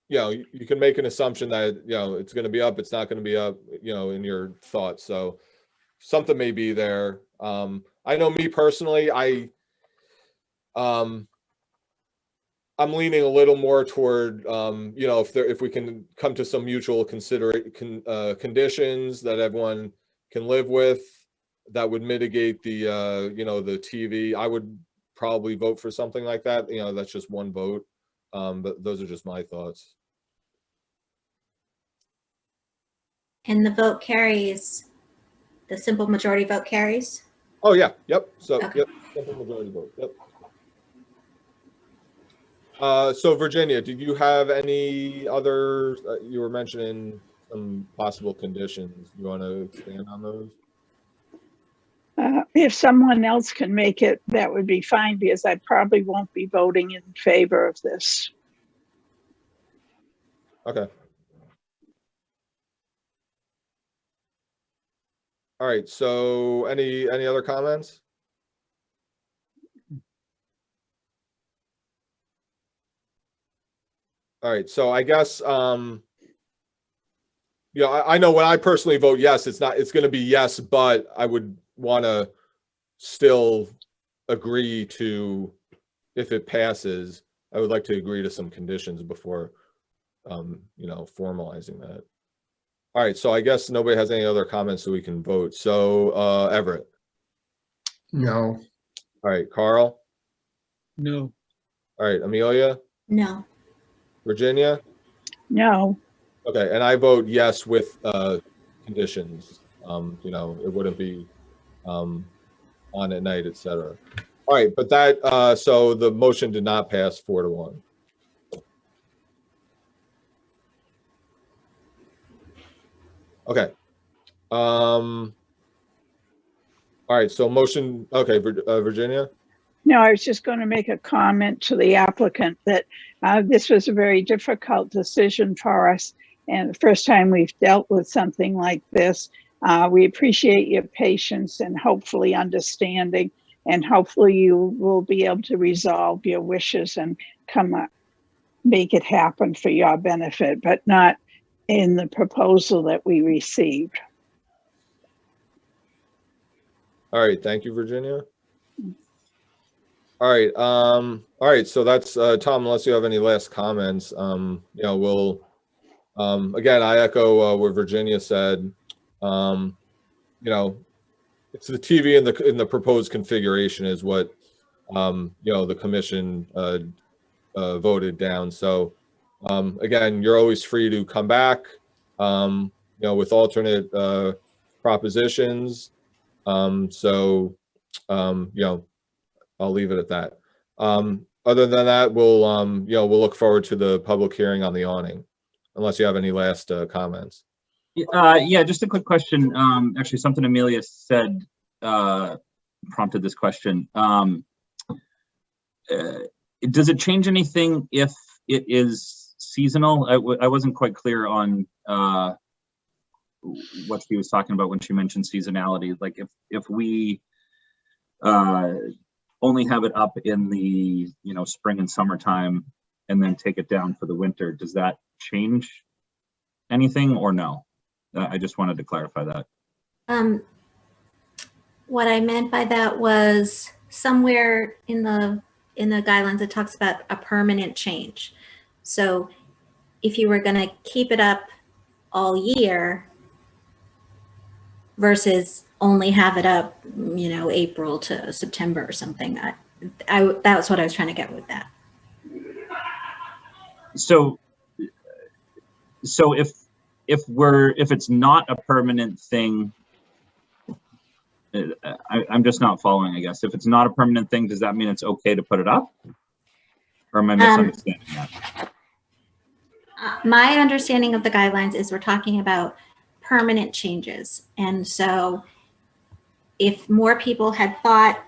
you can make an assumption that, it's going to be up, it's not going to be up, in your thoughts. So something may be there. I know me personally, I'm leaning a little more toward, if we can come to some mutual conditions that everyone can live with, that would mitigate the, the TV. I would probably vote for something like that. That's just one vote. But those are just my thoughts. And the vote carries, the simple majority vote carries? Oh, yeah. Yep. So, Okay. Yep. Simple majority vote. Yep. So Virginia, did you have any other, you were mentioning some possible conditions. You want to expand on those? If someone else can make it, that would be fine, because I probably won't be voting in favor of this. Okay. All right. So any other comments? All right. So I guess, I know when I personally vote yes, it's going to be yes, but I would want to still agree to, if it passes, I would like to agree to some conditions before, formalizing that. All right. So I guess nobody has any other comments, so we can vote. So, Everett. No. All right. Carl. No. All right. Amelia. No. Virginia. No. Okay. And I vote yes with conditions. It wouldn't be on at night, etc. All right. But that, so the motion did not pass 4-1. Okay. All right. So motion. Okay. Virginia. No, I was just going to make a comment to the applicant that this was a very difficult decision for us. And the first time we've dealt with something like this, we appreciate your patience and hopefully understanding. And hopefully you will be able to resolve your wishes and come up, make it happen for your benefit, but not in the proposal that we received. All right, thank you, Virginia. All right, so that's Tom, unless you have any last comments, you know, we'll again, I echo what Virginia said. You know, it's the TV in the proposed configuration is what you know, the commission voted down. So again, you're always free to come back, you know, with alternate propositions. So you know, I'll leave it at that. Other than that, we'll you know, we'll look forward to the public hearing on the awning, unless you have any last comments. Yeah, just a quick question. Actually, something Amelia said prompted this question. Does it change anything if it is seasonal? I wasn't quite clear on what she was talking about when she mentioned seasonality. Like if we only have it up in the, you know, spring and summertime and then take it down for the winter, does that change anything or no? I just wanted to clarify that. What I meant by that was somewhere in the guidelines, it talks about a permanent change. So if you were going to keep it up all year versus only have it up, you know, April to September or something, that was what I was trying to get with that. So if it's not a permanent thing, I'm just not following, I guess. If it's not a permanent thing, does that mean it's okay to put it up? Or am I misunderstanding that? My understanding of the guidelines is we're talking about permanent changes. And so if more people had thought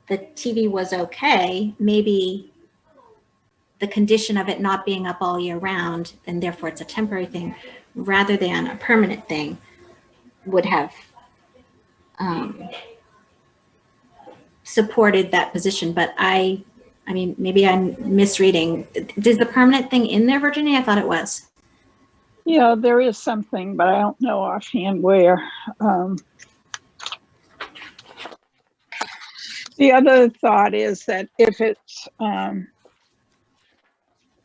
the TV was okay, maybe the condition of it not being up all year round, and therefore it's a temporary thing, rather than a permanent thing, would have supported that position. But I mean, maybe I'm misreading. Is the permanent thing in there, Virginia? I thought it was. Yeah, there is something, but I don't know offhand where. The other thought is that if it's,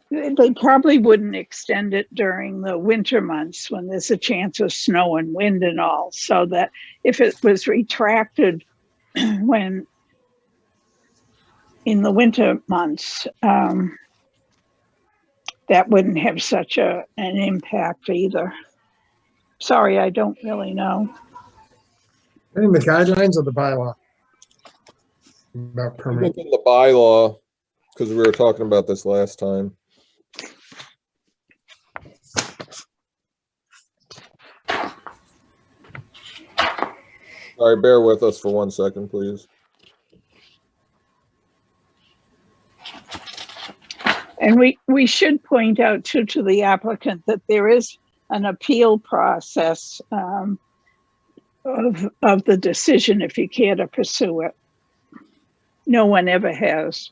they probably wouldn't extend it during the winter months when there's a chance of snow and wind and all, so that if it was retracted when in the winter months, that wouldn't have such an impact either. Sorry, I don't really know. In the guidelines or the bylaw? About permanent. In the bylaw, because we were talking about this last time. Sorry, bear with us for 1 second, please. And we should point out too to the applicant that there is an appeal process of the decision if you care to pursue it. No one ever has.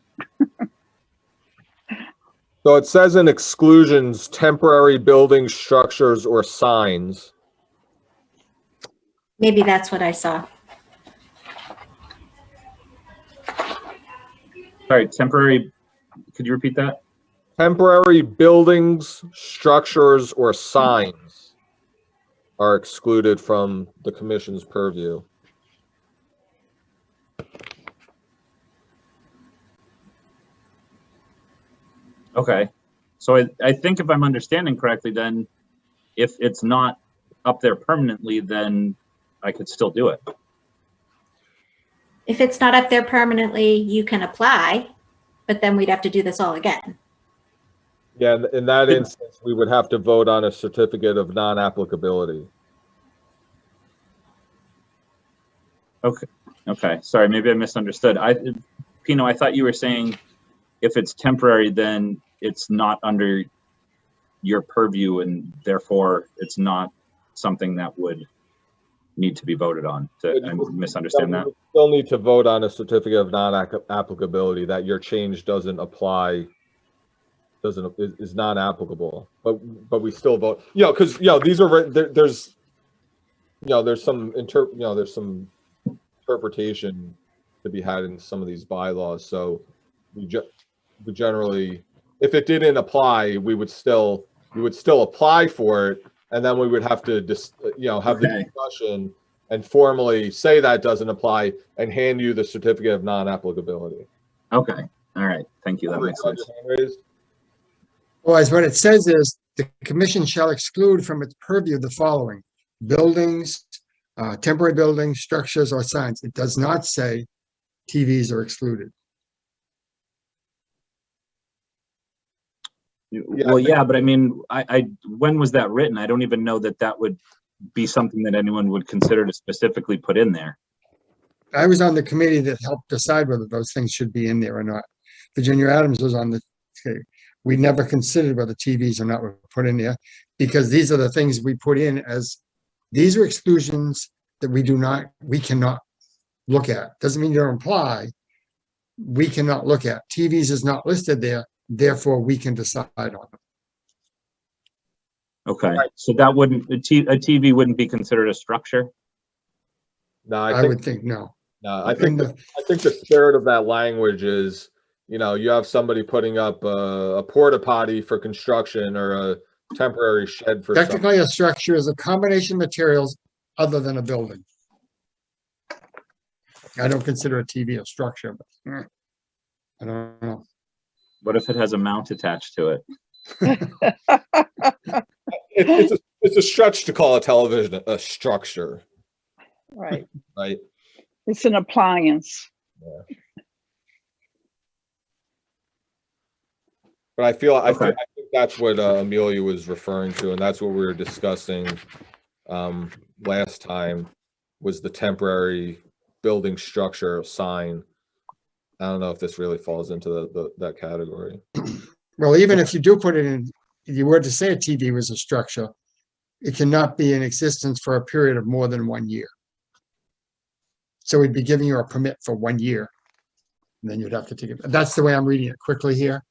So it says in exclusions, temporary buildings, structures, or signs. Maybe that's what I saw. Sorry, temporary, could you repeat that? Temporary buildings, structures, or signs are excluded from the commission's purview. Okay, so I think if I'm understanding correctly, then if it's not up there permanently, then I could still do it. If it's not up there permanently, you can apply, but then we'd have to do this all again. Yeah, in that instance, we would have to vote on a certificate of non-applicability. Okay, sorry, maybe I misunderstood. Pino, I thought you were saying if it's temporary, then it's not under your purview and therefore it's not something that would need to be voted on. I misunderstand that? You still need to vote on a certificate of non-applicability that your change doesn't apply, is not applicable, but we still vote, because these are there's some interpretation to be had in some of these bylaws. So we generally, if it didn't apply, we would still apply for it, and then we would have to have the discussion and formally say that doesn't apply and hand you the certificate of non-applicability. Okay. All right. Thank you. That makes sense. Well, as what it says is the commission shall exclude from its purview the following: buildings, temporary buildings, structures, or signs. It does not say TVs are excluded. Well, yeah, but I mean, when was that written? I don't even know that would be something that anyone would consider to specifically put in there. I was on the committee that helped decide whether those things should be in there or not. Virginia Adams was on the, we never considered whether TVs or not were put in there, because these are the things we put in as, these are exclusions that we cannot look at. Doesn't mean they don't apply. We cannot look at. TVs is not listed there, therefore we can decide on them. Okay, so that wouldn't, a TV wouldn't be considered a structure? No, I would think no. No, I think the spirit of that language is, you have somebody putting up a porta potty for construction or a temporary shed for technically a structure is a combination of materials other than a building. I don't consider a TV a structure, but I don't know. What if it has a mount attached to it? It's a stretch to call a television a structure. Right. Right. It's an appliance. Yeah. But I think that's what Amelia was referring to, and that's what we were discussing last time, was the temporary building structure sign. I don't know if this really falls into that category. Well, even if you do put it in, if you were to say a TV was a structure, it cannot be in existence for a period of more than 1 year. So we'd be giving you a permit for 1 year, and then you'd have to take it. That's the way I'm reading it quickly here.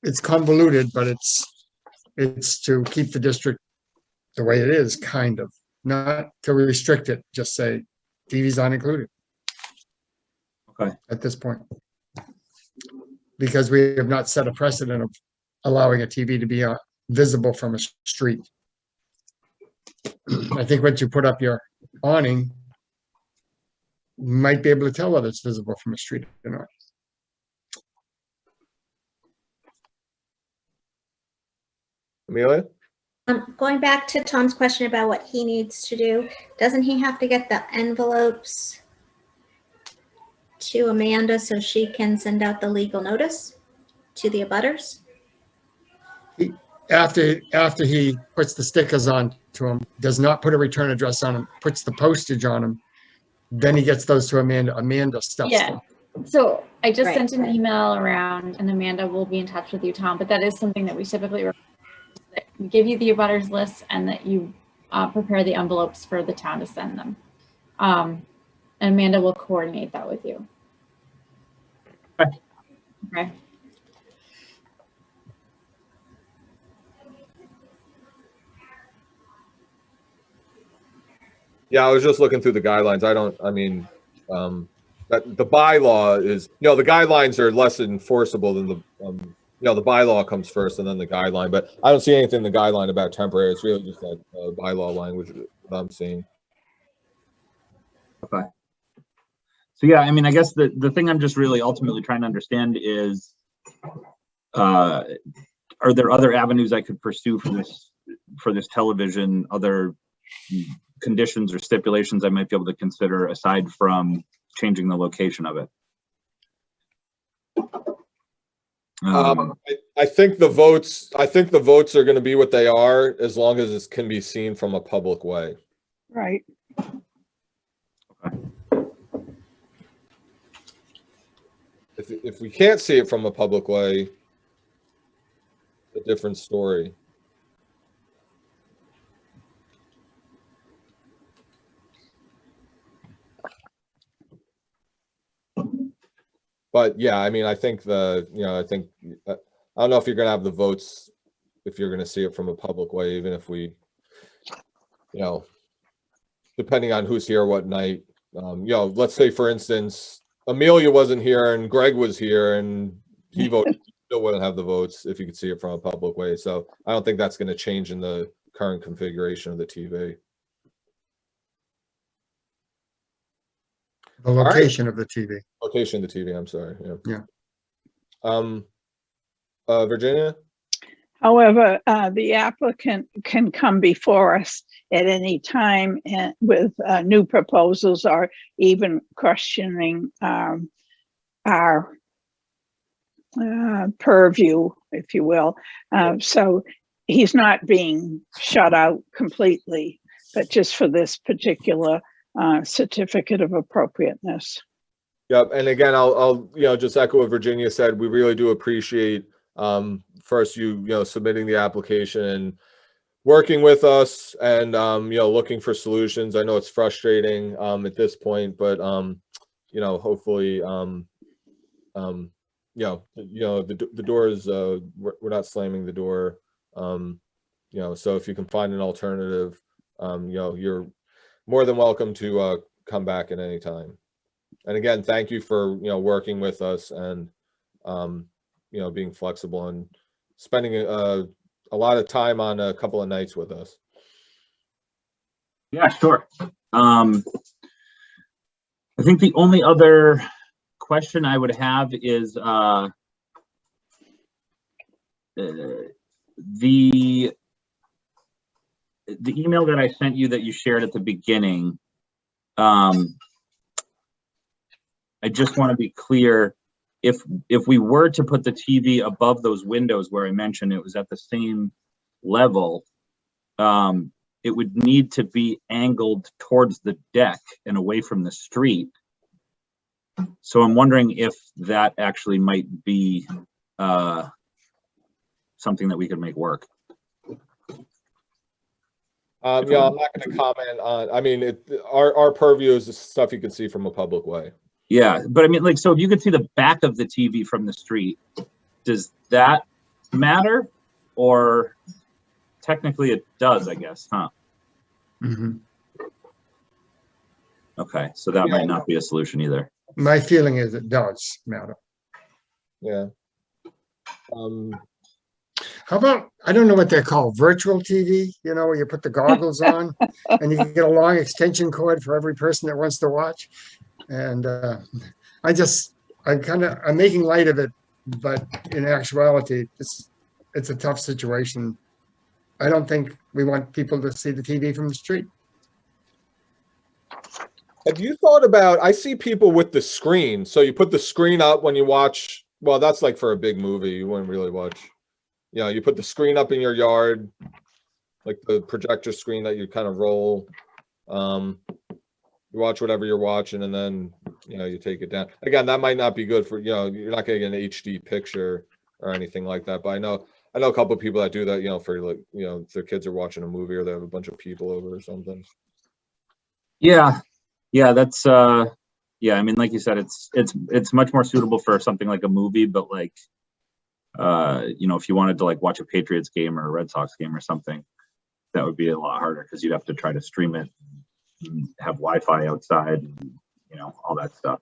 It's convoluted, but it's to keep the district the way it is, kind of, not to restrict it, just say TVs aren't included. Okay. At this point, because we have not set a precedent of allowing a TV to be visible from a street. I think once you put up your awning, you might be able to tell whether it's visible from a street or not. Amelia? Going back to Tom's question about what he needs to do, doesn't he have to get the envelopes to Amanda so she can send out the legal notice to the abutters? After he puts the stickers on to him, does not put a return address on him, puts the postage on him, then he gets those to Amanda. Amanda stuffs them. So I just Right, sent an right. email around, and Amanda will be in touch with you, Tom, but that is something that we typically that we give you the abutters list and that you prepare the envelopes for the town to send them. And Amanda will coordinate that with you. Okay. Yeah, I was just looking through the guidelines. That the bylaw is, the guidelines are less enforceable than the, the bylaw comes first and then the guideline, but I don't see anything in the guideline about temporary. It's really just that bylaw language that I'm seeing. Okay. So yeah, I mean, I guess the thing I'm just really ultimately trying to understand is, are there other avenues I could pursue for this television, other conditions or stipulations I might be able to consider aside from changing the location of it? I think the votes are going to be what they are as long as it can be seen from a public way. Right. If we can't see it from a public way, a different story. But yeah, I mean, I think I don't know if you're gonna have the votes if you're gonna see it from a public way, even if we, depending on who's here what night. Let's say for instance, Amelia wasn't here and Greg was here and he voted, you still wouldn't have the votes if you could see it from a public way. So I don't think that's going to change in the current configuration of the TV. The location of the TV. Location of the TV, I'm sorry. Yeah. Virginia? However, the applicant can come before us at any time and with new proposals or even questioning our purview, if you will. So he's not being shut out completely, but just for this particular certificate of appropriateness. Yep. And again, I'll just echo what Virginia said. We really do appreciate first you submitting the application and working with us and looking for solutions. I know it's frustrating at this point, but hopefully the door is we're not slamming the door. So if you can find an alternative, you're more than welcome to come back at any time. And again, thank you for working with us and being flexible and spending a lot of time on a couple of nights with us. Yeah, sure. I think the only other question I would have is the email that I sent you that you shared at the beginning. I just want to be clear, if we were to put the TV above those windows where I mentioned it was at the same level, it would need to be angled towards the deck and away from the street. So I'm wondering if that actually might be something that we could make work. I'm not going to comment on. I mean, our purview is the stuff you can see from a public way. Yeah, but I mean, so if you could see the back of the TV from the street, does that matter? Or technically it does, I guess, huh? Mm-hmm. Okay, so that might not be a solution either. My feeling is it does matter. Yeah. How about, I don't know what they're called, virtual TV, where you put the goggles on and you can get a long extension cord for every person that wants to watch. And I'm making light of it, but in actuality, it's a tough situation. I don't think we want people to see the TV from the street. Have you thought about, I see people with the screen. So you put the screen up when you watch, well, that's like for a big movie. You wouldn't really watch, you put the screen up in your yard, like the projector screen that you kind of roll. You watch whatever you're watching and then, you take it down. Again, that might not be good for, you're not going to get an HD picture or anything like that. But I know a couple of people that do that, for like, if their kids are watching a movie or they have a bunch of people over or something. Yeah, that's, I mean, like you said, it's much more suitable for something like a movie, but like, if you wanted to like watch a Patriots game or a Red Sox game or something, that would be a lot harder because you'd have to try to stream it and have Wi-Fi outside and, all that stuff.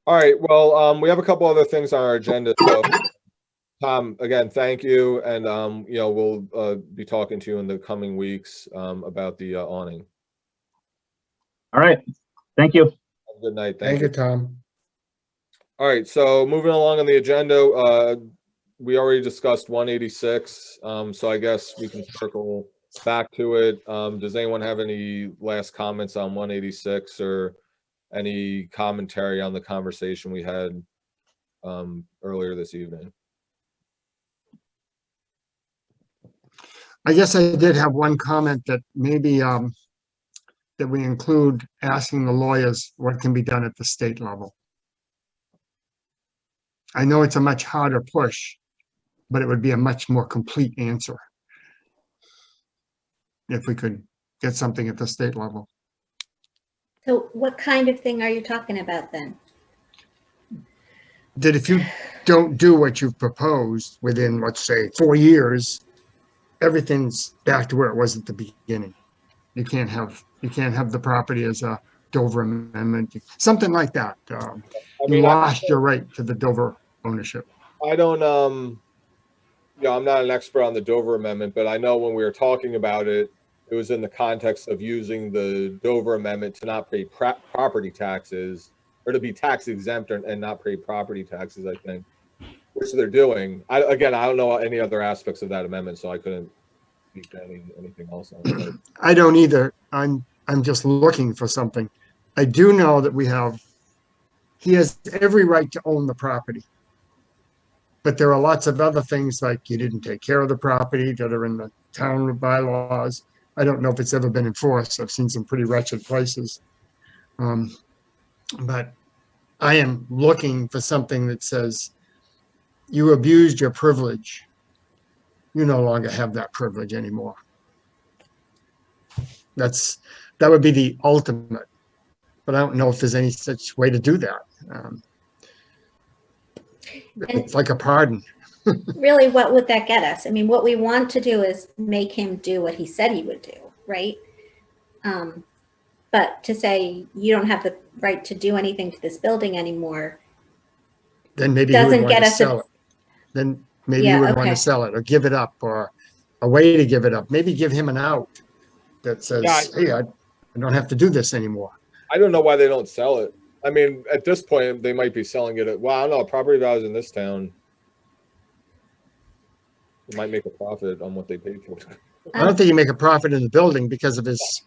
All right. Well, we have a couple other things on our agenda. So, Tom, again, thank you. And, we'll be talking to you in the coming weeks about the awning. All right. Thank you. Have a good night. Thank you, Tom. All right. So moving along on the agenda, we already discussed 186. So I guess we can circle back to it. Does anyone have any last comments on 186 or any commentary on the conversation we had earlier this evening? I guess I did have one comment that maybe that we include asking the lawyers what can be done at the state level. I know it's a much harder push, but it would be a much more complete answer if we could get something at the state level. So what kind of thing are you talking about then? That if you don't do what you've proposed within, let's say, 4 years, everything's back to where it was at the beginning. You can't have the property as a Dover amendment, something like that. You lost your right to the Dover ownership. I don't, I'm not an expert on the Dover Amendment, but I know when we were talking about it, it was in the context of using the Dover Amendment to not pay property taxes, or to be tax exempt and not pay property taxes, I think, which they're doing. I don't know any other aspects of that amendment, so I couldn't speak to anything else on it. I don't either. I'm just looking for something. I do know that he has every right to own the property. But there are lots of other things like you didn't take care of the property that are in the town bylaws. I don't know if it's ever been enforced. I've seen some pretty wretched places. But I am looking for something that says you abused your privilege. You no longer have that privilege anymore. That would be the ultimate. But I don't know if there's any such way to do that. It's like a pardon. Really, what would that get us? I mean, what we want to do is make him do what he said he would do, right? But to say you don't have the right to do anything to this building anymore, then maybe doesn't you would get want to us sell it. Then maybe you would want to sell it or give it up, or a way to give it up. Maybe give him an out that says, hey, I don't have to do this anymore. I don't know why they don't sell it. I mean, at this point, they might be selling it at, well, I don't know, property values in this town. They might make a profit on what they paid for it. I don't think you make a profit in the building because of his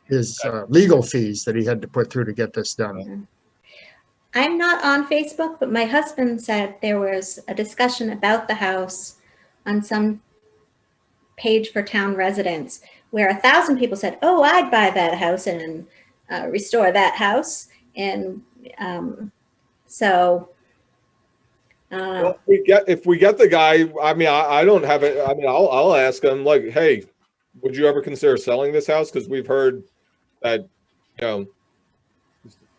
legal fees that he had to put through to get this done. I'm not on Facebook, but my husband said there was a discussion about the house on some page for town residents where 1,000 people said, oh, I'd buy that house and restore that house. And well, if we get the guy, I mean, I don't have it. I mean, I'll ask him, like, hey, would you ever consider selling this house? Because we've heard that, the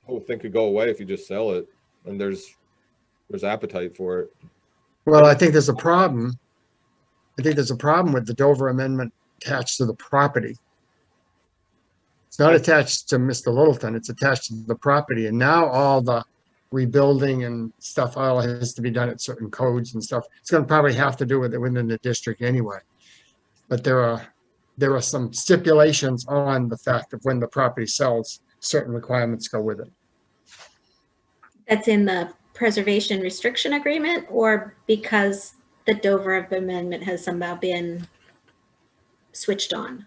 whole thing could go away if you just sell it, and there's appetite for it. Well, I think there's a problem. I think there's a problem with the Dover Amendment attached to the property. It's not attached to Mr. Littleton, it's attached to the property. And now all the rebuilding and stuff all has to be done at certain codes and stuff. It's going to probably have to do with it within the district anyway. But there are some stipulations on the fact that when the property sells, certain requirements go with it. that's in the preservation restriction agreement, or because the Dover Amendment has somehow been switched on?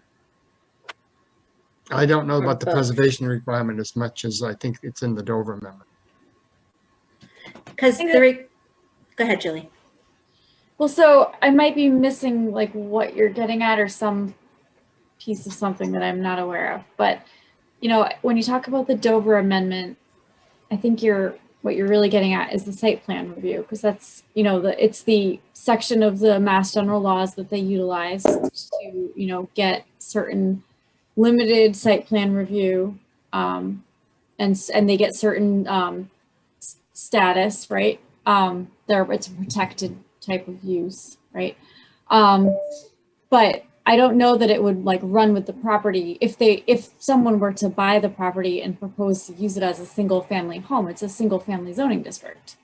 I don't know about the both. preservation requirement as much as I think it's in the Dover Amendment. Because go ahead, Julie. Well, so I might be missing like what you're getting at, or some piece of something that I'm not aware of. But, when you talk about the Dover Amendment, I think what you're really getting at is the site plan review, because that's, it's the section of the Mass General laws that they utilize to, get certain limited site plan review, and they get certain status, right? It's a protected type of use, right? But I don't know that it would like run with the property. If someone were to buy the property and propose to use it as a single family home, it's a single family zoning district.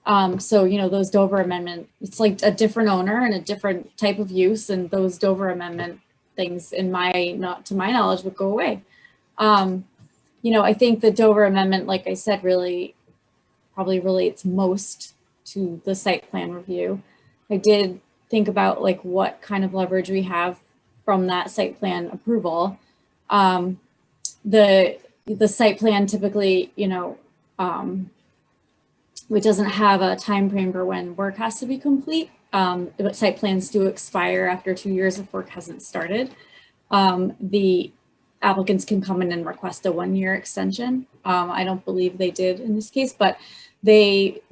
So, those Dover Amendment, it's like a different owner and a different type of use, and those Dover Amendment things, not to my knowledge, would go away. I think the Dover Amendment, like I said, really probably relates most to the site plan review. I did think about like what kind of leverage we have from that site plan approval. The site plan typically, it doesn't have a time frame for when work has to be complete. But site plans do expire after 2 years if work hasn't started. The applicants can come in and request a 1-year extension. I don't believe they did in this case, but they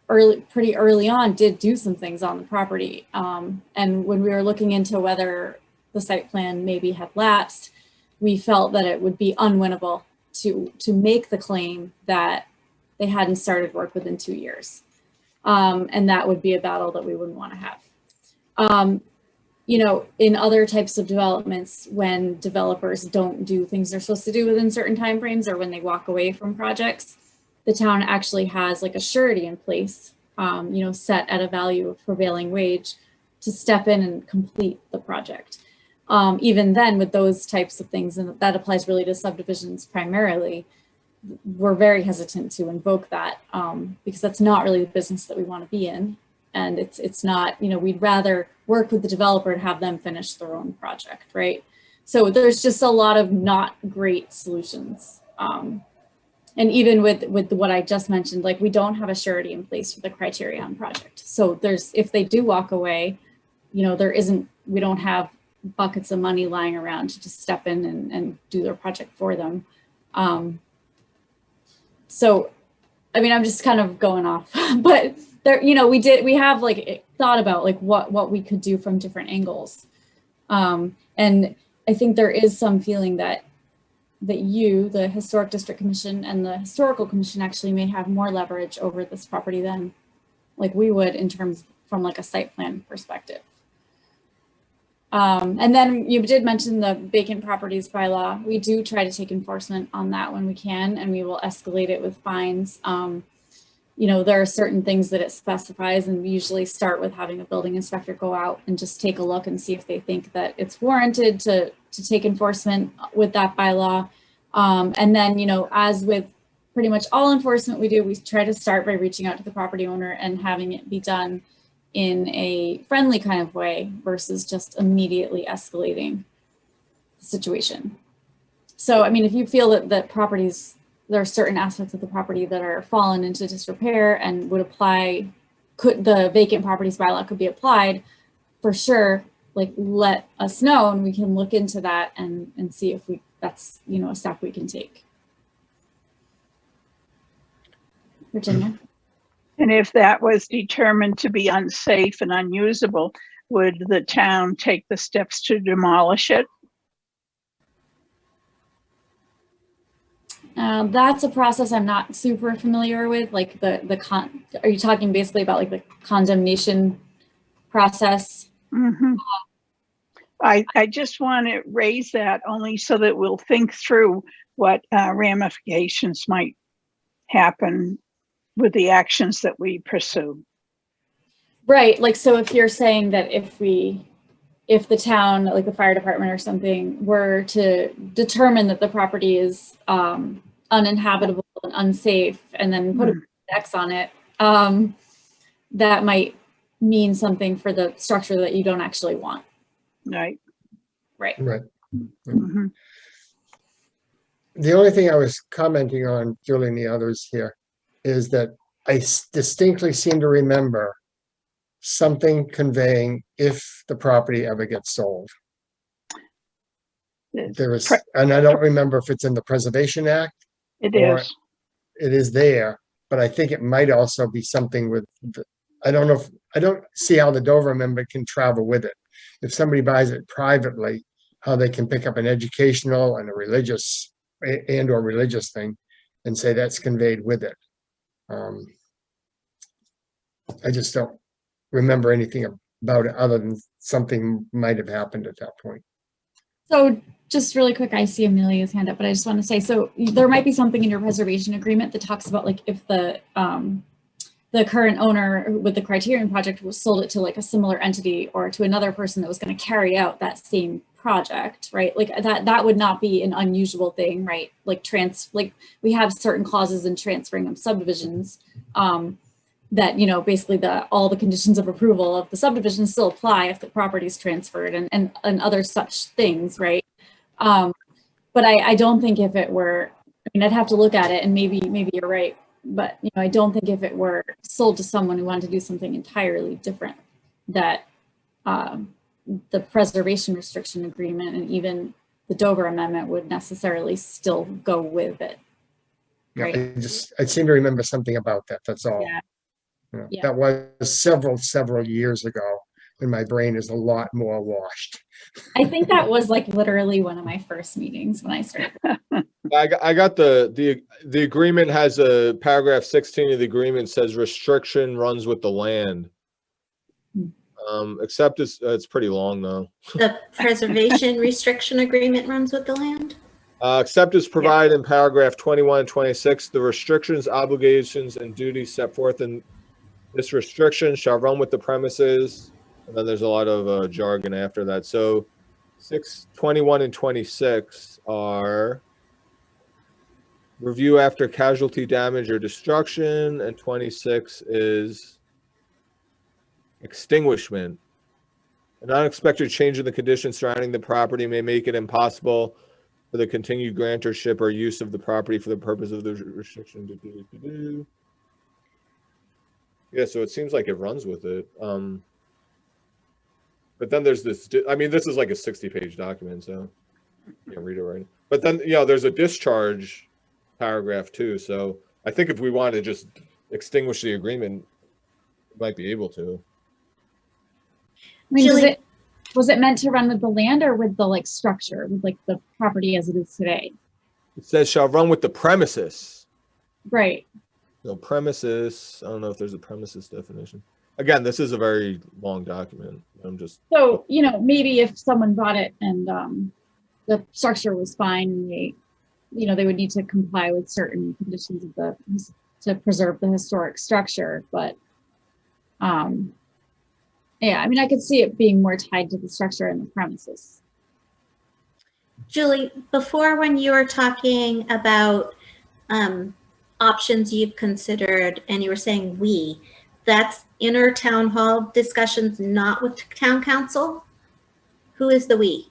pretty early on did do some things on the property. And when we were looking into whether the site plan maybe had lapsed, we felt that it would be unwinnable to make the claim that they hadn't started work within 2 years. And that would be a battle that we wouldn't want to have. You know, in other types of developments, when developers don't do things they're supposed to do within certain timeframes, or when they walk away from projects, the town actually has like a surety in place, you know, set at a value of prevailing wage to step in and complete the project. Even then, with those types of things, and that applies really to subdivisions primarily, we're very hesitant to invoke that because that's not really the business that we want to be in. And it's not, you know, we'd rather work with the developer and have them finish their own project, right? So there's just a lot of not great solutions. And even with what I just mentioned, like we don't have a surety in place for the Criterion project. So if they do walk away, you know, we don't have buckets of money lying around to just step in and do their project for them. So, I mean, I'm just kind of going off, but there, you know, we have like thought about like what we could do from different angles. And I think there is some feeling that you, the Historic District Commission and the Historical Commission actually may have more leverage over this property than like we would in terms from like a site plan perspective. And then you did mention the vacant properties bylaw. We do try to take enforcement on that when we can, and we will escalate it with fines. You know, there are certain things that it specifies, and we usually start with having a building inspector go out and just take a look and see if they think that it's warranted to take enforcement with that bylaw. And then, you know, as with pretty much all enforcement we do, we try to start by reaching out to the property owner and having it be done in a friendly kind of way versus just immediately escalating the situation. So, I mean, if you feel that properties, there are certain aspects of the property that are fallen into disrepair and would apply, the vacant properties bylaw could be applied, for sure, like let us know and we can look into that and see if that's, you know, a step we can take. Virginia? And if that was determined to be unsafe and unusable, would the town take the steps to demolish it? That's a process I'm not super familiar with. Like are you talking basically about like the condemnation process? Mm-hmm. I just want to raise that only so that we'll think through what ramifications might happen with the actions that we pursue. Right, like, so if you're saying that if the town, like the fire department or something, were to determine that the property is uninhabitable and unsafe and then put a X on it, that might mean something for the structure that you don't actually want. Right. Right. Mm-hmm. The only thing I was commenting on, Julie and the others here, is that I distinctly seem to remember something conveying if the property ever gets sold. There is, and I don't remember if it's in the Preservation Act. It is. It is there, but I think it might also be something with, I don't know if, I don't see how the Dover Amendment can travel with it. If somebody buys it privately, how they can pick up an educational and a religious or religious thing and say that's conveyed with it. I just don't remember anything about it other than something might have happened at that point. So just really quick, I see Amelia's hand up, but I just want to say, so there might be something in your preservation agreement that talks about like if the current owner with the Criterion project was sold it to like a similar entity or to another person that was going to carry out that same project, right? Like that would not be an unusual thing, right? Like we have certain clauses in transferring of subdivisions that, you know, basically all the conditions of approval of the subdivision still apply if the property is transferred and other such things, right? But I don't think if it were, I mean, I'd have to look at it and maybe you're right, but you know, I don't think if it were sold to someone who wanted to do something entirely different, that the preservation restriction agreement and even the Dover Amendment would necessarily still go with it. Yeah, right? I seem to remember something about that. That's all. Yeah. Yeah. That was several years ago, and my brain is a lot more washed. I think that was like literally one of my first meetings when I started. I got the agreement has a paragraph 16 of the agreement says restriction runs with the land. Except it's pretty long though. The preservation restriction agreement runs with the land? Except as provided in paragraph 21 and 26, the restrictions, obligations, and duties set forth in this restriction shall run with the premises. And then there's a lot of jargon after that. So 21 and 26 are review after casualty, damage, or destruction, and 26 is extinguishment. An unexpected change in the conditions surrounding the property may make it impossible for the continued grantorship or use of the property for the purpose of the restriction. Yeah, so it seems like it runs with it. But then there's this, I mean, this is like a 60-page document, so you can't read it right. But then, you know, there's a discharge paragraph too. So I think if we want to just extinguish the agreement, we might be able to. I mean, Julie- was it meant to run with the land or with the like structure, with like the property as it is today? It says shall run with the premises. Right. No premises. I don't know if there's a premises definition. Again, this is a very long document. I'm just. So, you know, maybe if someone bought it and the structure was fine and they, you know, they would need to comply with certain conditions of to preserve the historic structure, but yeah, I mean, I could see it being more tied to the structure and the premises. Julie, before when you were talking about options you've considered and you were saying that's inner town hall discussions, not with town council? Who is the we?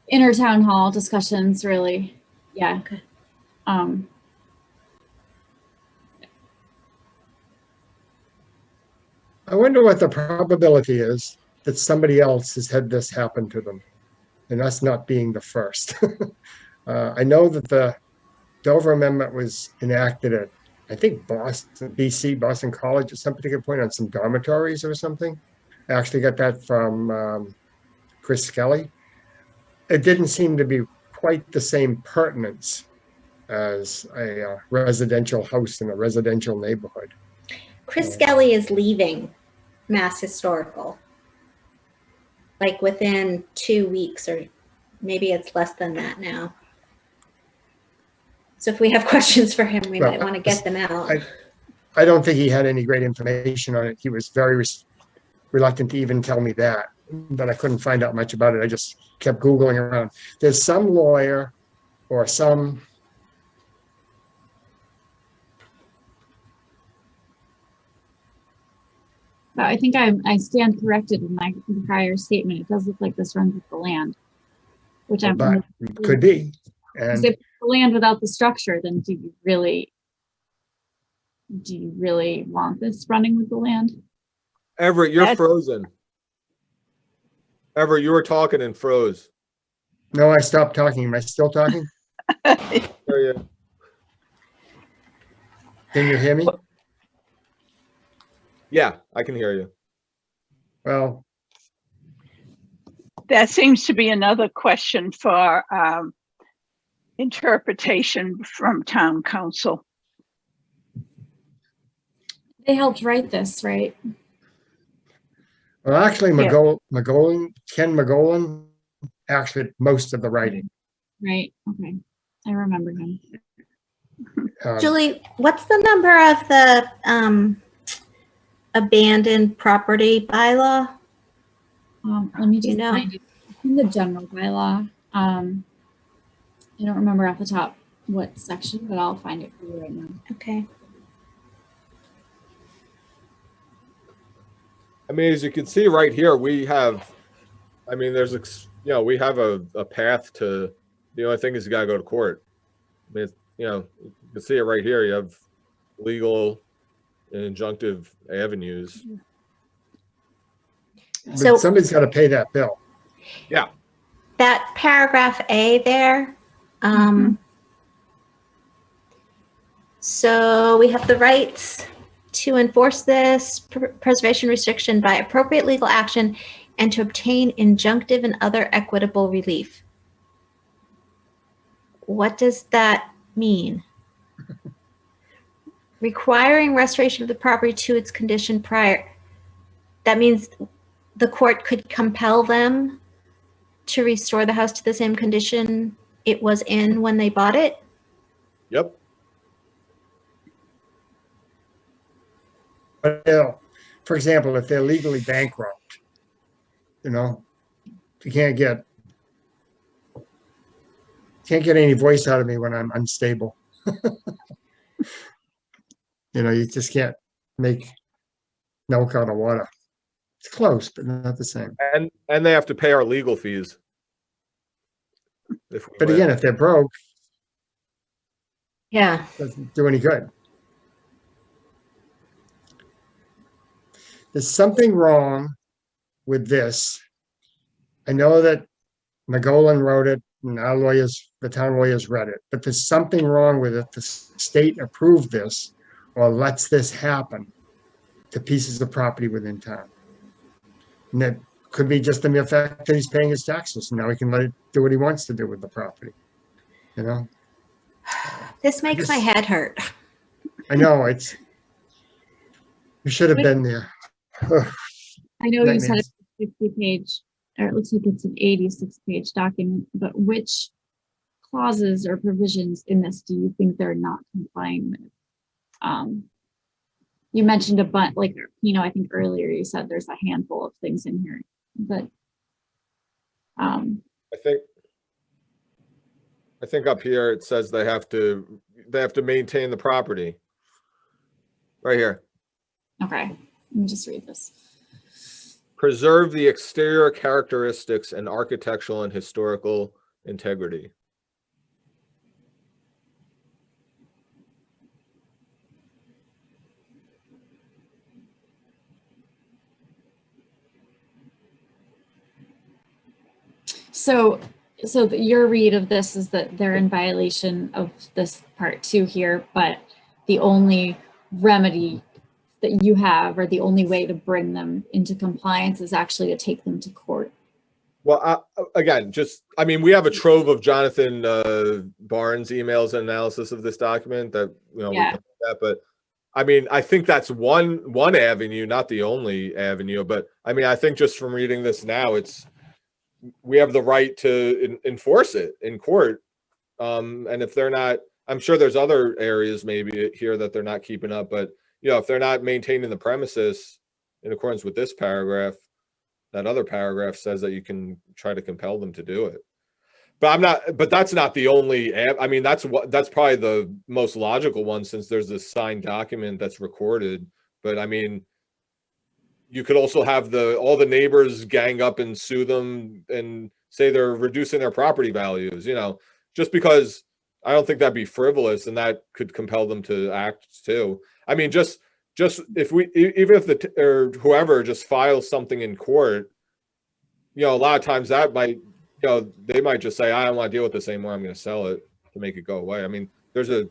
Inner town hall discussions, really. Yeah. Okay. I wonder what the probability is that somebody else has had this happen to them, and us not being the first. I know that the Dover Amendment was enacted at, I think, Boston College at some particular point on some dormitories or something. I actually got that from Chris Skelly. It didn't seem to be quite the same pertinence as a residential house in a residential neighborhood. Chris Skelly is leaving Mass Historical, like within 2 weeks, or maybe it's less than that now. So if we have questions for him, we might want to get them out. I don't think he had any great information on it. He was very reluctant to even tell me that, but I couldn't find out much about it. I just kept Googling around. There's some lawyer or some But I think I stand corrected in my prior statement. It does look like this runs with the land, which I'm. but could be. Because And if the land without the structure, then do you really want this running with the land? Everett, you're frozen. Everett, you were talking and froze. no, I stopped talking. Am I still talking? There you. Can you hear me? Yeah, I can hear you. Well, That seems to be another question for interpretation from town council. They helped write this, right? actually, Yeah. Ken McGowan actually did most of the writing. Right. Okay. I remember him. Julie, what's the number of the abandoned property bylaw? Let me just know? find it in the general bylaw. I don't remember off the top what section, but I'll find it for you right now. Okay. I mean, as you can see right here, we have, I mean, there's, we have a path to, the only thing is you gotta go to court. I mean, you can see it right here. You have legal and injunctive avenues. But So- somebody's got to pay that bill. Yeah. That paragraph A there. So we have the rights to enforce this preservation restriction by appropriate legal action and to obtain injunctive and other equitable relief. What does that mean? Requiring restoration of the property to its condition prior. That means the court could compel them to restore the house to the same condition it was in when they bought it? Yep. But for example, if they're legally bankrupt, you can't get any voice out of me when I'm unstable. You just can't make milk out of water. It's close, but not the same. And they have to pay our legal fees. But again, if they're broke, Yeah. it doesn't do any good. There's something wrong with this. I know that McGolan wrote it and our lawyers, the town lawyers read it, but there's something wrong with it. The state approved this or lets this happen to pieces of property within town. And that could be just the mere fact that he's paying his taxes. And now he can let it do what he wants to do with the property. This makes my head hurt. I know we should have been there. I know you said Nightmares. it's a 60-page, or it looks like it's an 86-page document, but which clauses or provisions in this do you think they're not complying with? You mentioned a bunch, like, I think earlier you said there's a handful of things in here, but I think up here it says they have to maintain the property. Right here. okay, let me just read this. Preserve the exterior characteristics and architectural and historical integrity. So your read of this is that they're in violation of this part 2 here, but the only remedy that you have, or the only way to bring them into compliance, is actually to take them to court. Well, again, we have a trove of Jonathan Barnes emails and analysis of this document that, we can look at, but I think that's one avenue, not the only avenue, but I think just from reading this now, we have the right to enforce it in court. And if they're not, I'm sure there's other areas maybe here that they're not keeping up, but if they're not maintaining the premises in accordance with this paragraph, that other paragraph says that you can try to compel them to do it. But that's not the only, that's probably the most logical one, since there's this signed document that's recorded. But you could also have all the neighbors gang up and sue them and say they're reducing their property values, just because I don't think that'd be frivolous, and that could compel them to act too. Just if or whoever just files something in court, a lot of times that might, they might just say, I don't want to deal with this anymore. I'm going to sell it to make it go away. There's a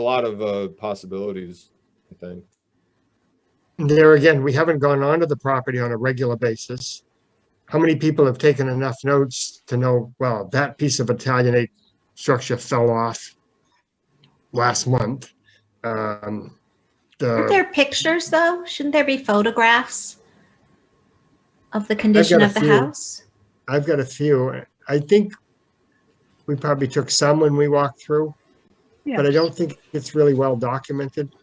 lot of possibilities, I think. There again, we haven't gone onto the property on a regular basis. How many people have taken enough notes to know, well, that piece of Italianate structure fell off last month? Aren't there pictures though? Shouldn't there be photographs of the condition of the house? I've got a few. I think we probably took some when we walked through, but I don't think it's really well documented,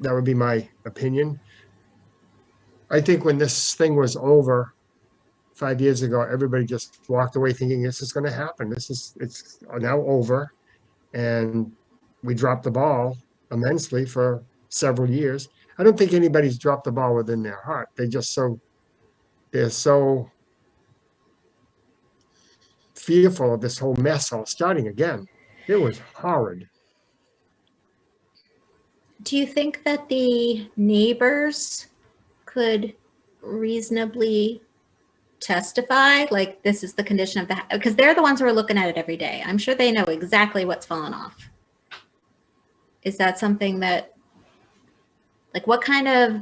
that would be my opinion. I think when this thing was over 5 years ago, everybody just walked away thinking this is going to happen. It's now over, and we dropped the ball immensely for several years. I don't think anybody's dropped the ball within their heart. They're so fearful of this whole mess all starting again. It was horrid. Do you think that the neighbors could reasonably testify, like, this is the condition of the house? Because they're the ones who are looking at it every day. I'm sure they know exactly what's fallen off. Is that something that, like, what kind of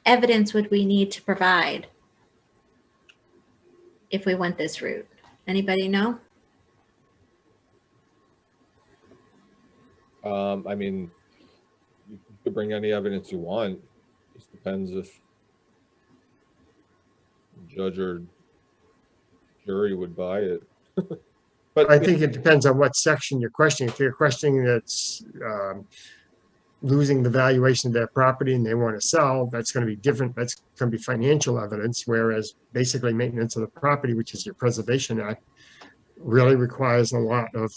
evidence would we need to provide if we went this route? Anybody know? I mean, you could bring any evidence you want. Just depends if judge or jury would buy it. But I think it depends on what section you're questioning. If you're questioning that's losing the valuation of their property and they want to sell, that's going to be different. That's going to be financial evidence, whereas basically maintenance of the property, which is your Preservation Act, really requires a lot of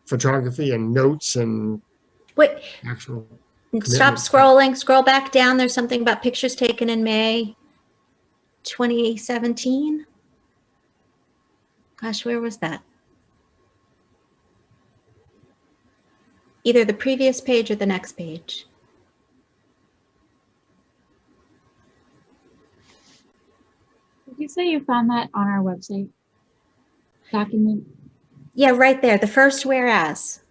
photography and notes and Wait, actual. stop commitment. scrolling, scroll back down. There's something about pictures taken in May 2017. Gosh, where was that? Either the previous page or the next page. Did you say you found that on our website document? Yeah, right there, the first whereas.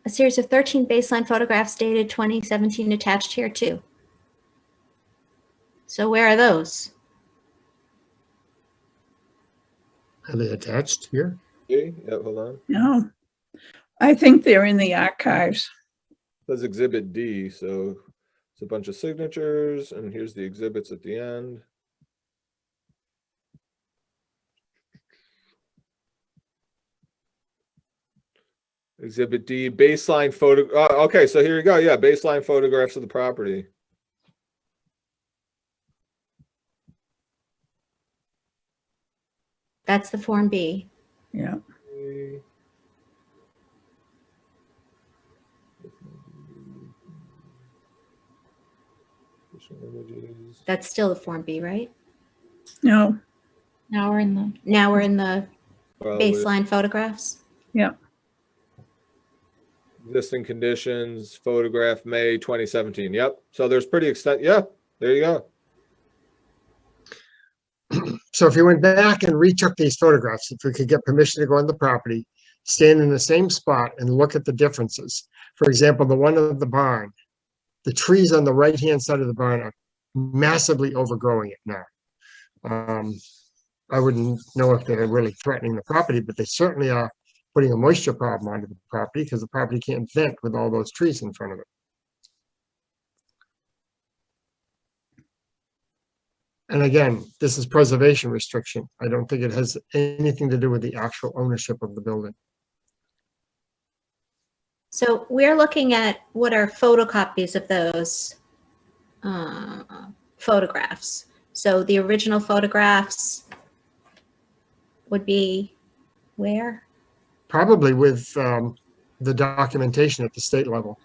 A series of 13 baseline photographs dated 2017 attached here too. So where are those? Are they attached here? yeah, hold on. No, I think they're in the archives. That's Exhibit D. So it's a bunch of signatures, and here's the exhibits at the end. Exhibit D, baseline photo. Okay, so here you go. Yeah, baseline photographs of the property. That's the Form B. Yeah. That's still the Form B, right? No. Now we're in the. Now we're in the Well, baseline photographs. Yeah. existing conditions, photograph May 2017. Yep. So there's pretty extent. Yeah, there you go. So if you went back and retook these photographs, if we could get permission to go on the property, stand in the same spot and look at the differences. For example, the one of the barn, the trees on the right-hand side of the barn are massively overgrowing it now. I wouldn't know if they're really threatening the property, but they certainly are putting a moisture problem onto the property because the property can't vent with all those trees in front of it. And again, this is preservation restriction. I don't think it has anything to do with the actual ownership of the building. So we're looking at what are photocopies of those photographs. So the original photographs would be where? Probably with the documentation at the state level.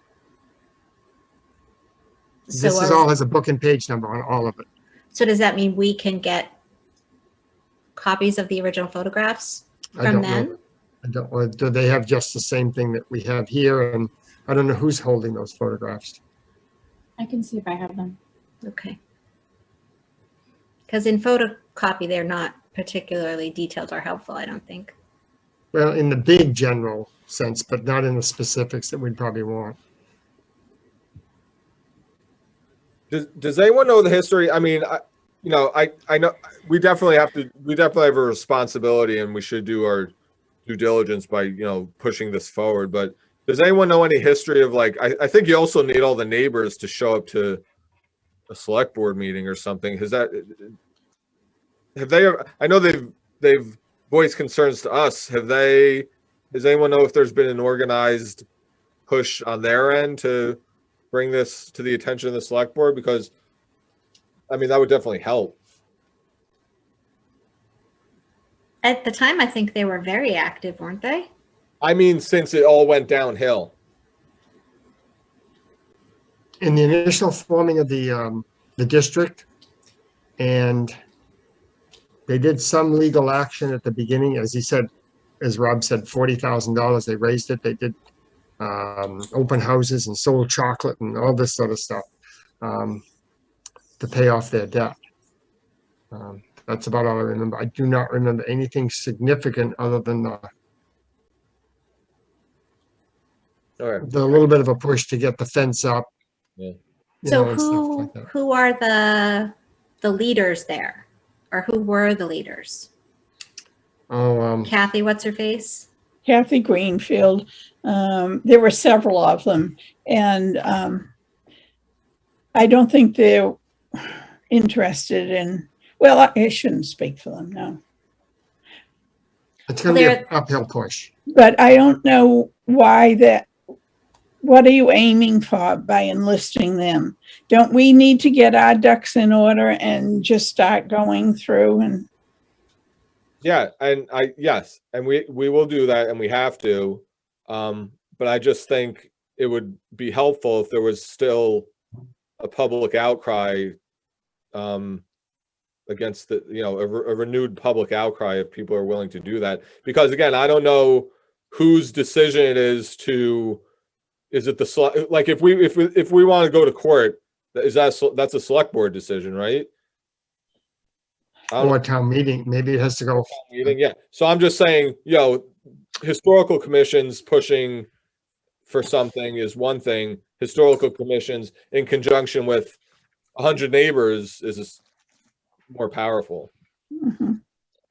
So This is all has a book and page number on all of it. So does that mean we can get copies of the original photographs I from don't know. them? I don't, or do they have just the same thing that we have here? And I don't know who's holding those photographs. I can see if I have them. Okay. Because in photocopy, they're not particularly detailed or helpful, I don't think. Well, in the big general sense, but not in the specifics that we'd probably want. Does anyone know the history? I mean, I know we definitely have a responsibility, and we should do our due diligence by, pushing this forward. But does anyone know any history of, like, I think you also need all the neighbors to show up to a select board meeting or something. Have they, I know they've voiced concerns to us. Does anyone know if there's been an organized push on their end to bring this to the attention of the select board? Because, I mean, that would definitely help. At the time, I think they were very active, weren't they? I mean, since it all went downhill. In the initial forming of the district, and they did some legal action at the beginning, as he said, as Rob said, $40,000. They raised it. They did open houses and sold chocolate and all this sort of stuff to pay off their debt. That's about all I remember. I do not remember anything significant other than All right. The little bit of a push to get the fence up. Yeah. you So know, and stuff like that. who are the leaders there? Or who were the leaders? Oh, Kathy, what's her face? Kathy Greenfield. There were several of them, and I don't think they're interested in. Well, I shouldn't speak for them, no. it's going to be Well, an uphill push. But I don't know why that. What are you aiming for by enlisting them? Don't we need to get our ducks in order and just start going through and? Yeah, and yes, and we will do that, and we have to. But I just think it would be helpful if there was still a public outcry against the, a renewed public outcry if people are willing to do that. Because again, I don't know whose decision it is to. Is it the like if we want to go to court, that's a select board decision, right? Or a town meeting, maybe it has to go. Meeting, yeah. So I'm just saying, historical commissions pushing for something is one thing. Historical commissions in conjunction with 100 neighbors is more powerful. Mm-hmm.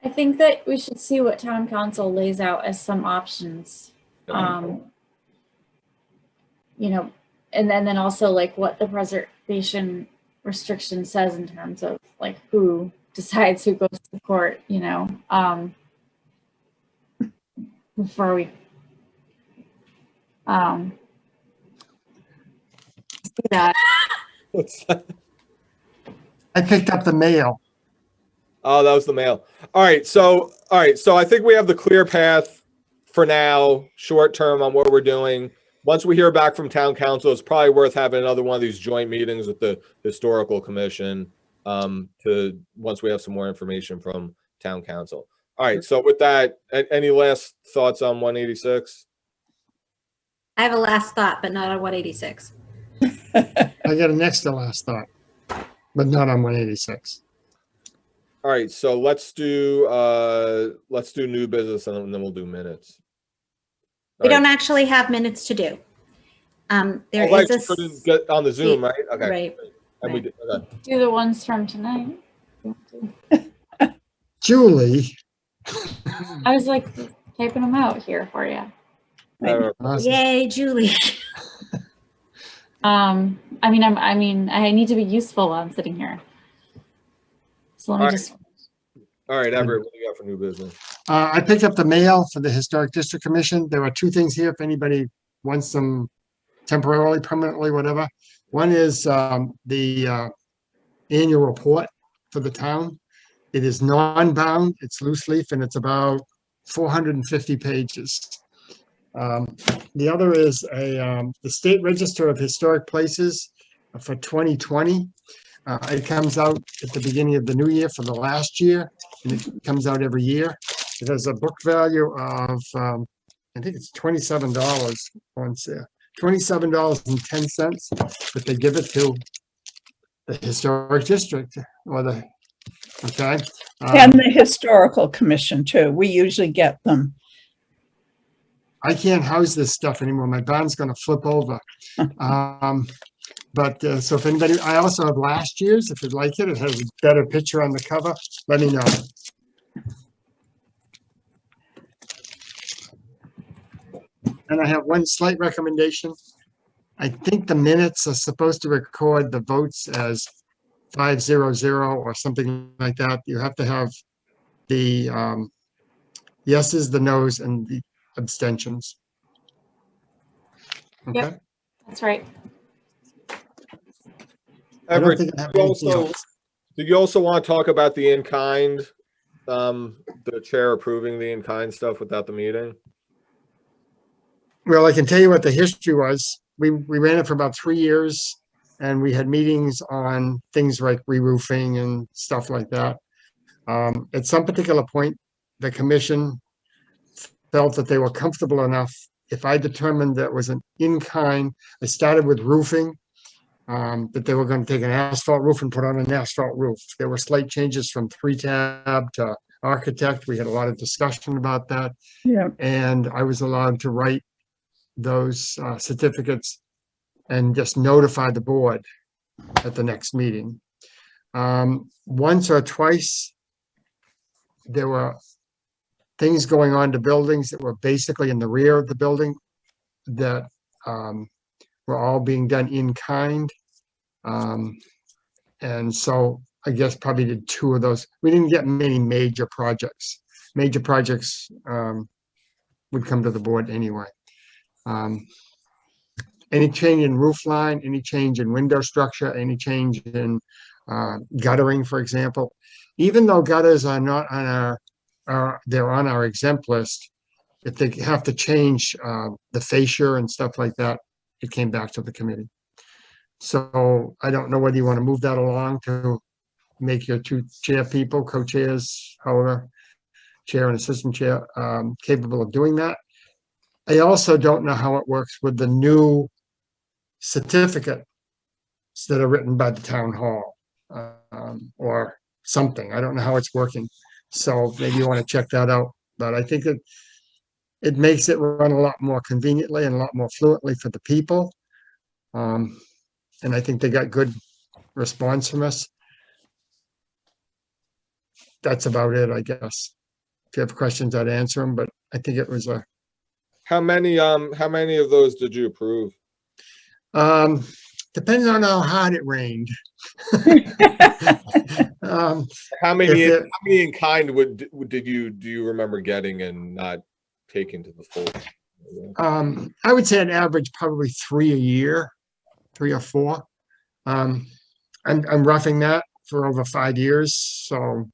I think that we should see what town council lays out as some options. And then also like what the preservation restriction says in terms of like who decides who goes to court, before we see that. What's that? I picked up the mail. Oh, that was the mail. All right. So I think we have the clear path for now, short term, on what we're doing. Once we hear back from town council, it's probably worth having another one of these joint meetings with the historical commission once we have some more information from town council. All right. So with that, any last thoughts on 186? I have a last thought, but not on 186. I got a next to last thought, but not on 186. All right. So let's do new business and then we'll do minutes. We don't actually have minutes to do. There is a couldn't get on the Zoom, right? Okay. Right. And we did, okay. Do the ones from tonight. Julie. I was like typing them out here for you. Awesome. Yay, Julie. I need to be useful while I'm sitting here. So let me just. All right, Everett, what do you got for new business? I picked up the mail for the Historic District Commission. There are two things here if anybody wants them temporarily, permanently, whatever. One is the annual report for the town. It is non-bound, it's loose leaf, and it's about 450 pages. The other is the State Register of Historic Places for 2020. It comes out at the beginning of the new year for the last year, and it comes out every year. It has a book value of, I think it's $27 once there, $27.10, but they give it to the Historic District or the, okay. And the historical commission too. We usually get them. I can't house this stuff anymore. My barn's going to flip over. So if anybody, I also have last year's, if you'd like it. It has a better picture on the cover. Let me know. And I have one slight recommendation. I think the minutes are supposed to record the votes as 500 or something like that. You have to have the yeses, the noes, and the abstentions. Okay. Yep, that's right. Everett, think I have anything else. do you also want to talk about the in-kind, the chair approving the in-kind stuff without the meeting? Well, I can tell you what the history was. We ran it for about 3 years, and we had meetings on things like re-roofing and stuff like that. At some particular point, the commission felt that they were comfortable enough. If I determined that was an in-kind, I started with roofing, that they were going to take an asphalt roof and put on an asphalt roof. There were slight changes from 3-tab to architect. We had a lot of discussion about that. Yeah. And I was allowed to write those certificates and just notify the board at the next meeting. Once or twice, there were things going on to buildings that were basically in the rear of the building that were all being done in kind. And so I guess probably did 2 of those. We didn't get many major projects. Major projects would come to the board anyway. Any change in roof line, any change in window structure, any change in guttering, for example, even though gutters are not on they're on our exempt list, if they have to change the fascia and stuff like that, it came back to the committee. So I don't know whether you want to move that along to make your 2 chair people, co-chairs, however, chair and assistant chair, capable of doing that. I also don't know how it works with the new certificates that are written by the town hall or something. I don't know how it's working. So maybe you want to check that out. But I think it makes it run a lot more conveniently and a lot more fluently for the people. And I think they got good response from us. That's about it, I guess. If you have questions, I'd answer them, but I think it was a. How many of those did you approve? Depending on how hard it rained. How many in kind do you remember getting and not taking to the full? I would say an average probably 3 a year, 3 or 4. I'm roughing that for over 5 years, so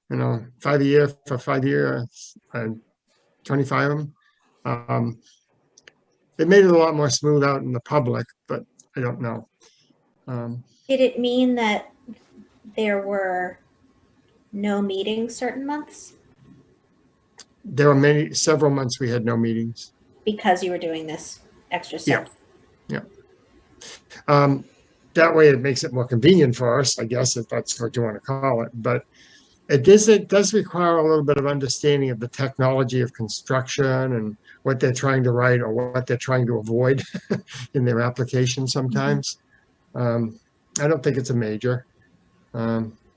5 a year for 5 years, 25 of them. It made it a lot more smooth out in the public, but I don't know. Did it mean that there were no meetings certain months? There were several months we had no meetings. Because you were doing this extra stuff? Yeah. That way it makes it more convenient for us, I guess, if that's what you want to call it. But it does require a little bit of understanding of the technology of construction and what they're trying to write or what they're trying to avoid in their application sometimes. I don't think it's a major.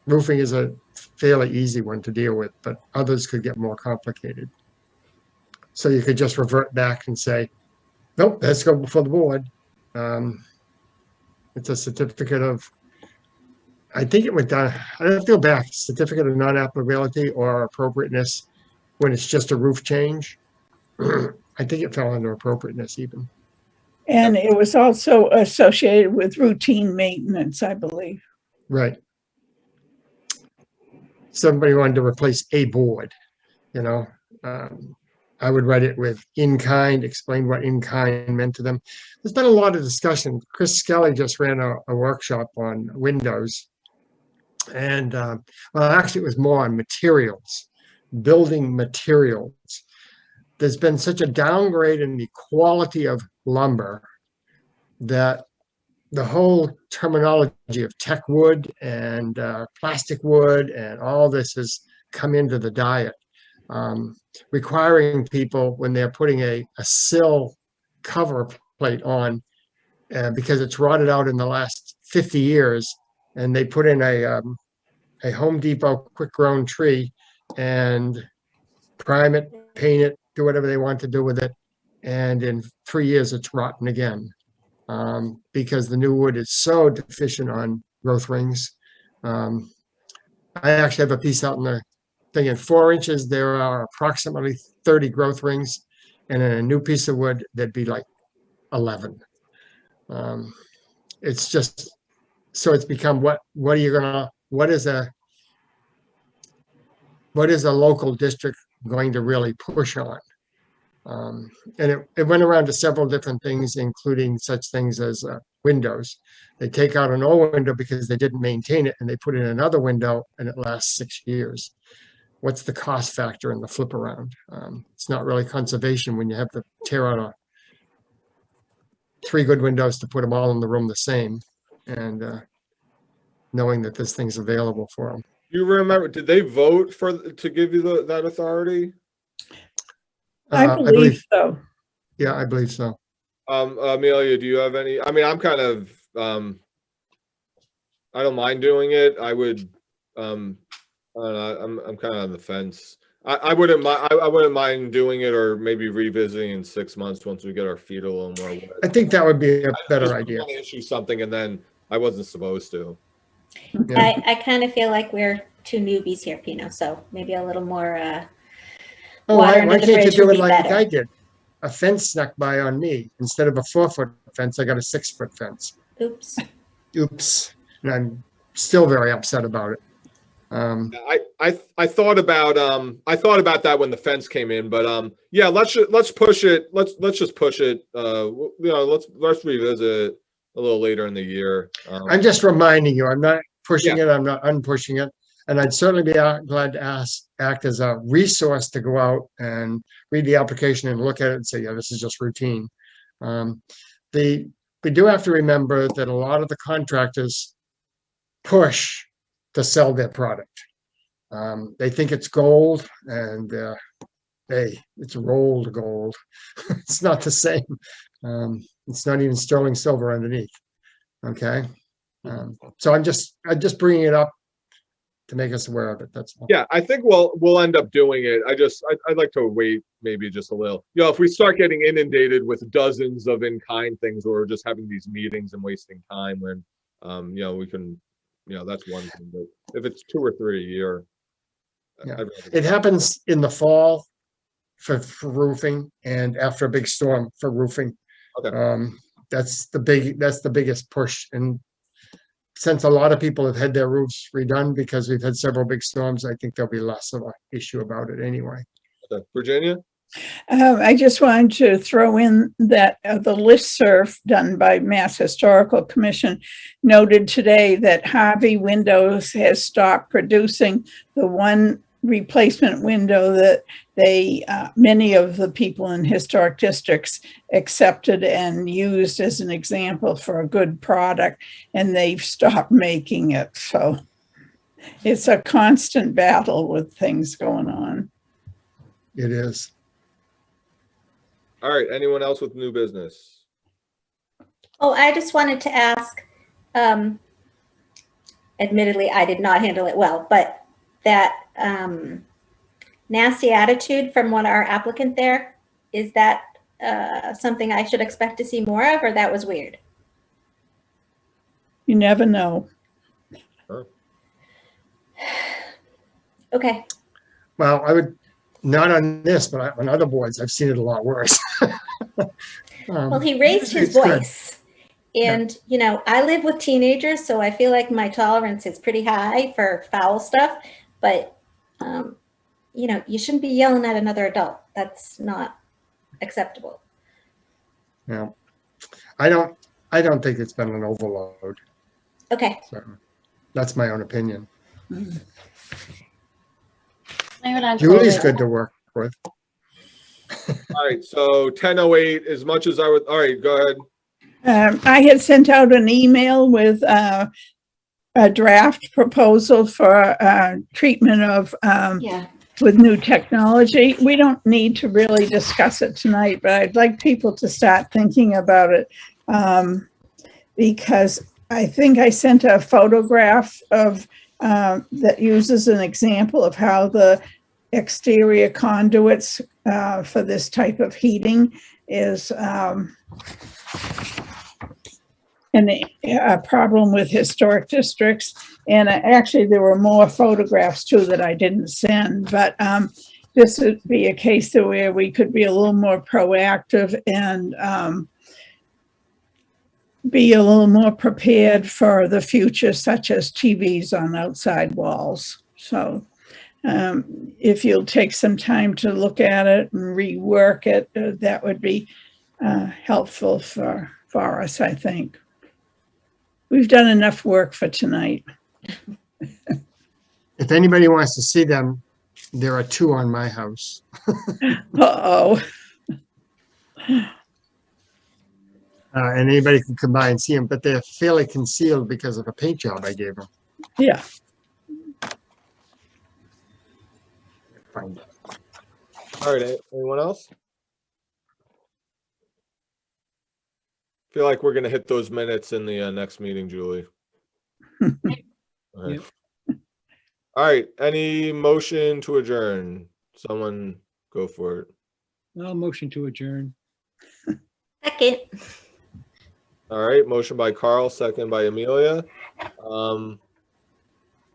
Roofing is a fairly easy one to deal with, but others could get more complicated. So you could just revert back and say, nope, let's go before the board. It's a certificate of, I think it went down, I have to go back, certificate of non-applicability or appropriateness when it's just a roof change. I think it fell under appropriateness even. And it was also associated with routine maintenance, I believe. Right. Somebody wanted to replace a board, I would write it with in kind, explain what in kind meant to them. There's been a lot of discussion. Chris Skelly just ran a workshop on windows. And well, actually it was more on materials, building materials. There's been such a downgrade in the quality of lumber that the whole terminology of tech wood and plastic wood and all this has come into the diet, requiring people when they're putting a sill cover plate on because it's rotted out in the last 50 years, and they put in a Home Depot quick grown tree and prime it, paint it, do whatever they want to do with it, and in 3 years it's rotten again. Because the new wood is so deficient on growth rings. I actually have a piece out in the thing. In 4 inches, there are approximately 30 growth rings, and in a new piece of wood, there'd be like 11. It's just, so it's become what is a local district going to really push on? And it went around to several different things, including such things as windows. They take out an old window because they didn't maintain it, and they put in another window, and it lasts 6 years. What's the cost factor in the flip around? It's not really conservation when you have to tear out 3 good windows to put them all in the room the same, and knowing that this thing's available for them. You remember? Did they vote to give you that authority? I believe so. Yeah, I believe so. Amelia, do you have any? I mean, I'm kind of, I don't mind doing it. I would, I don't know, I'm kind of on the fence. I wouldn't mind. I wouldn't mind doing it, or maybe revisiting in 6 months once we get our feet a little more wet. I think that would be a I better just idea. don't want to issue something and then I wasn't supposed to. Yeah. I kind of feel like we're two newbies here, Pino, so maybe a little more Oh, water why under the can't you bridge do would it be like better. I did? A fence snuck by on me. Instead of a 4-foot fence, I got a 6-foot fence. Oops. Oops. And I'm still very upset about it. I thought about that when the fence came in, but yeah, let's push it. Let's just push it. You know, let's revisit it a little later in the year. I'm just reminding you, I'm not pushing Yeah. it, I'm not unpushing it. And I'd certainly be glad to act as a resource to go out and read the application and look at it and say, yeah, this is just routine. We do have to remember that a lot of the contractors push to sell their product. They think it's gold, and hey, it's rolled gold. It's not the same. It's not even sterling silver underneath. Okay. So I'm just bringing it up to make us aware of it. That's all. Yeah, I think we'll end up doing it. I'd like to wait maybe just a little. You know, if we start getting inundated with dozens of in-kind things, or just having these meetings and wasting time, when you know, we can, you know, that's one thing. But if it's 2 or 3 a year, Yeah. It happens in the fall for roofing, and after a big storm for roofing. Okay. That's the biggest push. And since a lot of people have had their roofs redone because we've had several big storms, I think there'll be less of an issue about it anyway. Okay. Virginia? I just wanted to throw in that the listserv done by Mass Historical Commission noted today that Harvey Windows has stopped producing the one replacement window that they, many of the people in historic districts accepted and used as an example for a good product, and they've stopped making it. So it's a constant battle with things going on. It is. All right. Anyone else with new business? Oh, I just wanted to ask, admittedly, I did not handle it well, but that nasty attitude from our applicant there, is that something I should expect to see more of, or that was weird? You never know. Huh. Okay. Well, I would, not on this, but on other boards, I've seen it a lot worse. Well, he raised his it's good. voice. And, you know, I live with teenagers, so I feel like my tolerance is pretty high for foul stuff. But, you know, you shouldn't be yelling at another adult. That's not acceptable. Yeah. I don't think it's been an overload. Okay. So that's my own opinion. I would add Julie's COVID. good to work with. All right. So 10:08. As much as I would. All right. Go ahead. I had sent out an email with a draft proposal for treatment of Yeah. with new technology. We don't need to really discuss it tonight, but I'd like people to start thinking about it, because I think I sent a photograph of that uses an example of how the exterior conduits for this type of heating is a problem with historic districts. And actually there were more photographs too that I didn't send, but this would be a case where we could be a little more proactive and be a little more prepared for the future, such as TVs on outside walls. So if you'll take some time to look at it and rework it, that would be helpful for us, I think. We've done enough work for tonight. If anybody wants to see them, there are 2 on my house. Uh-oh. And anybody can come by and see them, but they're fairly concealed because of a paint job I gave them. Yeah. Find it. All right. Anyone else? feel like we're gonna hit those minutes in the next meeting, Julie. All right. Yep. All right, any motion to adjourn? Someone go for it. I'll motion to adjourn. Second. All right, motion by Carl, second by Amelia.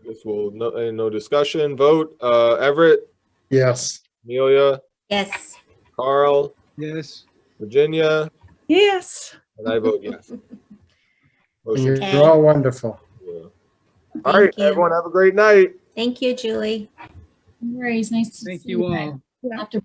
Guess we'll, no discussion, vote. Everett, Yes. Amelia, Yes. Carl, Yes. Virginia, Yes. and I vote yes. And Motion. you're Okay. all wonderful. All right, Thank you. everyone have a great night. Thank you, Julie. No worries. Nice to Thank see you guys. all. After